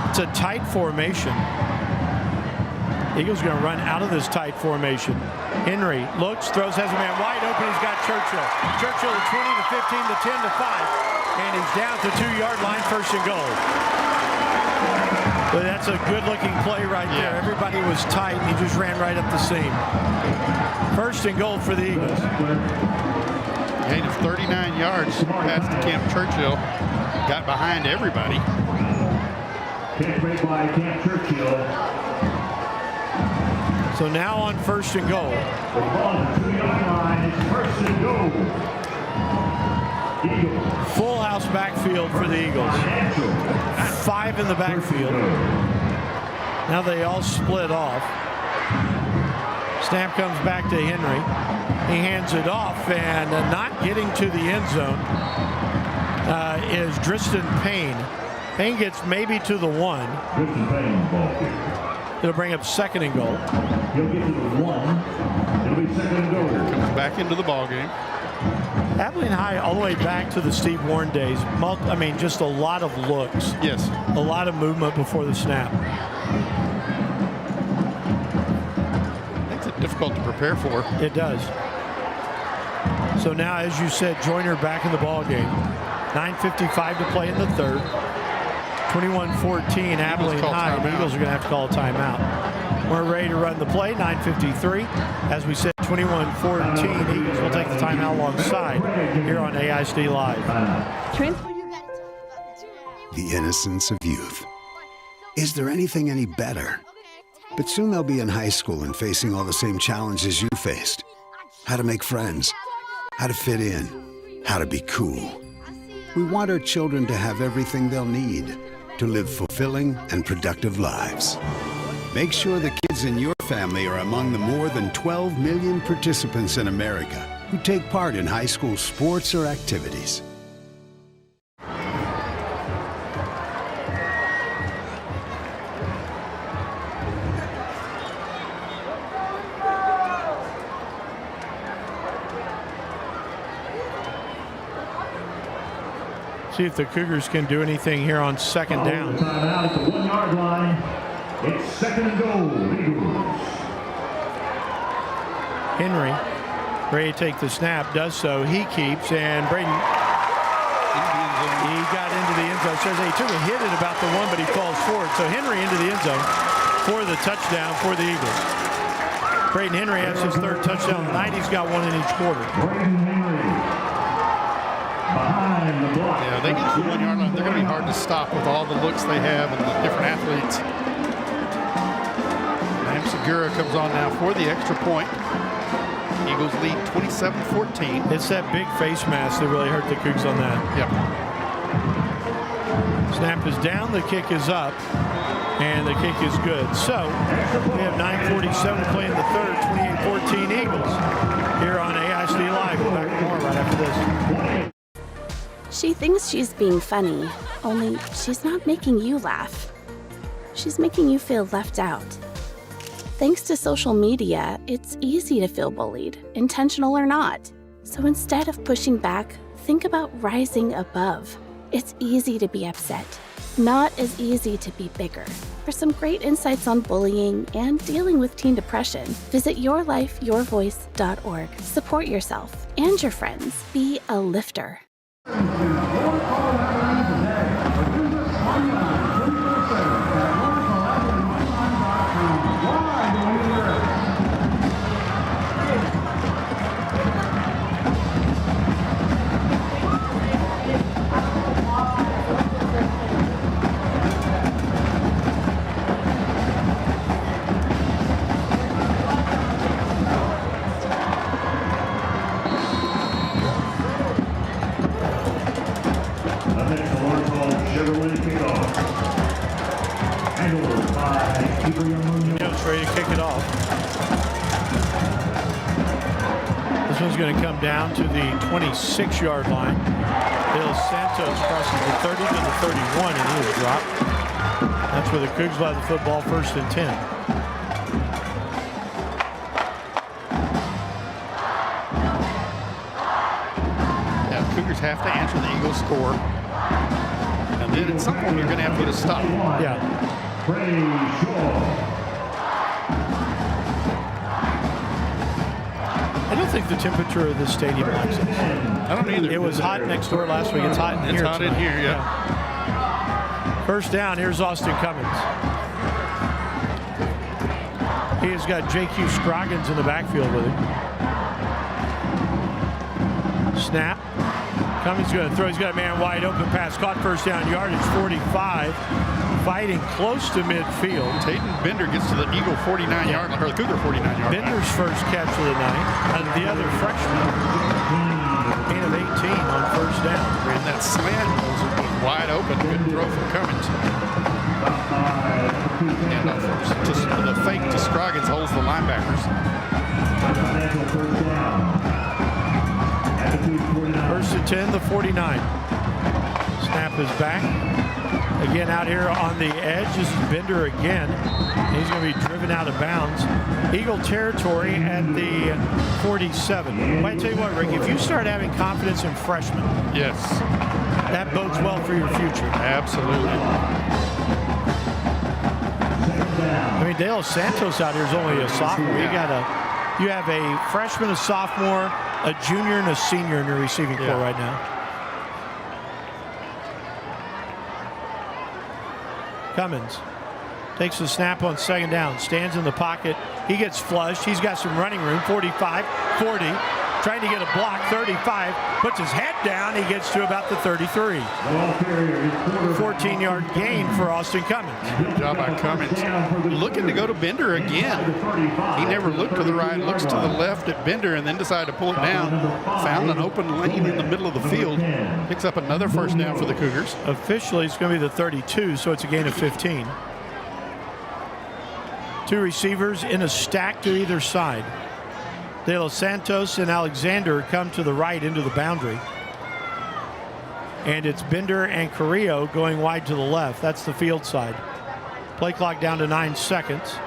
It's a tight formation. Eagles going to run out of this tight formation. Henry looks, throws, has a man wide open. He's got Churchill. Churchill to 20 to 15 to 10 to 5. And he's down to the 2-yard line, first and goal. But that's a good-looking play right there. Everybody was tight, and he just ran right up the seam. First and goal for the Eagles. Gain of 39 yards past the Camp Churchill. Got behind everybody. Catch made by Camp Churchill. So now on first and goal. The ball on the 2-yard line. It's first and goal. Eagles. Full house backfield for the Eagles. 5 in the backfield. Now they all split off. Snap comes back to Henry. He hands it off, and not getting to the end zone is Driston Payne. Payne gets maybe to the 1. Driston Payne ball kick. It'll bring up second and goal. He'll get to the 1. It'll be second and goal. Comes back into the ball game. Abilene High all the way back to the Steve Warren days. I mean, just a lot of looks. Yes. A lot of movement before the snap. Makes it difficult to prepare for. It does. So now, as you said, Joyner back in the ball game. 9:55 to play in the third. 21-14, Abilene High. The Eagles are going to have to call a timeout. We're ready to run the play. 9:53. As we said, 21-14. Eagles will take the timeout alongside here on AISD Live. The innocence of youth. Is there anything any better? But soon they'll be in high school and facing all the same challenges you faced. How to make friends, how to fit in, how to be cool. We want our children to have everything they'll need to live fulfilling and productive lives. Make sure the kids in your family are among the more than 12 million participants in America who take part in high school sports or activities. See if the Cougars can do anything here on second down. Timeout at the 1 yard line. It's second and goal, Eagles. Henry, ready to take the snap, does so. He keeps, and Braden, he got into the end zone. Says he took a hit at about the one, but he falls forward. So Henry into the end zone for the touchdown for the Eagles. Braden Henry has his third touchdown tonight. He's got one in each quarter. Braden Henry. Behind the block. Yeah, they get to the 1 yard line. They're going to be hard to stop with all the looks they have and the different athletes. Segura comes on now for the extra point. Eagles lead 27-14. It's that big face mask that really hurt the Cougs on that. Yep. Snap is down, the kick is up, and the kick is good. So we have 9:47 to play in the third, 28-14 Eagles here on AISD Live. We'll back with more right after this. She thinks she's being funny, only she's not making you laugh. She's making you feel left out. Thanks to social media, it's easy to feel bullied, intentional or not. So instead of pushing back, think about rising above. It's easy to be upset, not as easy to be bigger. For some great insights on bullying and dealing with teen depression, visit yourlifeyourvoice.org. Support yourself and your friends. Be a lifter. Ready to kick it off. This one's going to come down to the 26-yard line. Bill Santos crosses the 30 to the 31, and he is dropped. That's where the Cougs will have the football, 1st and 10. Yeah, Cougars have to answer the Eagles score. And then at some point, you're going to have to put a stop. Yeah. I don't think the temperature of this stadium likes it. I don't either. It was hot next door last week. It's hot in here. It's hot in here, yeah. First down, here's Austin Cummins. He has got J.Q. Scroggins in the backfield with him. Snap. Cummins going to throw. He's got a man wide open pass. Caught first down yardage, 45. Fighting close to midfield. Tayton Bender gets to the Eagle 49-yard line, or the Cougar 49-yard line. Bender's first catch of the night. And the other freshman, gain of 18 on first down. And that slant was wide open. Good throw from Cummins. And the fake to Scroggins holds the linebackers. First and 10, the 49. Snap is back. Again out here on the edge. This is Bender again. He's going to be driven out of bounds. Eagle territory at the 47. Well, I tell you what, Rick, if you start having confidence in freshmen, yes, that bodes well for your future. Absolutely. I mean, Dale Santos out here is only a sophomore. You have a freshman, a sophomore, a junior, and a senior in your receiving corps right now. Cummins takes the snap on second down, stands in the pocket. He gets flushed. He's got some running room, 45, 40, trying to get a block. 35, puts his head down. He gets to about the 33. 14-yard gain for Austin Cummins. Good job by Cummins. Looking to go to Bender again. He never looked to the right, looks to the left at Bender, and then decided to pull it down. Found an open lane in the middle of the field. Picks up another first down for the Cougars. Officially, it's going to be the 32, so it's a gain of 15. Two receivers in a stack to either side. De Los Santos and Alexander come to the right into the boundary. And it's Bender and Carrillo going wide to the left. That's the field side. Play clock down to 9 seconds.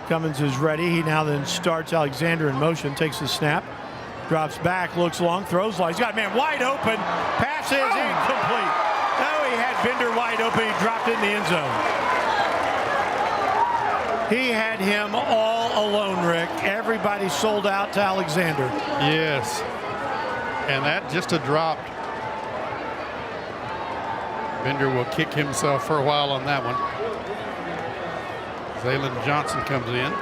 Cummins is ready. He now then starts Alexander in motion, takes the snap, drops back, looks long, throws long. He's got a man wide open. Pass is incomplete. Oh, he had Bender wide open. He dropped it in the end zone. He had him all alone, Rick. Everybody sold out to Alexander. Yes. And that just a drop. Bender will kick himself for a while on that one. Zaylen Johnson comes in.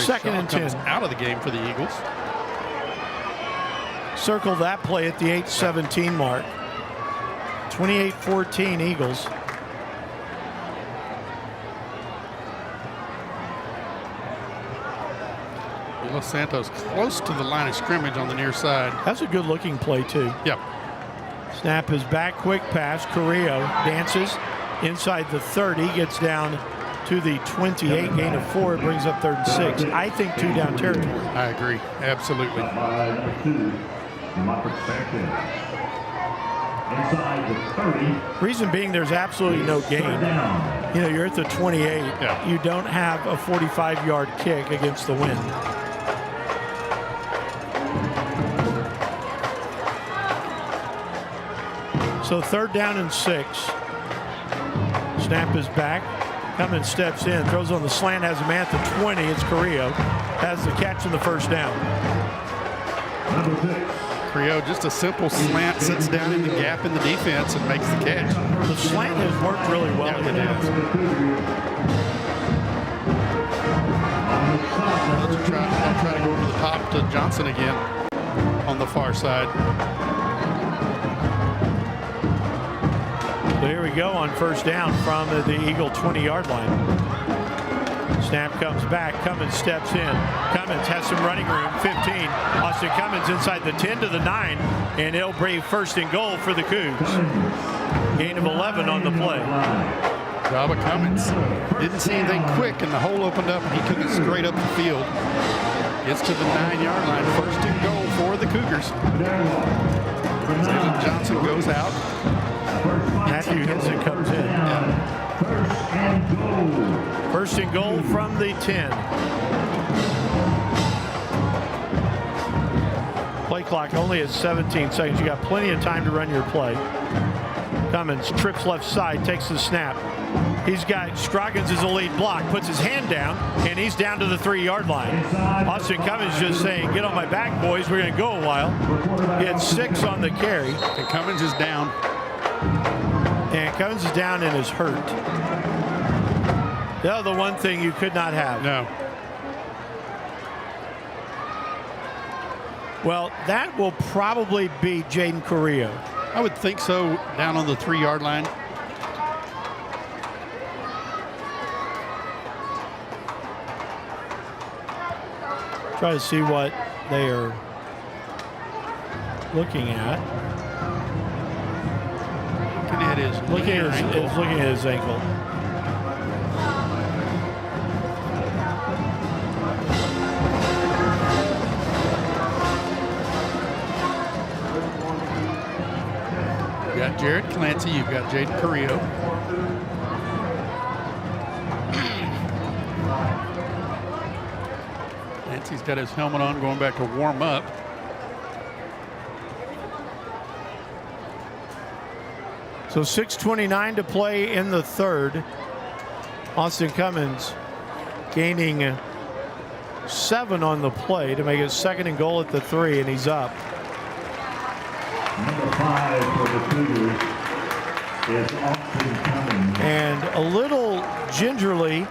Second and 10. Out of the game for the Eagles. Circle that play at the 8:17 mark. 28-14 Eagles. Los Santos close to the line of scrimmage on the near side. That's a good looking play too. Yep. Snap is back, quick pass. Carrillo dances inside the 30, gets down to the 28, gain of 4, brings up 3rd and 6. I think 2 down territory. I agree, absolutely. Inside the 30. Reason being, there's absolutely no gain. You know, you're at the 28. Yeah. You don't have a 45-yard kick against the wind. So 3rd down and 6. Snap is back. Cummins steps in, throws on the slant, has a man at the 20. It's Carrillo. Has the catch in the first down. Carrillo, just a simple slant, sits down in the gap in the defense and makes the catch. The slant has worked really well. Yeah, it has. They'll try to go over the top to Johnson again on the far side. So here we go on first down from the Eagle 20-yard line. Snap comes back. Cummins steps in. Cummins has some running room. 15. Austin Cummins inside the 10 to the 9. And it'll bring 1st and goal for the Cougs. Gain of 11 on the play. Job of Cummins. Didn't see anything quick, and the hole opened up, and he took it straight up the field. Gets to the 9-yard line. 1st and goal for the Cougars. Zaylen Johnson goes out. Matthew Henson comes in. First and goal from the 10. Play clock only at 17 seconds. You got plenty of time to run your play. Cummins trips left side, takes the snap. He's got Scroggins as a lead block, puts his hand down, and he's down to the 3-yard line. Austin Cummins just saying, get on my back, boys. We're going to go a while. He had 6 on the carry. And Cummins is down. And Cummins is down and is hurt. That's the one thing you could not have. No. Well, that will probably be Jaden Carrillo. I would think so, down on the 3-yard line. Try to see what they are looking at. Looking at his ankle. You've got Jared Clancy, you've got Jaden Carrillo. Clancy's got his helmet on, going back to warm up. So 6:29 to play in the 3rd. Austin Cummins gaining 7 on the play to make it 2nd and goal at the 3, and he's up. Number 5 for the Cougars is Austin Cummins. And a little gingerly,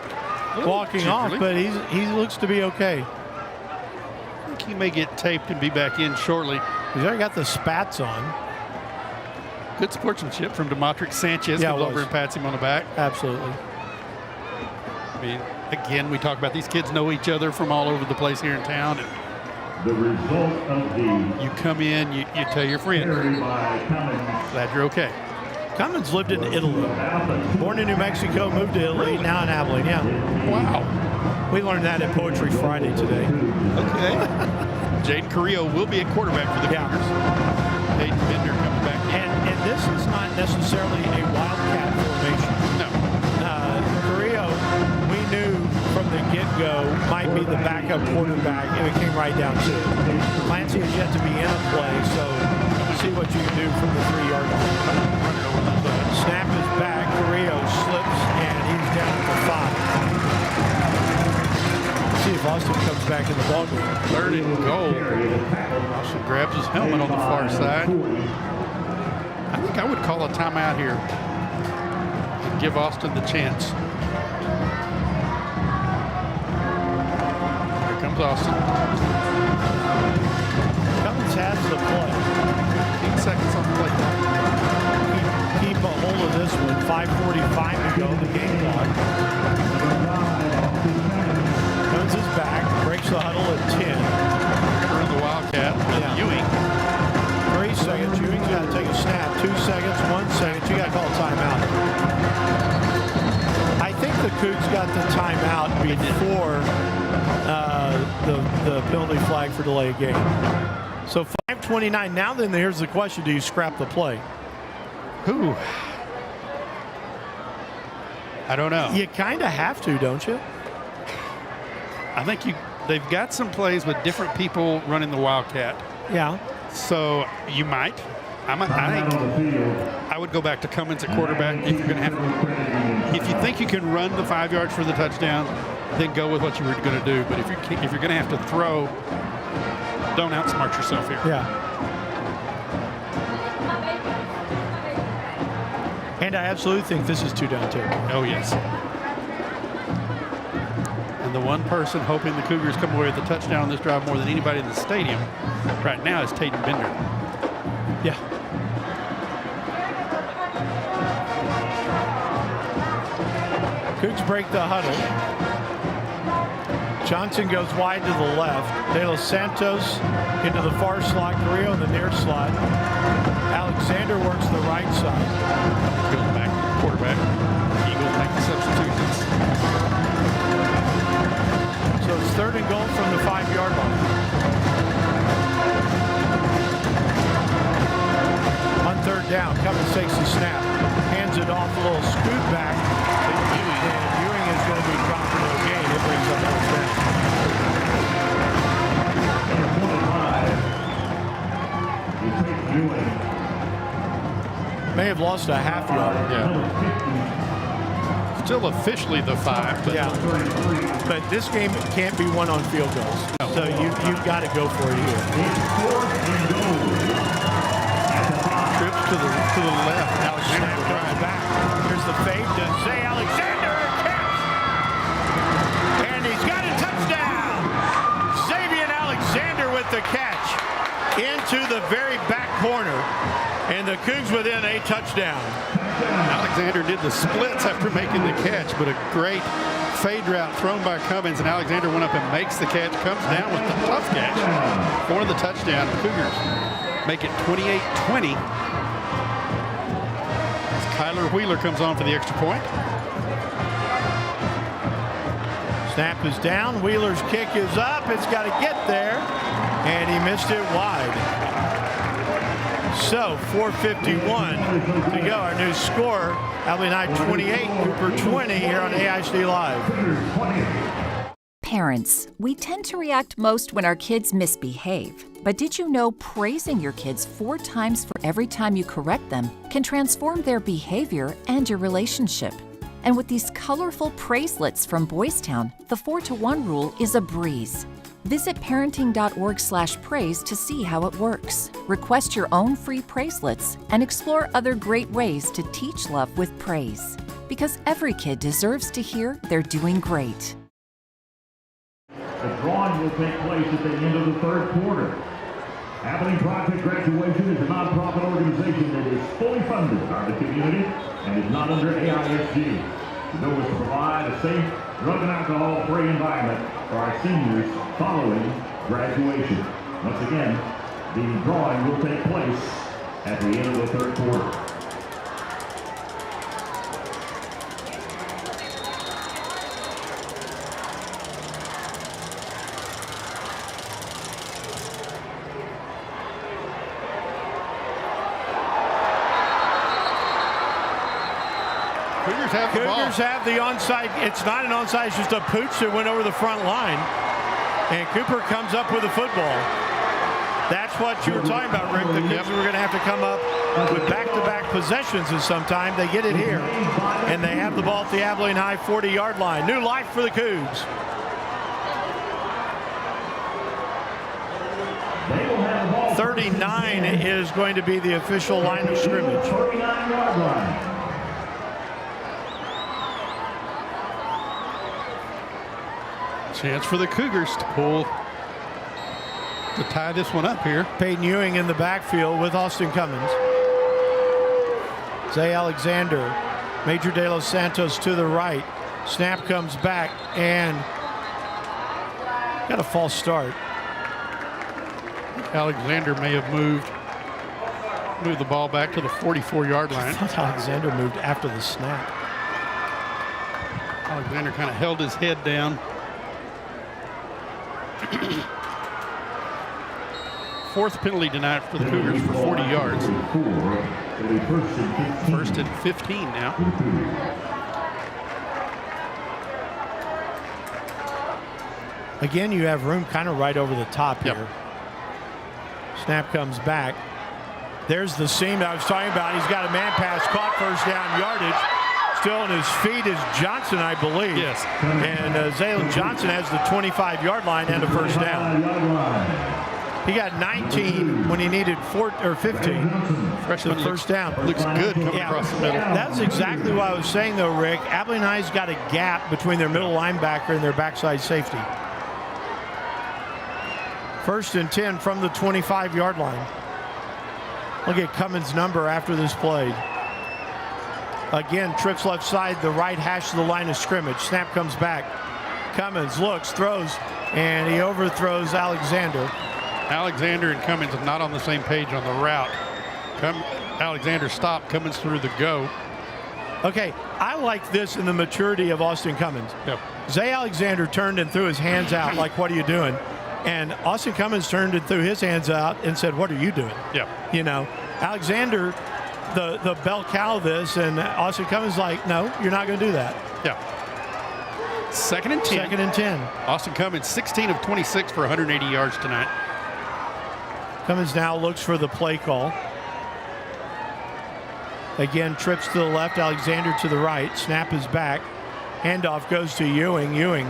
walking off, but he looks to be okay. I think he may get taped and be back in shortly. He's already got the spats on. Good sportsmanship from Demetric Sanchez. Yeah, Comes over and pats him on the back. Absolutely. I mean, again, we talk about these kids know each other from all over the place here in town. And the result of the you come in, you tell your friend, glad you're okay. Cummins lived in Italy. Born in New Mexico, moved to Italy, now in Abilene. Yeah. Wow. We learned that at Poetry Friday today. Okay. Jaden Carrillo will be at quarterback for the Cougars. Hayden Bender coming back in. And this is not necessarily a Wildcat formation. No. Carrillo, we knew from the get-go, might be the backup quarterback if it came right down to it. Clancy has yet to be in a play, so see what you can do from the 3-yard line. Snap is back, Carrillo slips, and he's down at the 5. See if Austin comes back in the ballgame. 3rd and goal. Austin grabs his helmet on the far side. I think I would call a timeout here and give Austin the chance. Here comes Austin. Cummins has the play. 15 seconds on the play clock. Keep a hold of this one. 5:45 to go. The game clock. Cummins is back. Breaks the huddle at 10. Remember the Wildcat. Ewing. 3 seconds. Ewing's got to take a snap. 2 seconds. 1 second. You got to call a timeout. I think the Cougs got the timeout before the penalty flag for delay of game. So 5:29. Now then, here's the question: do you scrap the play? Who? I don't know. You kind of have to, don't you? I think they've got some plays with different people running the Wildcat. Yeah. So you might. I would go back to Cummins at quarterback if you're going to have. If you think you can run the 5 yards for the touchdown, then go with what you were going to do. But if you're going to have to throw, don't outsmart yourself here. Yeah. And I absolutely think this is 2 down 2. Oh yes. And the one person hoping the Cougars come away with the touchdown on this drive more than anybody in the stadium right now is Hayden Bender. Yeah. Cougs break the huddle. Johnson goes wide to the left. De Los Santos into the far slot. Carrillo in the near slot. Alexander works the right side. Goes back to the quarterback. Eagles make the substitutions. So it's 3rd and goal from the 5-yard line. On 3rd down, Cummins takes the snap. Hands it off, a little scoot back. And Ewing is going to be dropped for no gain. It brings up 4th down. May have lost a half yard. Yeah. Still officially the 5. But yeah. But this game can't be won on field goals. No. So you've got to go for it here. Trips to the left. Alexander comes back. Here's the fake to Zay Alexander. And he's got a touchdown. Xavier Alexander with the catch into the very back corner. And the Cougs within a touchdown. Alexander did the splits after making the catch, but a great fade route thrown by Cummins, and Alexander went up and makes the catch, comes down with the tough catch for the touchdown. The Cougars make it 28-20. As Kyler Wheeler comes on for the extra point. Snap is down. Wheeler's kick is up. It's got to get there, and he missed it wide. So 4:51 to go. Our new score, Abilene 28, Cooper 20 here on AISD Live. Parents, we tend to react most when our kids misbehave. But did you know praising your kids 4 times for every time you correct them can transform their behavior and your relationship? And with these colorful praiselets from Boys Town, the 4-to-1 rule is a breeze. Visit parenting.org/praise to see how it works. Request your own free praiselets and explore other great ways to teach love with praise. because every kid deserves to hear they're doing great. The drawing will take place at the end of the third quarter. Abilene Project Graduation is a nonprofit organization that is fully funded by the community and is not under AISD. The goal is to provide a safe, drug and alcohol-free environment for our seniors following graduation. Once again, the drawing will take place at the end of the third quarter. Cougars have the onside. It's not an onside, it's just a pooch that went over the front line. And Cooper comes up with a football. That's what you were talking about, Rick. The Cougars were going to have to come up with back-to-back possessions at some time. They get it here. And they have the ball at the Abilene High 40-yard line. New life for the Cougs. .39 is going to be the official line of scrimmage. Chance for the Cougars to tie this one up here. Peyton Ewing in the backfield with Austin Cummins. Zay Alexander, Major De Los Santos to the right. Snap comes back and got a false start. Alexander may have moved the ball back to the 44-yard line. I thought Alexander moved after the snap. Alexander kind of held his head down. Fourth penalty denied for the Cougars for 40 yards. First and 15 now. Again, you have room kind of right over the top here. Snap comes back. There's the seam that I was talking about. He's got a man pass, caught, first down yardage. Still on his feet is Johnson, I believe. Yes. And Zaylen Johnson has the 25-yard line and a first down. He got 19 when he needed 15. Freshman first down. Looks good coming across the middle. That's exactly what I was saying, though, Rick. Abilene High's got a gap between their middle linebacker and their backside safety. First and 10 from the 25-yard line. Look at Cummins' number after this play. Again, trips left side, the right hash of the line of scrimmage. Snap comes back. Cummins looks, throws, and he overthrows Alexander. Alexander and Cummins are not on the same page on the route. Alexander stopped, Cummins through the go. Okay, I like this in the maturity of Austin Cummins. Yep. Zay Alexander turned and threw his hands out like, what are you doing? And Austin Cummins turned and threw his hands out and said, what are you doing? Yeah. You know, Alexander, the bell cow this, and Austin Cummins like, no, you're not going to do that. Yeah. Second and 10. Second and 10. Austin Cummins, 16 of 26 for 180 yards tonight. Cummins now looks for the play call. Again, trips to the left, Alexander to the right. Snap is back. Handoff goes to Ewing. Ewing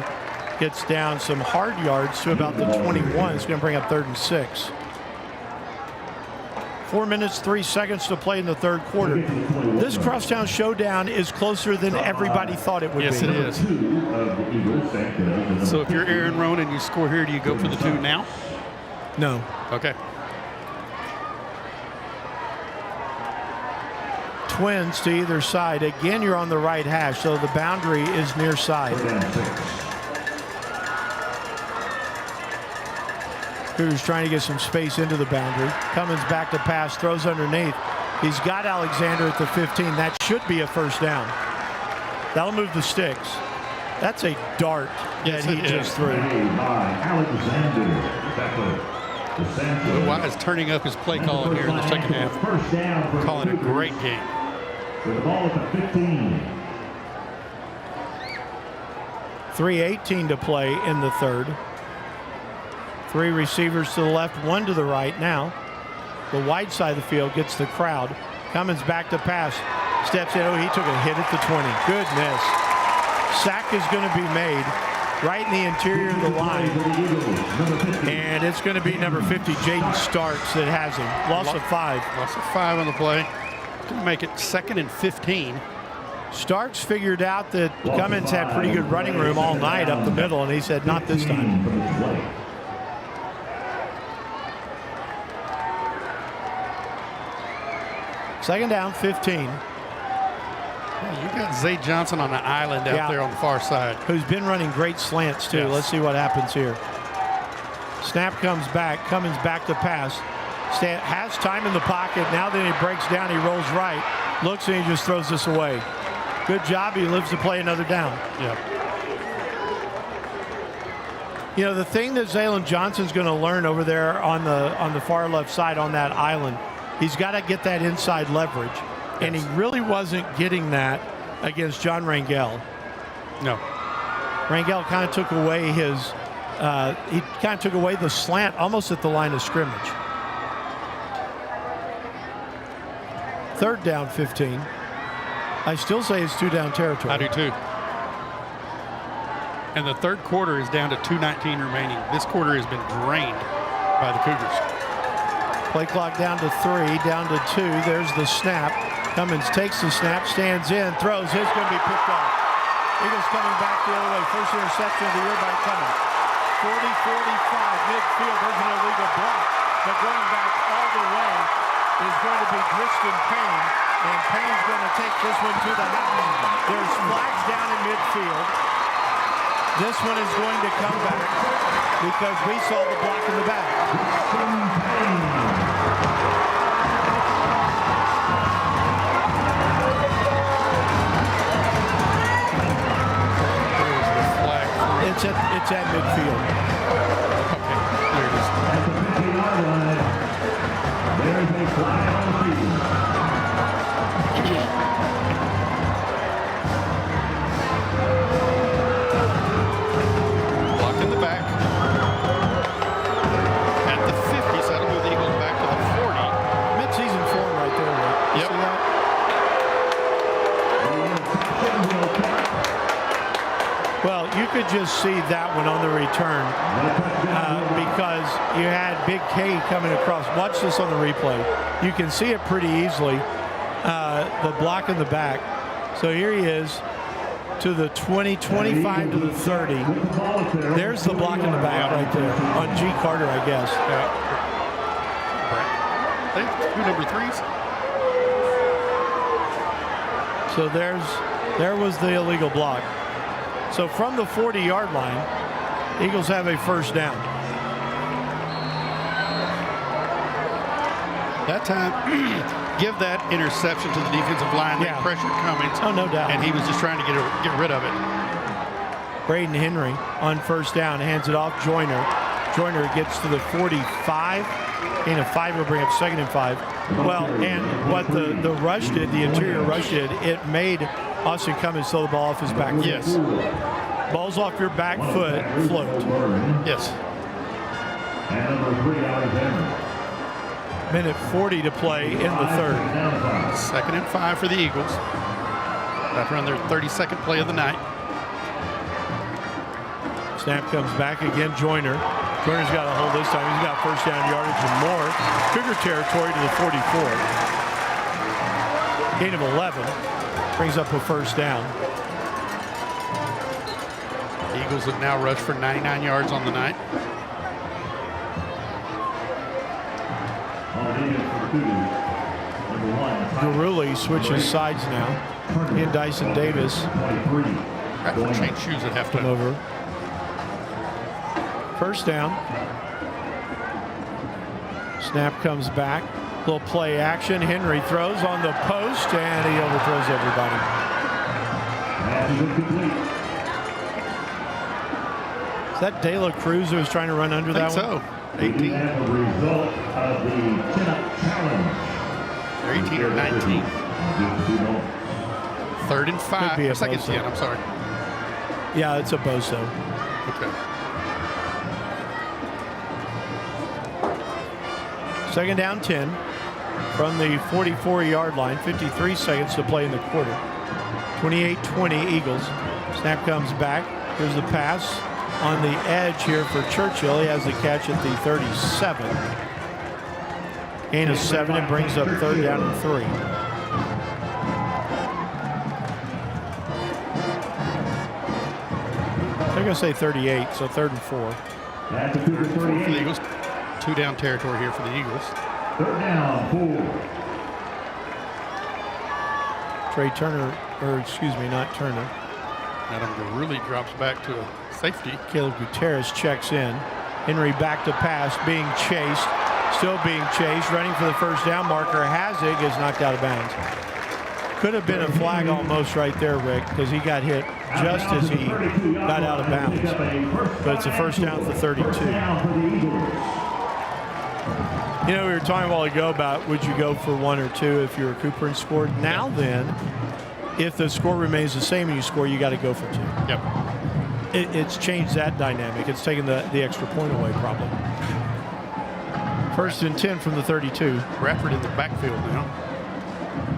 gets down some hard yards to about the 21. It's going to bring up 3rd and 6. 4 minutes, 3 seconds to play in the third quarter. This Crosstown Showdown is closer than everybody thought it would be. Yes, it is. So if you're Aaron Roan and you score here, do you go for the 2 now? No. Okay. Twins to either side. Again, you're on the right hash, so the boundary is near side. Cougars trying to get some space into the boundary. Cummins back to pass, throws underneath. He's got Alexander at the 15. That should be a first down. That'll move the sticks. That's a dart that he just threw. Will Wise turning up his play call here in the second half. Calling a great game. With the ball at the 15. 3:18 to play in the third. 3 receivers to the left, 1 to the right now. The wide side of the field gets the crowd. Cummins back to pass. Steps in. Oh, he took a hit at the 20. Good miss. Sack is going to be made right in the interior of the line. And it's going to be number 50, Jaden Starks, that has him. Loss of 5. Loss of 5 on the play. Going to make it 2nd and 15. Starks figured out that Cummins had pretty good running room all night up the middle, and he said, not this time. Second down, 15. Yeah, you got Zay Johnson on the island out there on the far side. Who's been running great slants, too. Yes. Let's see what happens here. Snap comes back. Cummins back to pass. Has time in the pocket. Now that he breaks down, he rolls right. Looks and he just throws this away. Good job. He lives to play another down. Yep. You know, the thing that Zaylen Johnson's going to learn over there on the far left side on that island, he's got to get that inside leverage. Yes. And he really wasn't getting that against John Rangel. No. Rangel kind of took away his, he kind of took away the slant almost at the line of scrimmage. Third down, 15. I still say it's 2-down territory. I do too. And the third quarter is down to 2:19 remaining. This quarter has been drained by the Cougars. Play clock down to 3, down to 2. There's the snap. Cummins takes the snap, stands in, throws. It's going to be picked off. Eagles coming back the other way. First interception of the year by Cummins. 40-45 midfield. There's an illegal block. But going back all the way is going to be Tristan Payne. And Payne's going to take this one to the house. There's flags down in midfield. This one is going to come back because we saw the block in the back. There's the flag. It's at midfield. Okay, there it is. At the 50-yard line, there's a flag on the field. Block in the back. At the 50, so that'll move the Eagles back to the 40. Mid-season form right there, Rick. You Yep. see that? Well, you could just see that one on the return because you had Big K coming across. Watch this on the replay. You can see it pretty easily, the block in the back. So here he is to the 20, 25 to the 30. There's the block in the back right there on G. Carter, I guess. Yeah. They have 2 number 3s. So there was the illegal block. So from the 40-yard line, Eagles have a first down. That time, give that interception to the defensive line. They pressured Cummins. Oh, no doubt. And he was just trying to get rid of it. Braden Henry on first down, hands it off Joyner. Joyner gets to the 45. Gain of 5 will bring up 2nd and 5. Well, and what the rush did, the interior rush did, it made Austin Cummins throw the ball off his back foot. Yes. Ball's off your back foot, float. Yes. And number 3, Alexander. Minute 40 to play in the third. 2nd and 5 for the Eagles. After on their 32nd play of the night. Snap comes back again, Joyner. Joyner's got a hold this time. He's got first down yardage and more. Cougar territory to the 44. Gain of 11. Brings up a first down. The Eagles have now rushed for 99 yards on the night. Gurley switches sides now. He and Dyson Davis. Have to change shoes at halftime. Over. First down. Snap comes back. Little play action. Henry throws on the post, and he overthrows everybody. Is that De La Cruz who was trying to run under that one? So. 18. And the result of the chin-up challenge. They're 18 or 19. 3rd and 5. Could be a 2nd Bosa. and 10, I'm sorry. Yeah, it's a Bosa. Okay. 2nd down 10 from the 44-yard line. 53 seconds to play in the quarter. 28-20 Eagles. Snap comes back. Here's the pass on the edge here for Churchill. He has the catch at the 37. Gain of 7 and brings up 3rd down and 3. going to say 38, so 3rd and 4. That's a Cougar For the 38. Eagles. 2 down territory here for the Eagles. 3rd down, 4. Trey Turner, or excuse me, not Turner. Adam Gurley drops back to a safety. Caleb Gutierrez checks in. Henry back to pass, being chased, still being chased, running for the first down marker. Hazig is knocked out of bounds. Could have been a flag almost right there, Rick, because he got hit just as he got out of bounds. But it's a first down for 32. You know, we were talking a while ago about would you go for 1 or 2 if you were Cooper and scored. Now then, if the score remains the same and you score, you got to go for 2. Yep. It's changed that dynamic. It's taken the extra point away, probably. 1st and 10 from the 32. Bradford in the backfield now.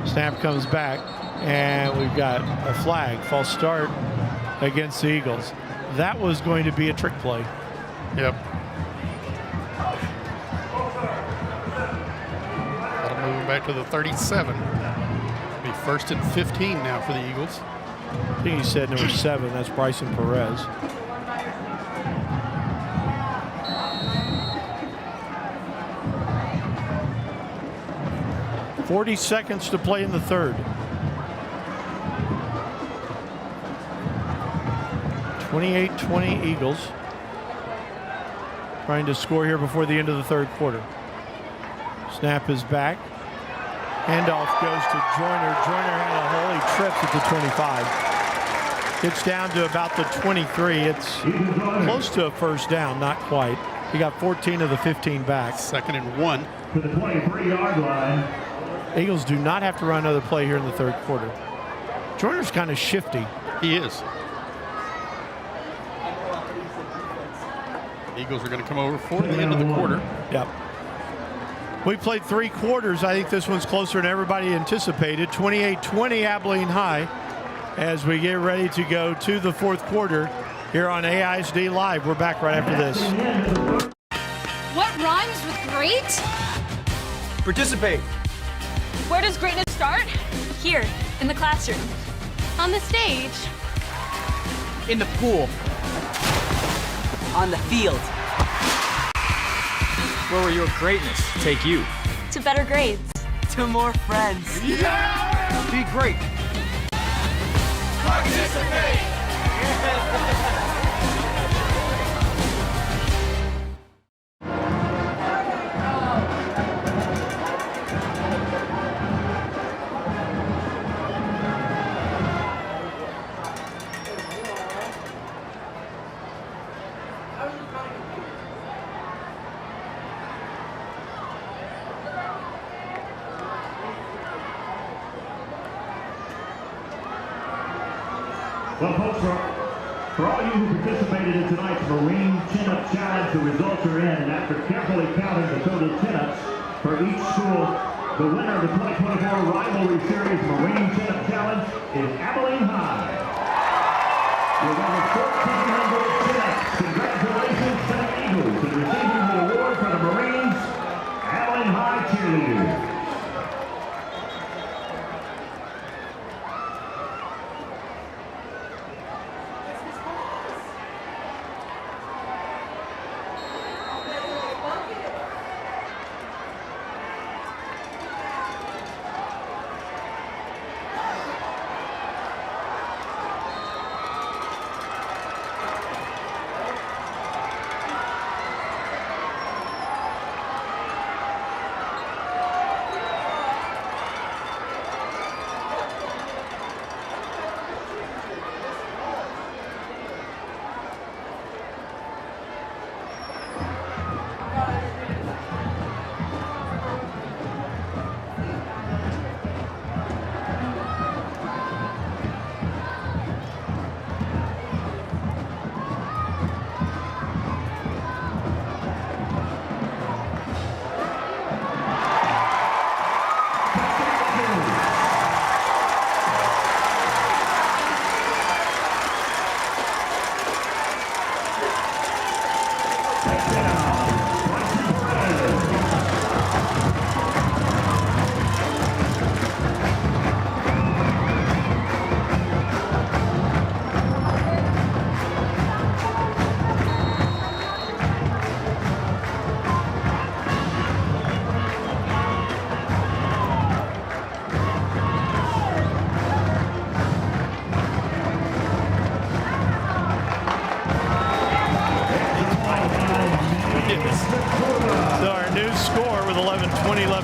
Snap comes back, and we've got a flag, false start against the Eagles. That was going to be a trick play. Yep. That'll move back to the 37. It'll be 1st and 15 now for the Eagles. I think he said number 7. That's Bryson Perez. .40 seconds to play in the 3rd. 28-20 Eagles. Trying to score here before the end of the 3rd quarter. Snap is back. Handoff goes to Joyner. Joyner had a hole. He trips at the 25. Gets down to about the 23. It's close to a first down, not quite. He got 14 of the 15 back. 2nd and 1. To the 23-yard line. Eagles do not have to run another play here in the 3rd quarter. Joyner's kind of shifty. He is. Eagles are going to come over for the end of the quarter. Yep. We played 3 quarters. I think this one's closer than everybody anticipated. 28-20 Abilene High as we get ready to go to the 4th quarter here on AISD Live. We're back right after this. What rhymes with great? Participate. Where does greatness start? Here, in the classroom. On the stage. In the pool. On the field. Where will your greatness take you? To better grades. To more friends. Yeah! Be great. Participate! Well, folks, for all you who participated in tonight's Marine Chin-Up Challenge, the results are in, and after carefully counting the total chin-ups for each school, the winner of the 2024 Rivalry Series Marine Chin-Up Challenge is Abilene High. With over 1,400 chin-ups, congratulations to the Eagles in receiving the award for the Marines Abilene High cheerleaders.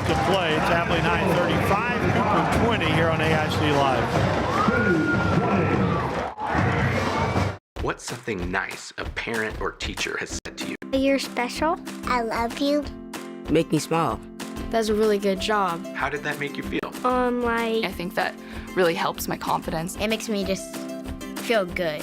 left to play. It's Abilene High 35, Cooper 20 here on AISD Live. What's something nice a parent or teacher has said to you? You're special. I love you. Make me smile. That's a really good job. How did that make you feel? I think that really helps my confidence. It makes me just feel good.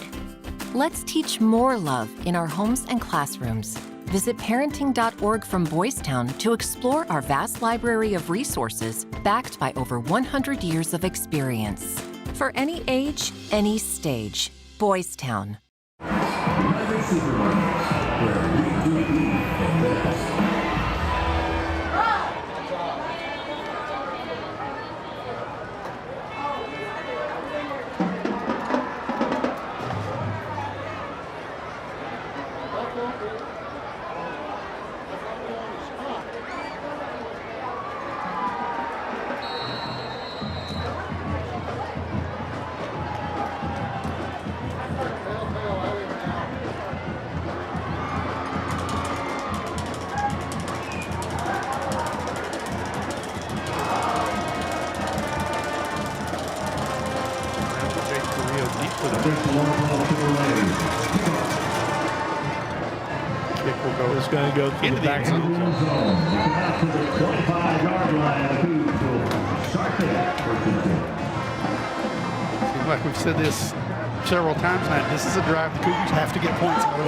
Let's teach more love in our homes and classrooms. Visit parenting.org from Boys Town to explore our vast library of resources backed by over 100 years of experience. For any age, any stage, Boys Town. It's going to go through into the back zone. To the 25-yard line. The Cougs will start there. Seems like we've said this several times now. This is a drive the Cougars have to get points out of.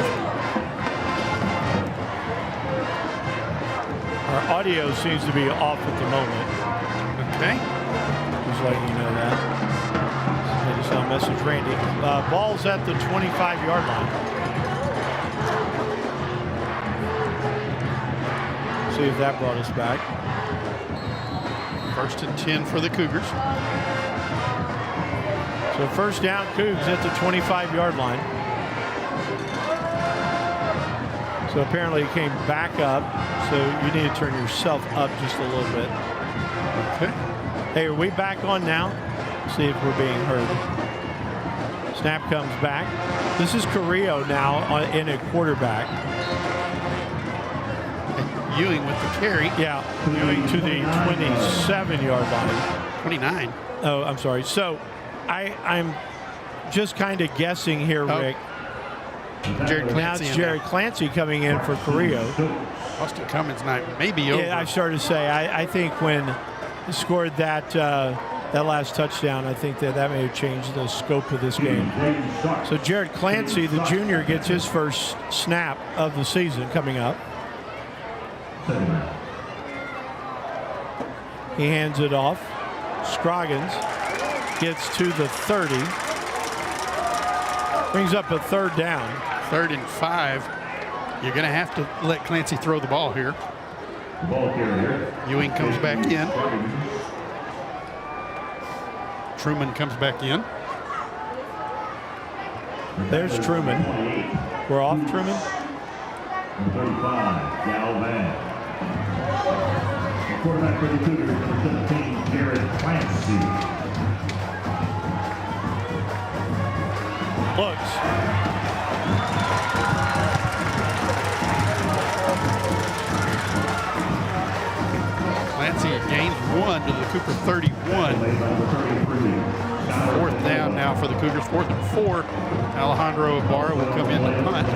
Our audio seems to be off at the moment. Okay. Just letting you know that. I just saw a message, Randy. Ball's at the 25-yard line. See if that brought us back. 1st and 10 for the Cougars. So first down, Cougs at the 25-yard line. So apparently he came back up. So you need to turn yourself up just a little bit. Okay. Hey, are we back on now? See if we're being heard. Snap comes back. This is Carrillo now in a quarterback. Ewing with the carry. Yeah, Ewing to the 27-yard line. 29. Oh, I'm sorry. So I'm just kind of guessing here, Rick. Jared Clancy. Now it's Jared Clancy coming in for Carrillo. Austin Cummins night may be over. Yeah, I started to say, I think when he scored that last touchdown, I think that may have changed the scope of this game. So Jared Clancy, the junior, gets his first snap of the season coming up. He hands it off. Scroggins gets to the 30. Brings up a third down. 3rd and 5. You're going to have to let Clancy throw the ball here. Ewing comes back in. Truman comes back in. There's Truman. We're off Truman. 35, Galvan. The quarterback for the Cougars, number 17, Jared Clancy. Looks. Clancy gains 1 to the Cooper 31. 4th down now for the Cougars. 4th and 4. Alejandro Ibarra will come in to punt.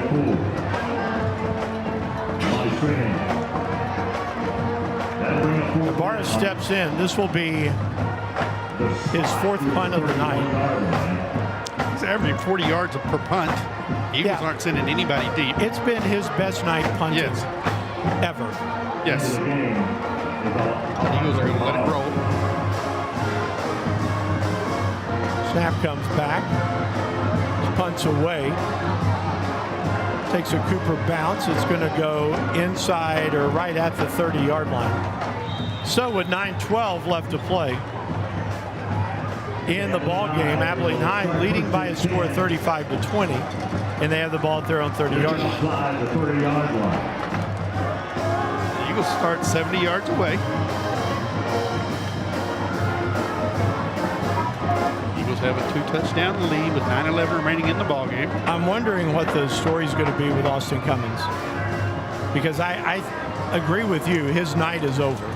Ibarra steps in. This will be his 4th punt of the night. He's averaging 40 yards per punt. Eagles aren't sending anybody deep. It's been his best night punting ever. Yes. The Eagles are going to let it roll. Snap comes back. Punts away. Takes a Cooper bounce. It's going to go inside or right at the 30-yard line. So with 9:12 left to play in the ball game, Abilene High leading by a score of 35-20, and they have the ball at their own 30-yard line. The Eagles start 70 yards away. Eagles have a 2-touchdown lead with 9:11 remaining in the ball game. I'm wondering what the story is going to be with Austin Cummins, because I agree with you. His night is over.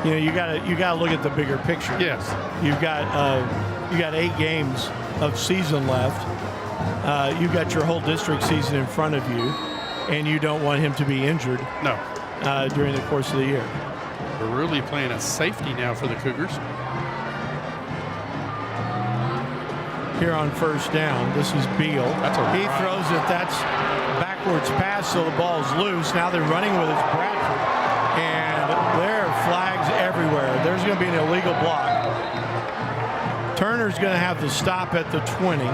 you know, you gotta look at the bigger picture. Yes. You got 8 games of season left. You've got your whole district season in front of you, and you don't want him to be injured. No. During the course of the year. We're really playing a safety now for the Cougars. Here on first down, this is Beal. He throws it. That's backwards pass, so the ball's loose. Now they're running with it. Bradford, and there are flags everywhere. There's going to be an illegal block. Turner's going to have to stop at the 20,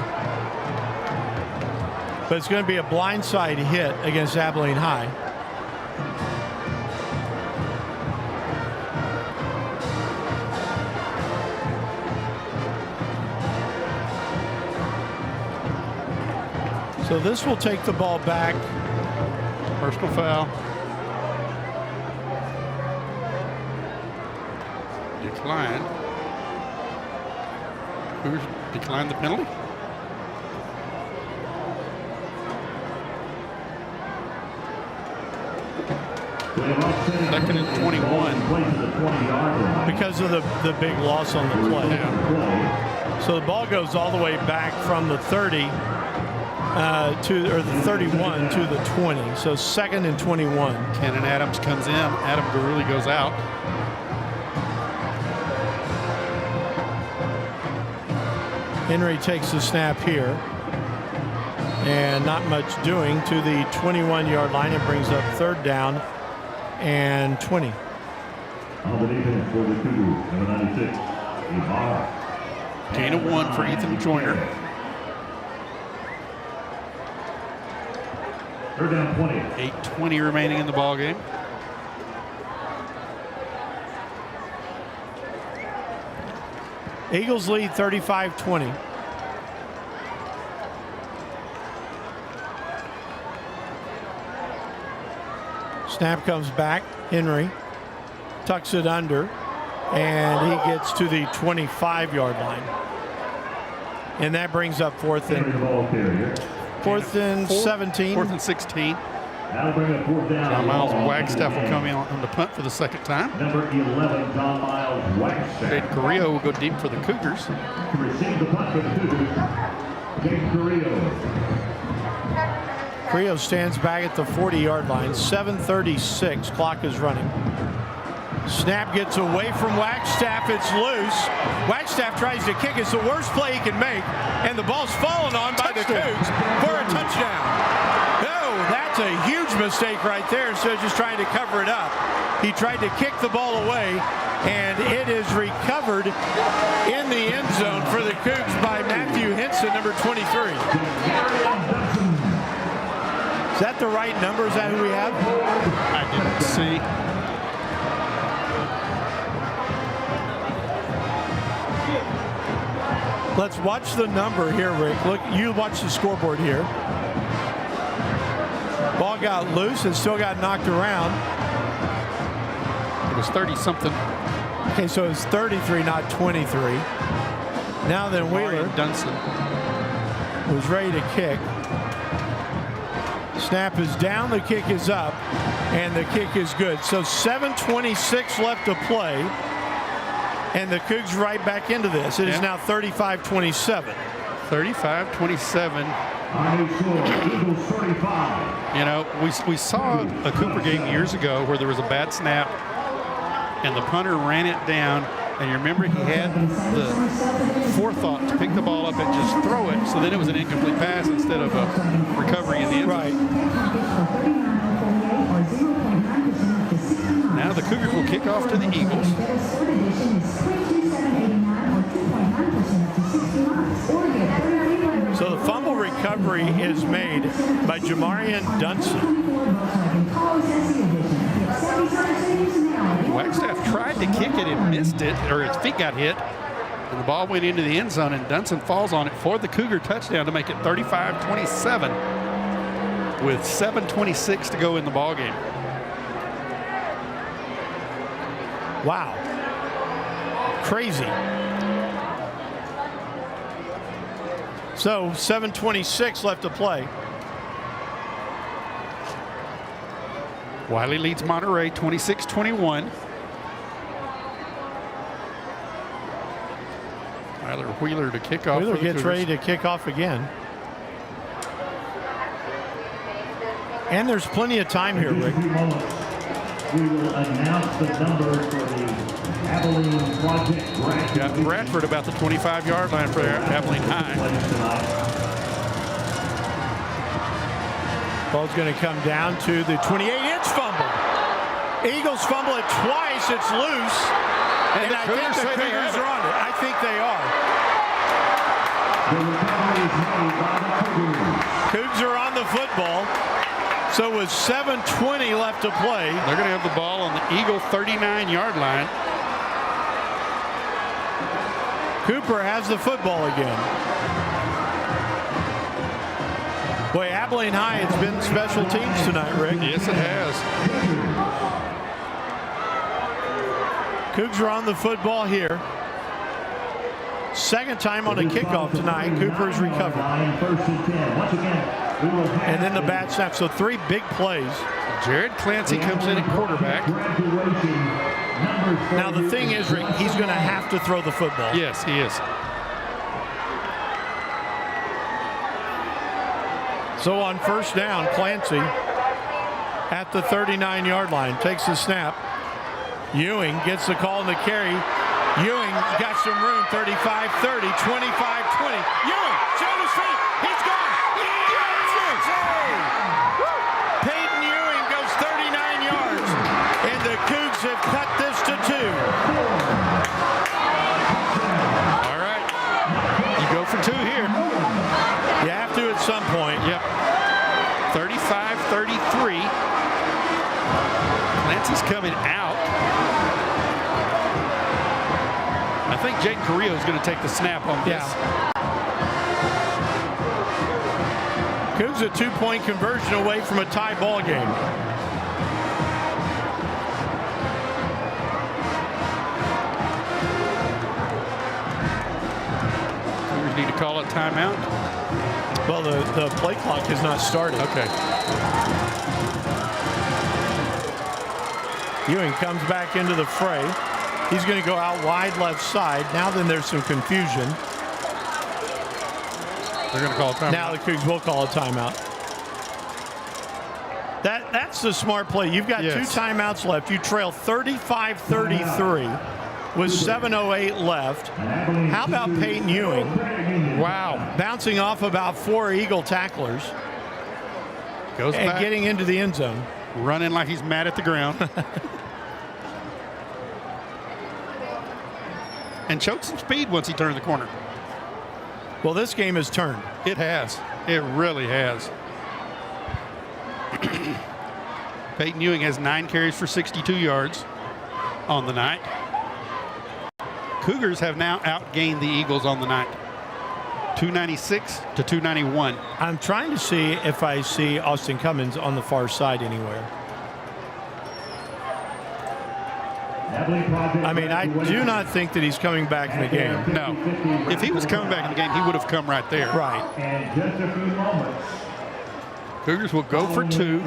but it's going to be a blindside hit against Abilene High. So this will take the ball back. Personal foul. Declined. Cougars declined the penalty. Second and 21. Because of the big loss on the play. Yeah. So the ball goes all the way back from the 30 to the 31 to the 20. So second and 21. Cannon Adams comes in. Adam Gurley goes out. Henry takes the snap here. And not much doing to the 21-yard line. It brings up third down and 20. On the defense for the Cougars, number 96, Ibarra. Gain of 1 for Ethan Joyner. Third down 20. 8:20 remaining in the ball game. Eagles lead 35-20. Snap comes back. Henry tucks it under, and he gets to the 25-yard line. And that brings up fourth and 17. Fourth and 16. That'll bring up fourth down. John Miles Wagstaff will come in on the punt for the second time. Number 11, John Miles Wagstaff. Jade Carrillo will go deep for the Cougars. To receive the punt for the Cougars, Jade Carrillo. Carrillo stands back at the 40-yard line. 7:36. Clock is running. Snap gets away from Wagstaff. It's loose. Wagstaff tries to kick. It's the worst play he can make, and the ball's fallen on by the Cougs for a touchdown. No, that's a huge mistake right there. So just trying to cover it up. He tried to kick the ball away, and it is recovered in the end zone for the Cougs by Matthew Henson, number 23. Is that the right number? Is that who we have? I didn't see. Let's watch the number here, Rick. Look, you watch the scoreboard here. Ball got loose and still got knocked around. It was 30-something. Okay, so it's 33, not 23. Now then, Wheeler Dunson was ready to kick. Snap is down, the kick is up, and the kick is good. So 7:26 left to play, and the Cougs right back into this. It is now 35-27. 35-27. Eagles 35. You know, we saw a Cooper game years ago where there was a bad snap, and the punter ran it down. And you remember he had the forethought to pick the ball up and just throw it, so then it was an incomplete pass instead of a recovery in the end zone. Right. Now the Cougars will kick off to the Eagles. So the fumble recovery is made by Jamarian Dunson. Wagstaff tried to kick it and missed it, or his feet got hit, and the ball went into the end zone, and Dunson falls on it for the Cougar touchdown to make it 35-27 with 7:26 to go in the ball game. Wow. Crazy. So 7:26 left to play. Wiley leads Monterey 26-21. Tyler Wheeler to kick off. Wheeler for the gets Cougars. ready to kick off again. And there's plenty of time here, Rick. We will announce the number for the Abilene Project graduate. Got Bradford about the 25-yard line for Abilene High. Ball's going to come down to the 28-inch fumble. Eagles fumble it twice. It's loose. And I think the Cougars are on it. I think they are. Cougs are on the football. So with 7:20 left to play. They're going to have the ball on the Eagle 39-yard line. Cooper has the football again. Boy, Abilene High has been special teams tonight, Rick. Yes, it has. Cougs are on the football here. Second time on a kickoff tonight. Cooper's recovered. And then the bad snap. So 3 big plays. Jared Clancy comes in at quarterback. Now the thing is, Rick, he's going to have to throw the football. Yes, he is. So on first down, Clancy at the 39-yard line takes the snap. Ewing gets the call in the carry. Ewing got some room, 35-30, 25-20. Ewing, shoulders feet, he's gone. Peyton Ewing goes 39 yards, and the Cougs have cut this to 2. All right, you go for 2 here. You have to at some point. Yep. 35-33. Clancy's coming out. I think Jaden Carrillo is going to take the snap on this. Cougs a 2-point conversion away from a tie ball game. Cougars need to call a timeout. Well, the play clock has not started. Okay. Ewing comes back into the fray. He's going to go out wide left side. Now then there's some confusion. They're going to call a timeout. Now the Cougs will call a timeout. That's the smart play. You've got 2 timeouts left. You trail 35-33 with 7:08 left. How about Peyton Ewing? Wow. Bouncing off about 4 Eagle tacklers. Goes and back. Getting into the end zone. Running like he's mad at the ground. And showed some speed once he turned the corner. Well, this game has turned. It has. It really has. Peyton Ewing has 9 carries for 62 yards on the night. Cougars have now outgained the Eagles on the night. 296 to 291. I'm trying to see if I see Austin Cummins on the far side anywhere. I mean, I do not think that he's coming back in the game. No. If he was coming back in the game, he would have come right there. Right. And just a few moments. Cougars will go for 2.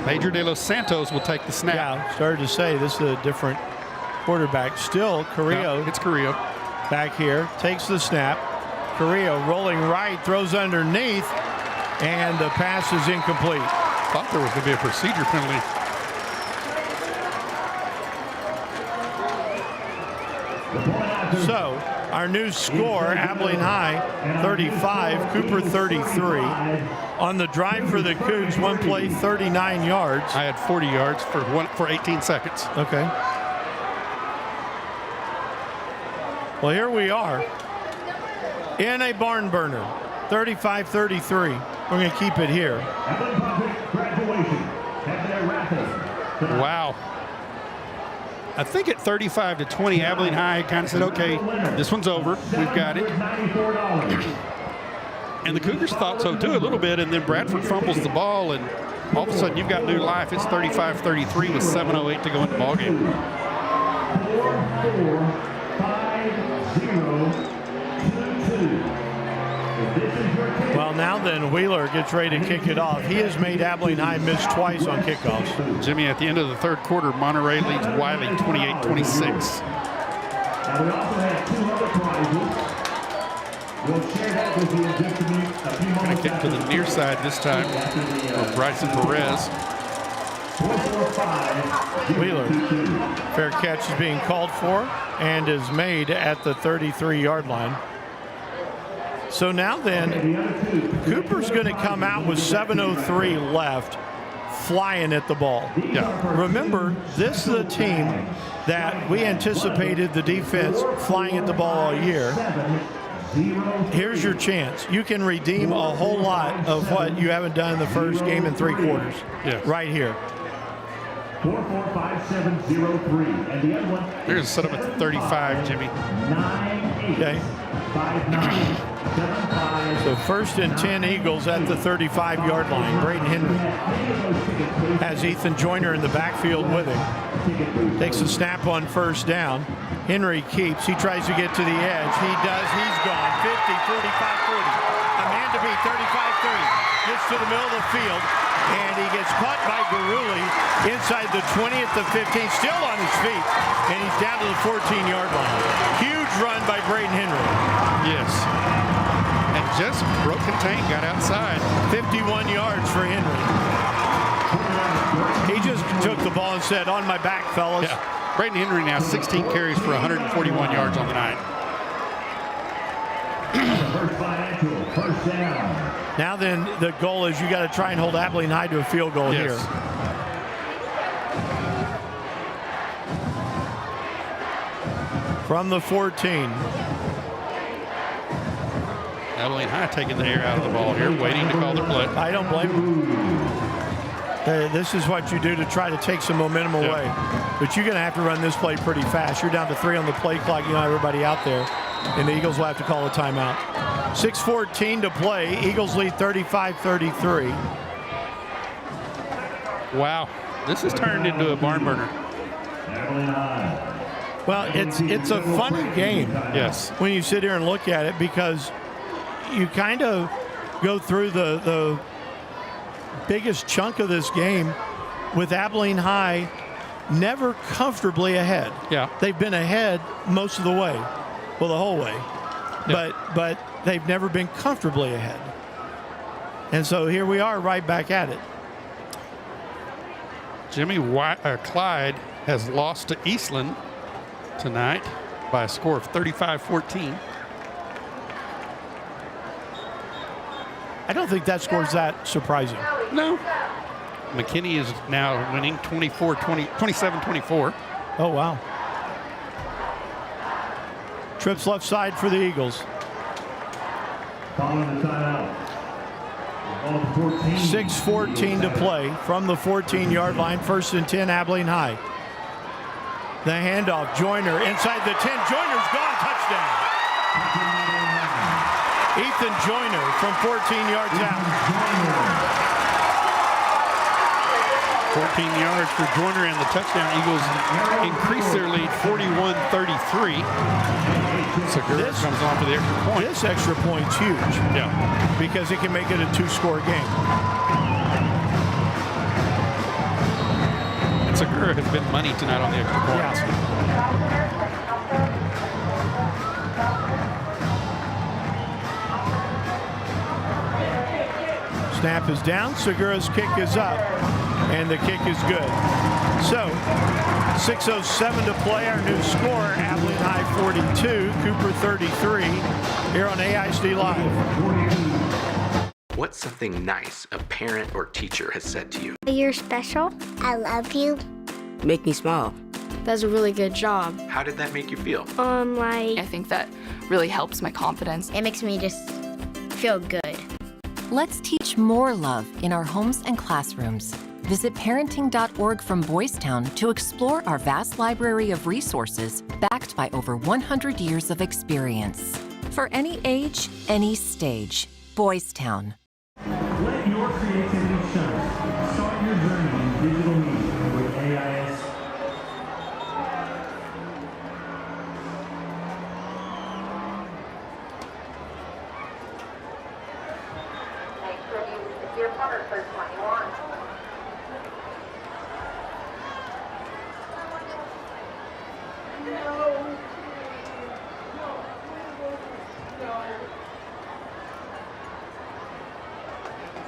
Major De Los Santos will take the snap. Yeah, started to say this is a different quarterback. Still, Carrillo. No, it's Carrillo. Back here, takes the snap. Carrillo rolling right, throws underneath, and the pass is incomplete. Thought there was going to be a procedure penalty. So, our new score, Abilene High 35, Cooper 33. On the drive for the Cougs, 1 play, 39 yards. I had 40 yards for 18 seconds. Okay. Well, here we are in a barn burner, 35-33. We're going to keep it here. Wow. I think at 35-20, Abilene High kind of said, okay, this one's over. We've got it. And the Cougars thought so too a little bit, and then Bradford fumbles the ball, and all of a sudden you've got new life. It's 35-33 with 7:08 to go in the ball game. 4-4-5-0-2-2. Well, now then, Wheeler gets ready to kick it off. He has made Abilene High miss twice on kickoffs. Jimmy, at the end of the third quarter, Monterey leads Wiley 28-26. Now, we also have 2 other prizes. We'll share that with you in just a few Going to moments. kick to the near side this time for Bryson Perez. 4-4-5. Wheeler, fair catch is being called for and is made at the 33-yard line. So now then, Cooper's going to come out with 7:03 left, flying at the ball. Yeah. Remember, this is a team that we anticipated the defense flying at the ball all year. Here's your chance. You can redeem a whole lot of what you haven't done in the first game and 3 quarters. Yes. Right here. 4-4-5-7-0-3. And the other one. They're going to set up at the 35, Jimmy. 9-8. Okay. 5-9. 7-5. So 1st and 10 Eagles at the 35-yard line. Braden Henry has Ethan Joyner in the backfield with him. Takes a snap on 1st down. Henry keeps. He tries to get to the edge. He does. He's gone. 50, 45, 40. A man to beat. 35-30. Gets to the middle of the field. And he gets caught by Garuli inside the 20 at the 15. Still on his feet. And he's down to the 14-yard line. Huge run by Braden Henry. Yes. And just broke contain, got outside. 51 yards for Henry. He just took the ball and said, on my back, fellas. Yeah. Braden Henry now 16 carries for 141 yards on the night. First down. Now then, the goal is you got to try and hold Abilene High to a field goal here. From the 14. Abilene High taking the air out of the ball here, waiting to call their play. I don't blame them. This is what you do to try to take some momentum away. But you're going to have to run this play pretty fast. You're down to 3 on the play clock. You know everybody out there. And the Eagles will have to call a timeout. 6:14 to play. Eagles lead 35-33. Wow. This has turned into a barn burner. Well, it's a funny game. Yes. When you sit here and look at it, because you kind of go through the biggest chunk of this game with Abilene High never comfortably ahead. Yeah. They've been ahead most of the way. Well, the whole way. Yeah. But they've never been comfortably ahead. And so here we are right back at it. Jimmy Clyde has lost to Eastland tonight by a score of 35-14. I don't think that score's that surprising. No. McKinney is now winning 27-24. Oh, wow. Trips left side for the Eagles. Following the timeout. 6:14 to play from the 14-yard line. 1st and 10, Abilene High. The handoff, Joyner inside the 10. Joyner's gone, touchdown. Ethan Joyner from 14 yards out. 14 yards for Joyner and the touchdown. Eagles increase their lead 41-33. Segura comes on for the extra point. This extra point's huge. Yeah. Because it can make it a 2-score game. And Segura has been money tonight on the extra points. Snap is down. Segura's kick is up. And the kick is good. So, 6:07 to play. Our new score, Abilene High 42, Cooper 33, here on AISD Live. What's something nice a parent or teacher has said to you? You're special. I love you. Make me smile. That's a really good job. How did that make you feel? I think that really helps my confidence. It makes me just feel good. Let's teach more love in our homes and classrooms. Visit parenting.org from Boys Town to explore our vast library of resources backed by over 100 years of experience. For any age, any stage, Boys Town. Let your creativity shine. Start your journey in digital media with AIS.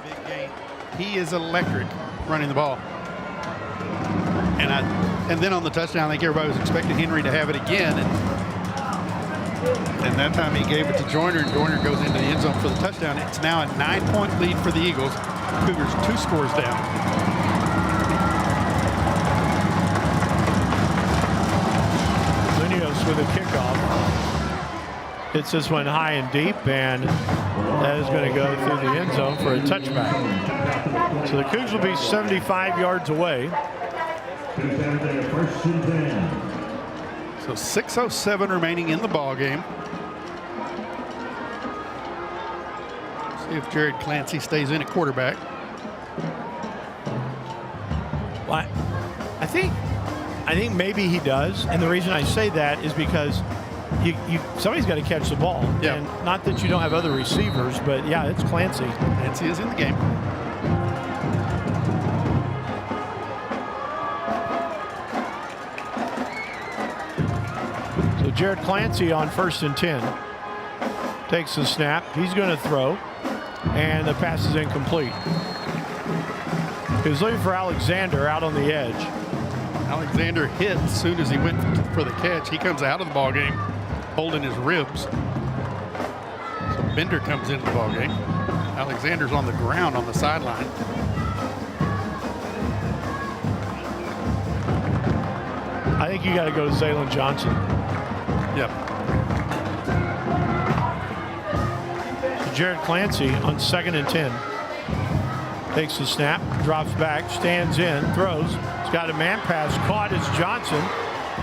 Big game. He is electric running the ball. And then on the touchdown, I think everybody was expecting Henry to have it again. And that time he gave it to Joyner, and Joyner goes into the end zone for the touchdown. It's now a 9-point lead for the Eagles. Cougars 2 scores down. Munoz with a kickoff. Hits this one high and deep, and that is going to go through the end zone for a touchback. So the Cougs will be 75 yards away. So 6:07 remaining in the ball game. See if Jared Clancy stays in at quarterback. Well, I think maybe he does, and the reason I say that is because somebody's got to catch the ball. Yeah. And not that you don't have other receivers, but yeah, it's Clancy. Clancy is in the game. So Jared Clancy on 1st and 10. Takes the snap. He's going to throw, and the pass is incomplete. He was looking for Alexander out on the edge. Alexander hit as soon as he went for the catch. He comes out of the ball game holding his ribs. So Bender comes into the ball game. Alexander's on the ground on the sideline. I think you got to go to Zaylon Johnson. Yep. So Jared Clancy on 2nd and 10. Takes the snap, drops back, stands in, throws. He's got a man pass. Caught is Johnson.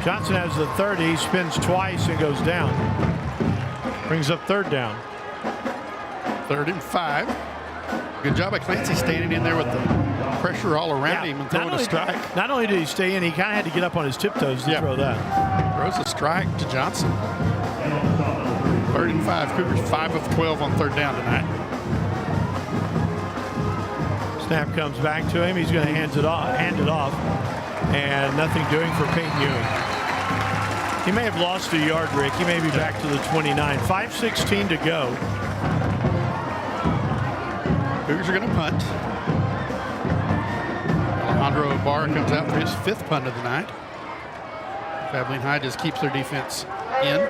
Johnson has the 30, spins twice and goes down. Brings up 3rd down. 3rd and 5. Good job by Clancy standing in there with the pressure all around him and throwing a strike. Not only did he stay in, he kind of had to get up on his tiptoes to throw that. Throws a strike to Johnson. 3rd and 5. Cougars 5 of 12 on 3rd down tonight. Snap comes back to him. He's going to hand it off. And nothing doing for Peyton Ewing. He may have lost a yard, Rick. He may be back to the 29. 5:16 to go. Cougars are going to punt. Alejandro Ibarra comes out for his 5th punt of the night. Abilene High just keeps their defense in.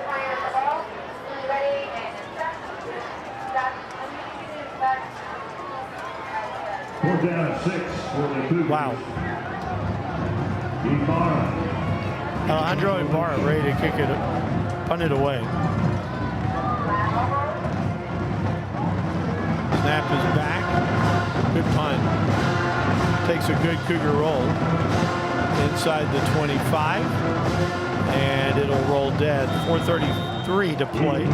Fourth down and 6 for the Cougars. Wow. Alejandro Ibarra ready to kick it, punt it away. Snap is back. Good punt. Takes a good Cougar roll inside the 25, and it'll roll dead. 4:33 to play.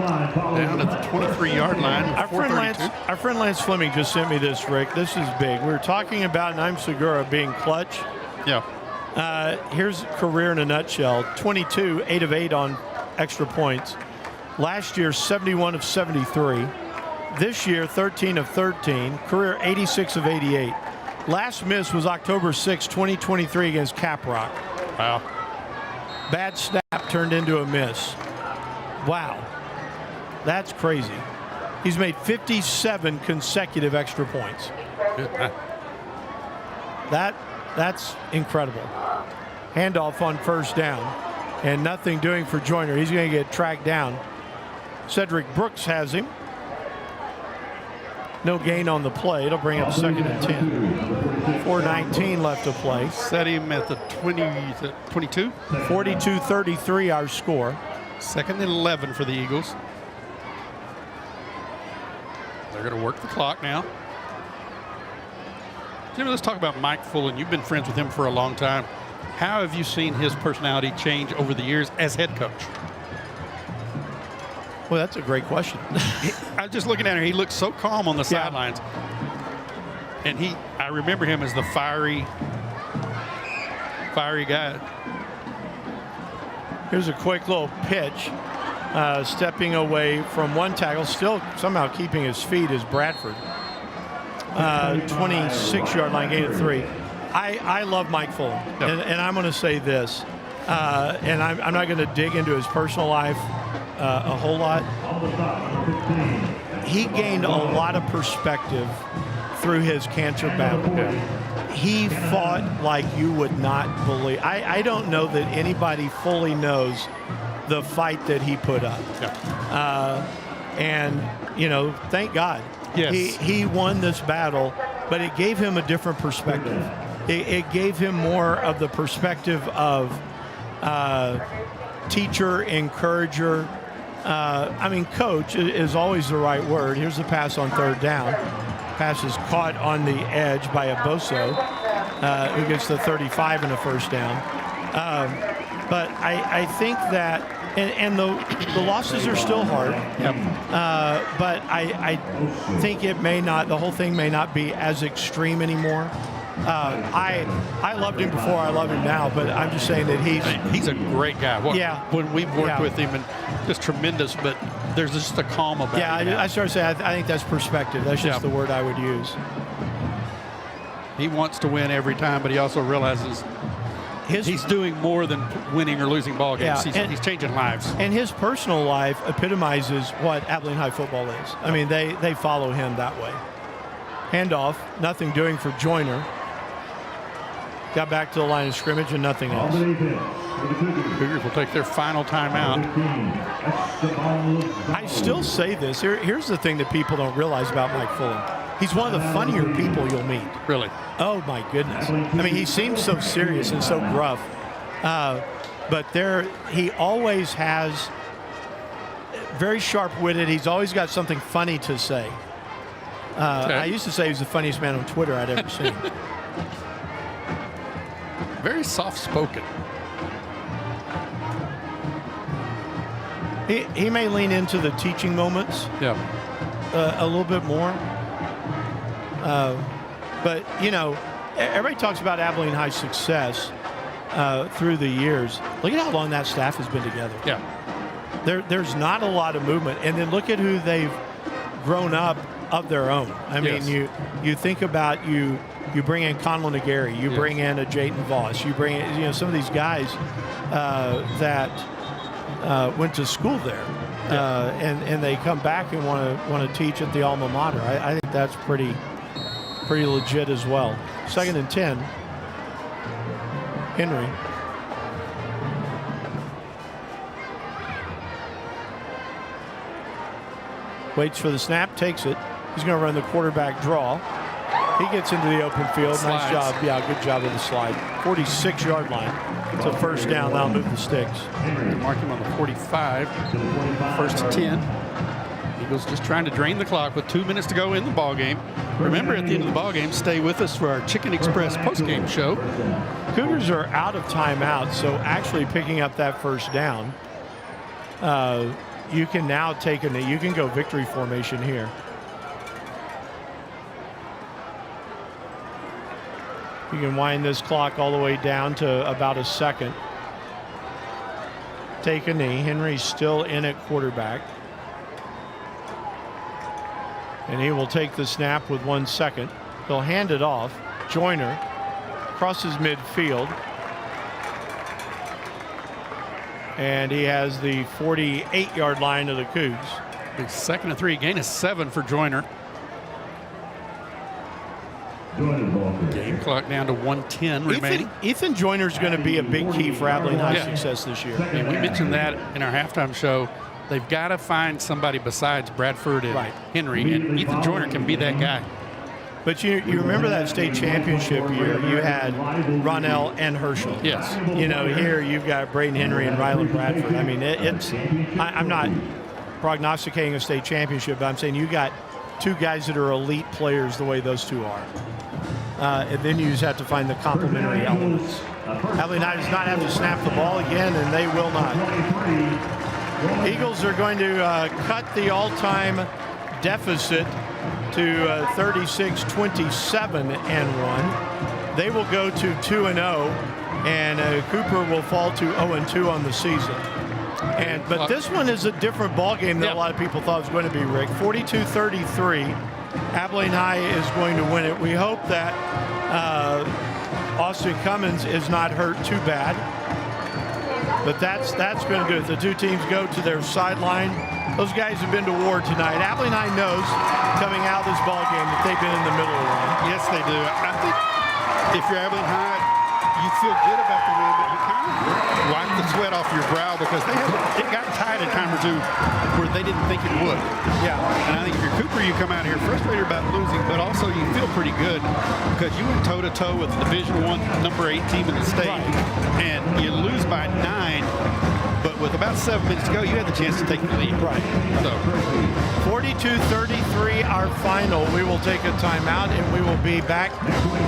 Down at the 23-yard line. Our friend Lance Fleming just sent me this, Rick. This is big. We were talking about Naim Segura being clutch. Yeah. Here's career in a nutshell. 22, 8 of 8 on extra points. Last year, 71 of 73. This year, 13 of 13. Career 86 of 88. Last miss was October 6, 2023 against Caprock. Wow. Bad snap turned into a miss. Wow. That's crazy. He's made 57 consecutive extra points. That's incredible. Handoff on 1st down, and nothing doing for Joyner. He's going to get tracked down. Cedric Brooks has him. No gain on the play. It'll bring up 2nd and 10. 4:19 left to play. Set him at the 22. 42-33 our score. 2nd and 11 for the Eagles. They're going to work the clock now. Jimmy, let's talk about Mike Fullen. You've been friends with him for a long time. How have you seen his personality change over the years as head coach? Well, that's a great question. I was just looking at him. He looks so calm on the sidelines. And I remember him as the fiery guy. Here's a quick little pitch. Stepping away from one tackle, still somehow keeping his feet is Bradford. 26-yard line, gain of 3. I love Mike Fulham, and I'm going to say this, and I'm not going to dig into his personal life a whole lot. He gained a lot of perspective through his cancer battle. He fought like you would not believe. I don't know that anybody fully knows the fight that he put up. And, thank God. Yes. He won this battle, but it gave him a different perspective. It gave him more of the perspective of teacher, encourager. Coach is always the right word. Here's the pass on 3rd down. Pass is caught on the edge by Aboso, who gets the 35 and a first down. But I think that, and the losses are still hard. But I think the whole thing may not be as extreme anymore. I loved him before, I love him now, but I'm just saying that he's a great guy. When we've worked with him, and just tremendous, but there's just a calm about him. I started saying I think that's perspective. That's just the word I would use. He wants to win every time, but he also realizes he's doing more than winning or losing ball games. He's changing lives. And his personal life epitomizes what Abilene High football is. I mean, they follow him that way. Handoff, nothing doing for Joyner. Got back to the line of scrimmage and nothing else. Cougars will take their final timeout. I still say this. Here's the thing that people don't realize about Mike Fulham. He's one of the funnier people you'll meet. Really? Oh, my goodness. I mean, he seems so serious and so gruff. But he always has very sharp-witted. He's always got something funny to say. I used to say he was the funniest man on Twitter I'd ever seen. Very soft-spoken. He may lean into the teaching moments a little bit more. But, everybody talks about Abilene High's success through the years. Look at how long that staff has been together. There's not a lot of movement. And then look at who they've grown up of their own. I mean, you think about you bring in Conlon Aguirre, you bring in a Jayton Voss, you bring in some of these guys that went to school there, and they come back and want to teach at the alma mater. I think that's pretty legit as well. 2nd and 10. Henry. Waits for the snap, takes it. He's going to run the quarterback draw. He gets into the open field. Slides. Nice job. Yeah, good job with the slide. 46-yard line. It's a first down. That'll move the sticks. Mark him on the 45. 1st and 10. Eagles just trying to drain the clock with 2 minutes to go in the ball game. Remember, at the end of the ball game, stay with us for our Chicken Express postgame show. Cougars are out of timeout, so actually picking up that first down, you can now you can go victory formation here. You can wind this clock all the way down to about a second. Take a knee. Henry's still in at quarterback. And he will take the snap with 1 second. He'll hand it off. Joyner crosses midfield. And he has the 48-yard line of the Cougs. Big 2nd and 3. Gain of 7 for Joyner. Game clock down to 1:10 remaining. Ethan Joyner's going to be a big key for Abilene High's success this year. And we mentioned that in our halftime show. They've got to find somebody besides Bradford and Henry, and Ethan Joyner can be that guy. But you remember that state championship year, you had Ronell and Herschel. Yes. Here you've got Braden Henry and Rylan Bradford. I mean, I'm not prognosticating a state championship, but I'm saying you got two guys that are elite players the way those two are. And then you just have to find the complementary elements. Abilene High does not have to snap the ball again, and they will not. Eagles are going to cut the all-time deficit to 36-27-1. They will go to 2-0, and Cooper will fall to 0-2 on the season. But this one is a different ball game than a lot of people thought it was going to be, Rick. 42-33. Abilene High is going to win it. We hope that Austin Cummins is not hurt too bad. But that's going to do it. The two teams go to their sideline. Those guys have been to war tonight. Abilene High knows coming out of this ball game that they've been in the middle of the run. Yes, they do. I think if you're Abilene High, you feel good about the win, but you kind of wipe the sweat off your brow because it got tied a time or two where they didn't think it would. Yeah. And I think if you're Cooper, you come out here frustrated about losing, but also you feel pretty good because you went toe-to-toe with the Division I number 8 team in the state, and you lose by 9, but with about 7 minutes to go, you had the chance to take the lead. Right. So 42-33, our final. We will take a timeout, and we will be back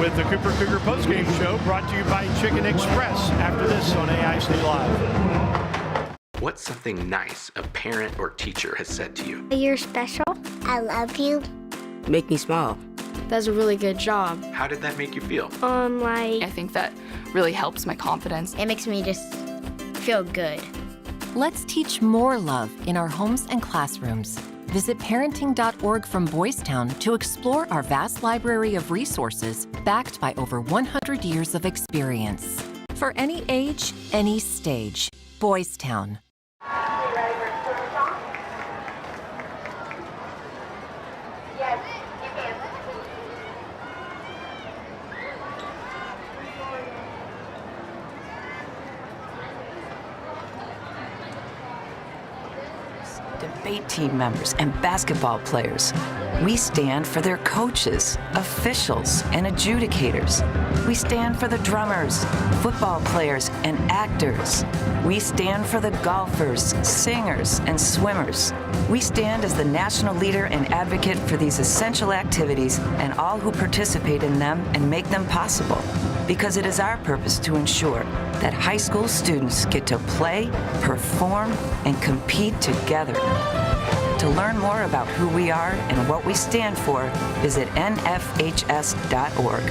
with the Cooper Cougar postgame show brought to you by Chicken Express after this on AISD Live. What's something nice a parent or teacher has said to you? You're special. I love you. Make me smile. That's a really good job. How did that make you feel? I think that really helps my confidence. It makes me just feel good. Let's teach more love in our homes and classrooms. Visit parenting.org from Boys Town to explore our vast library of resources backed by over 100 years of experience. For any age, any stage, Boys Town. Debate team members and basketball players. We stand for their coaches, officials, and adjudicators. We stand for the drummers, football players, and actors. We stand for the golfers, singers, and swimmers. We stand as the national leader and advocate for these essential activities and all who participate in them and make them possible. Because it is our purpose to ensure that high school students get to play, perform, and compete together. To learn more about who we are and what we stand for, visit nfhs.org.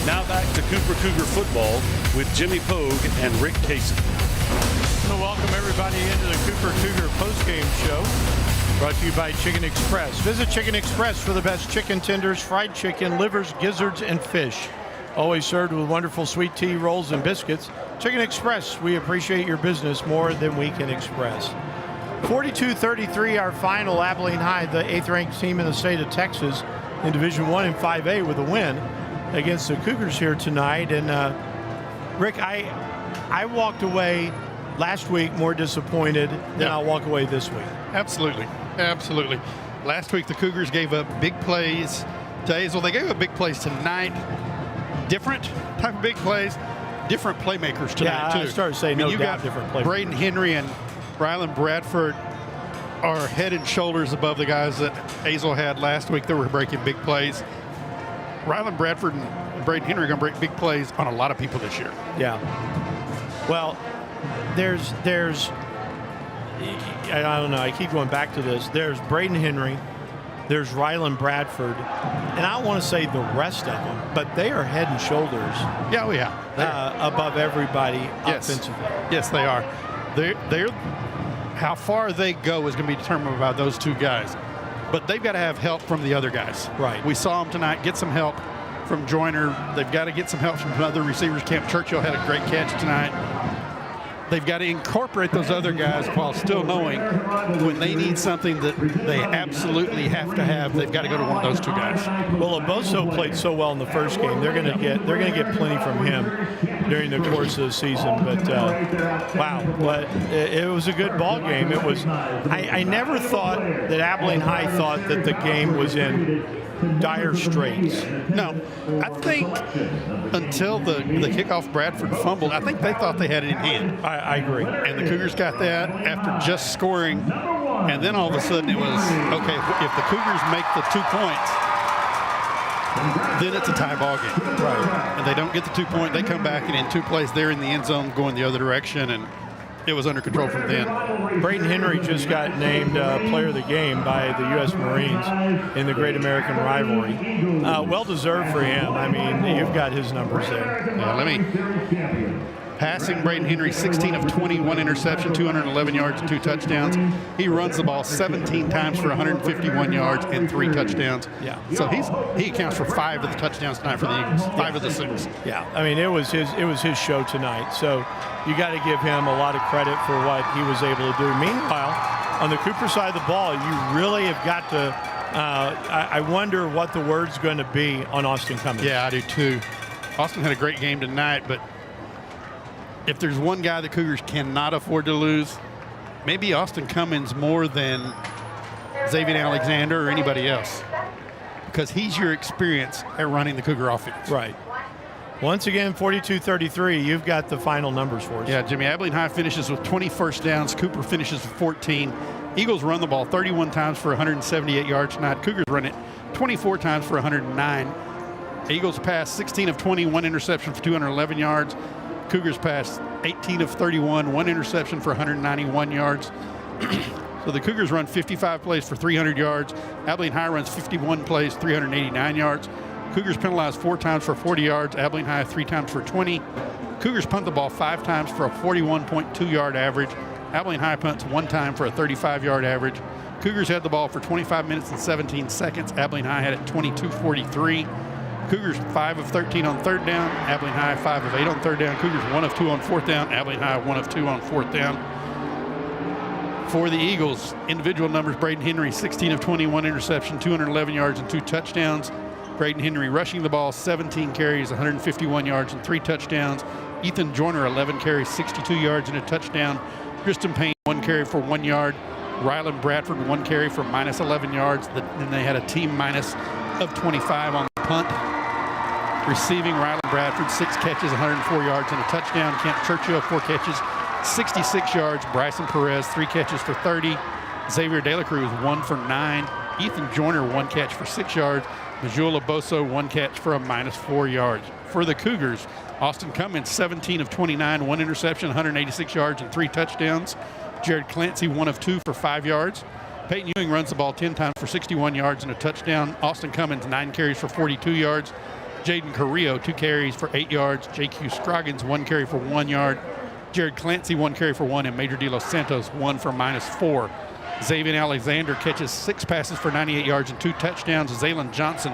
Now back to Cooper Cougar football with Jimmy Pogue and Rick Casey. So welcome everybody into the Cooper Cougar postgame show. Brought to you by Chicken Express. Visit Chicken Express for the best chicken tenders, fried chicken, livers, gizzards, and fish. Always served with wonderful sweet tea, rolls, and biscuits. Chicken Express, we appreciate your business more than we can express. 42-33, our final. Abilene High, the 8th-ranked team in the state of Texas in Division I and 5A with a win against the Cougars here tonight. And Rick, I walked away last week more disappointed than I'll walk away this week. Absolutely. Absolutely. Last week, the Cougars gave up big plays to Hazel. They gave up big plays tonight. Different type of big plays, different playmakers tonight, too. I started saying you've got different playmakers. Braden Henry and Rylan Bradford are head and shoulders above the guys that Hazel had last week that were breaking big plays. Rylan Bradford and Braden Henry are going to break big plays on a lot of people this year. Yeah. Well, there's I don't know, I keep going back to this. There's Braden Henry, there's Rylan Bradford, and I don't want to say the rest of them, but they are head and shoulders above everybody offensively. Yes, they are. They're how far they go is going to be determined by those two guys. But they've got to have help from the other guys. Right. We saw them tonight get some help from Joyner. They've got to get some help from other receivers. Camp Churchill had a great catch tonight. They've got to incorporate those other guys while still knowing when they need something that they absolutely have to have, they've got to go to one of those two guys. Well, Aboso played so well in the first game. They're going to get plenty from him during the course of the season. But wow, but it was a good ball game. It was. I never thought that Abilene High thought that the game was in dire straits. No, I think until the kickoff Bradford fumbled, I think they thought they had it in hand. I agree. And the Cougars got that after just scoring, and then all of a sudden it was, okay, if the Cougars make the 2 points, then it's a tie ball game. Right. And they don't get the 2 point, they come back and in two plays they're in the end zone going the other direction, and it was under control from then. Braden Henry just got named Player of the Game by the U.S. Marines in the Great American Rivalry. Well deserved for him. I mean, you've got his numbers there. Yeah, let me Passing, Braden Henry, 16 of 20, 1 interception, 211 yards and 2 touchdowns. He runs the ball 17 times for 151 yards and 3 touchdowns. Yeah. So he accounts for 5 of the touchdowns tonight for the Eagles, 5 of the 6. Yeah, I mean, it was his show tonight. So you got to give him a lot of credit for what he was able to do. Meanwhile, on the Cooper side of the ball, you really have got to I wonder what the word's going to be on Austin Cummins. Yeah, I do too. Austin had a great game tonight, but if there's one guy the Cougars cannot afford to lose, maybe Austin Cummins more than Xavier Alexander or anybody else, because he's your experience at running the Cougar offense. Right. Once again, 42-33, you've got the final numbers for us. Yeah, Jimmy, Abilene High finishes with 20 first downs. Cooper finishes with 14. Eagles run the ball 31 times for 178 yards tonight. Cougars run it 24 times for 109. Eagles pass 16 of 20, 1 interception for 211 yards. Cougars pass 18 of 31, 1 interception for 191 yards. So the Cougars run 55 plays for 300 yards. Abilene High runs 51 plays, 389 yards. Cougars penalize 4 times for 40 yards. Abilene High 3 times for 20. Cougars punt the ball 5 times for a 41.2-yard average. Abilene High punts 1 time for a 35-yard average. Cougars had the ball for 25 minutes and 17 seconds. Abilene High had it 22-43. Cougars 5 of 13 on 3rd down. Abilene High 5 of 8 on 3rd down. Cougars 1 of 2 on 4th down. Abilene High 1 of 2 on 4th down. For the Eagles, individual numbers, Braden Henry 16 of 20, 1 interception, 211 yards and 2 touchdowns. Braden Henry rushing the ball, 17 carries, 151 yards and 3 touchdowns. Ethan Joyner, 11 carries, 62 yards and a touchdown. Kristen Payne, 1 carry for 1 yard. Rylan Bradford, 1 carry for minus 11 yards. Then they had a team minus of 25 on the punt. Receiving, Rylan Bradford, 6 catches, 104 yards and a touchdown. Kent Churchill, 4 catches, 66 yards. Bryson Perez, 3 catches for 30. Xavier De La Cruz, 1 for 9. Ethan Joyner, 1 catch for 6 yards. Majula Boso, 1 catch for a minus 4 yards. For the Cougars, Austin Cummins, 17 of 29, 1 interception, 186 yards and 3 touchdowns. Jared Clancy, 1 of 2 for 5 yards. Peyton Ewing runs the ball 10 times for 61 yards and a touchdown. Austin Cummins, 9 carries for 42 yards. Jaden Carrillo, 2 carries for 8 yards. J.Q. Scroggins, 1 carry for 1 yard. Jared Clancy, 1 carry for 1, and Major De Los Santos, 1 for minus 4. Xavier Alexander catches 6 passes for 98 yards and 2 touchdowns. Zaylen Johnson,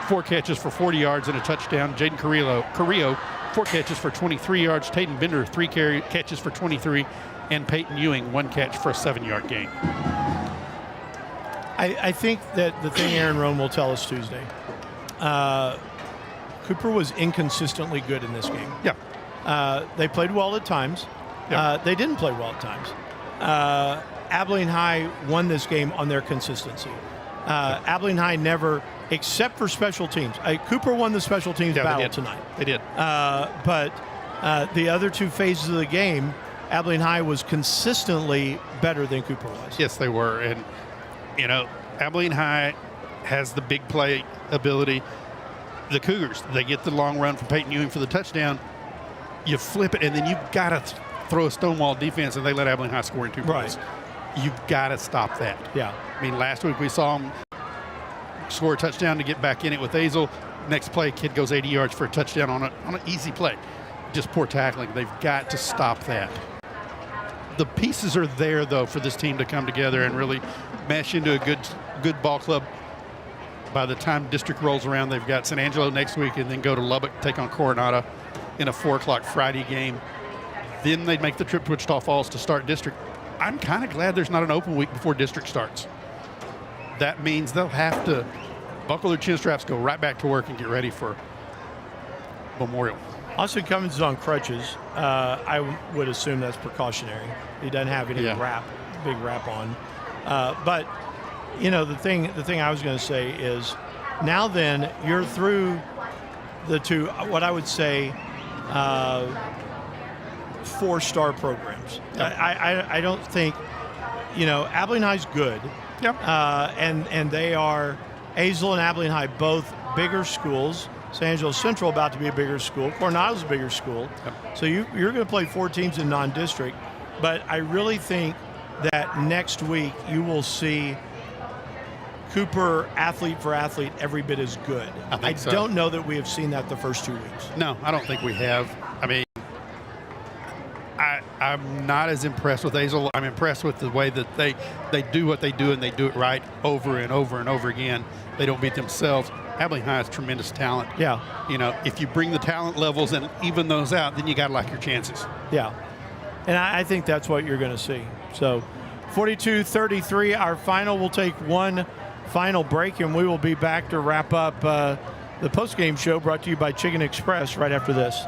4 catches for 40 yards and a touchdown. Jaden Carrillo, 4 catches for 23 yards. Tayden Bender, 3 catches for 23. And Peyton Ewing, 1 catch for a 7-yard gain. I think that the thing Aaron Rohn will tell us Tuesday, Cooper was inconsistently good in this game. Yeah. They played well at times. Yeah. They didn't play well at times. Abilene High won this game on their consistency. Abilene High never, except for special teams. Cooper won the special teams battle tonight. They did. But the other 2 phases of the game, Abilene High was consistently better than Cooper was. Yes, they were. And, you know, Abilene High has the big play ability. The Cougars, they get the long run from Peyton Ewing for the touchdown. You flip it, and then you've got to throw a stonewall defense, and they let Abilene High score in 2 plays. You've got to stop that. Yeah. I mean, last week we saw them score a touchdown to get back in it with Azel. Next play, kid goes 80 yards for a touchdown on an easy play. Just poor tackling. They've got to stop that. The pieces are there, though, for this team to come together and really mesh into a good ball club. By the time district rolls around, they've got San Angelo next week and then go to Lubbock, take on Coronado in a 4 o'clock Friday game. Then they'd make the trip to Wichita Falls to start district. I'm kind of glad there's not an open week before district starts. That means they'll have to buckle their chin straps, go right back to work, and get ready for Memorial. Austin Cummins is on crutches. I would assume that's precautionary. He doesn't have any big wrap on. But, you know, the thing I was going to say is now then you're through the 2, what I would say, 4-star programs. Yep. I don't think, you know, Abilene High's good. Yep. And they are, Azel and Abilene High, both bigger schools. San Angelo Central about to be a bigger school. Coronado's a bigger school. Yep. So you're going to play 4 teams in non-district. But I really think that next week you will see Cooper, athlete for athlete, every bit as good. I don't know that we have seen that the first 2 weeks. No, I don't think we have. I mean, I'm not as impressed with Azle. I'm impressed with the way that they do what they do, and they do it right over and over and over again. They don't beat themselves. Abilene High has tremendous talent. Yeah. You know, if you bring the talent levels and even those out, then you got to like your chances. Yeah. And I think that's what you're going to see. So 42-33, our final. We'll take one final break, and we will be back to wrap up the postgame show brought to you by Chicken Express right after this.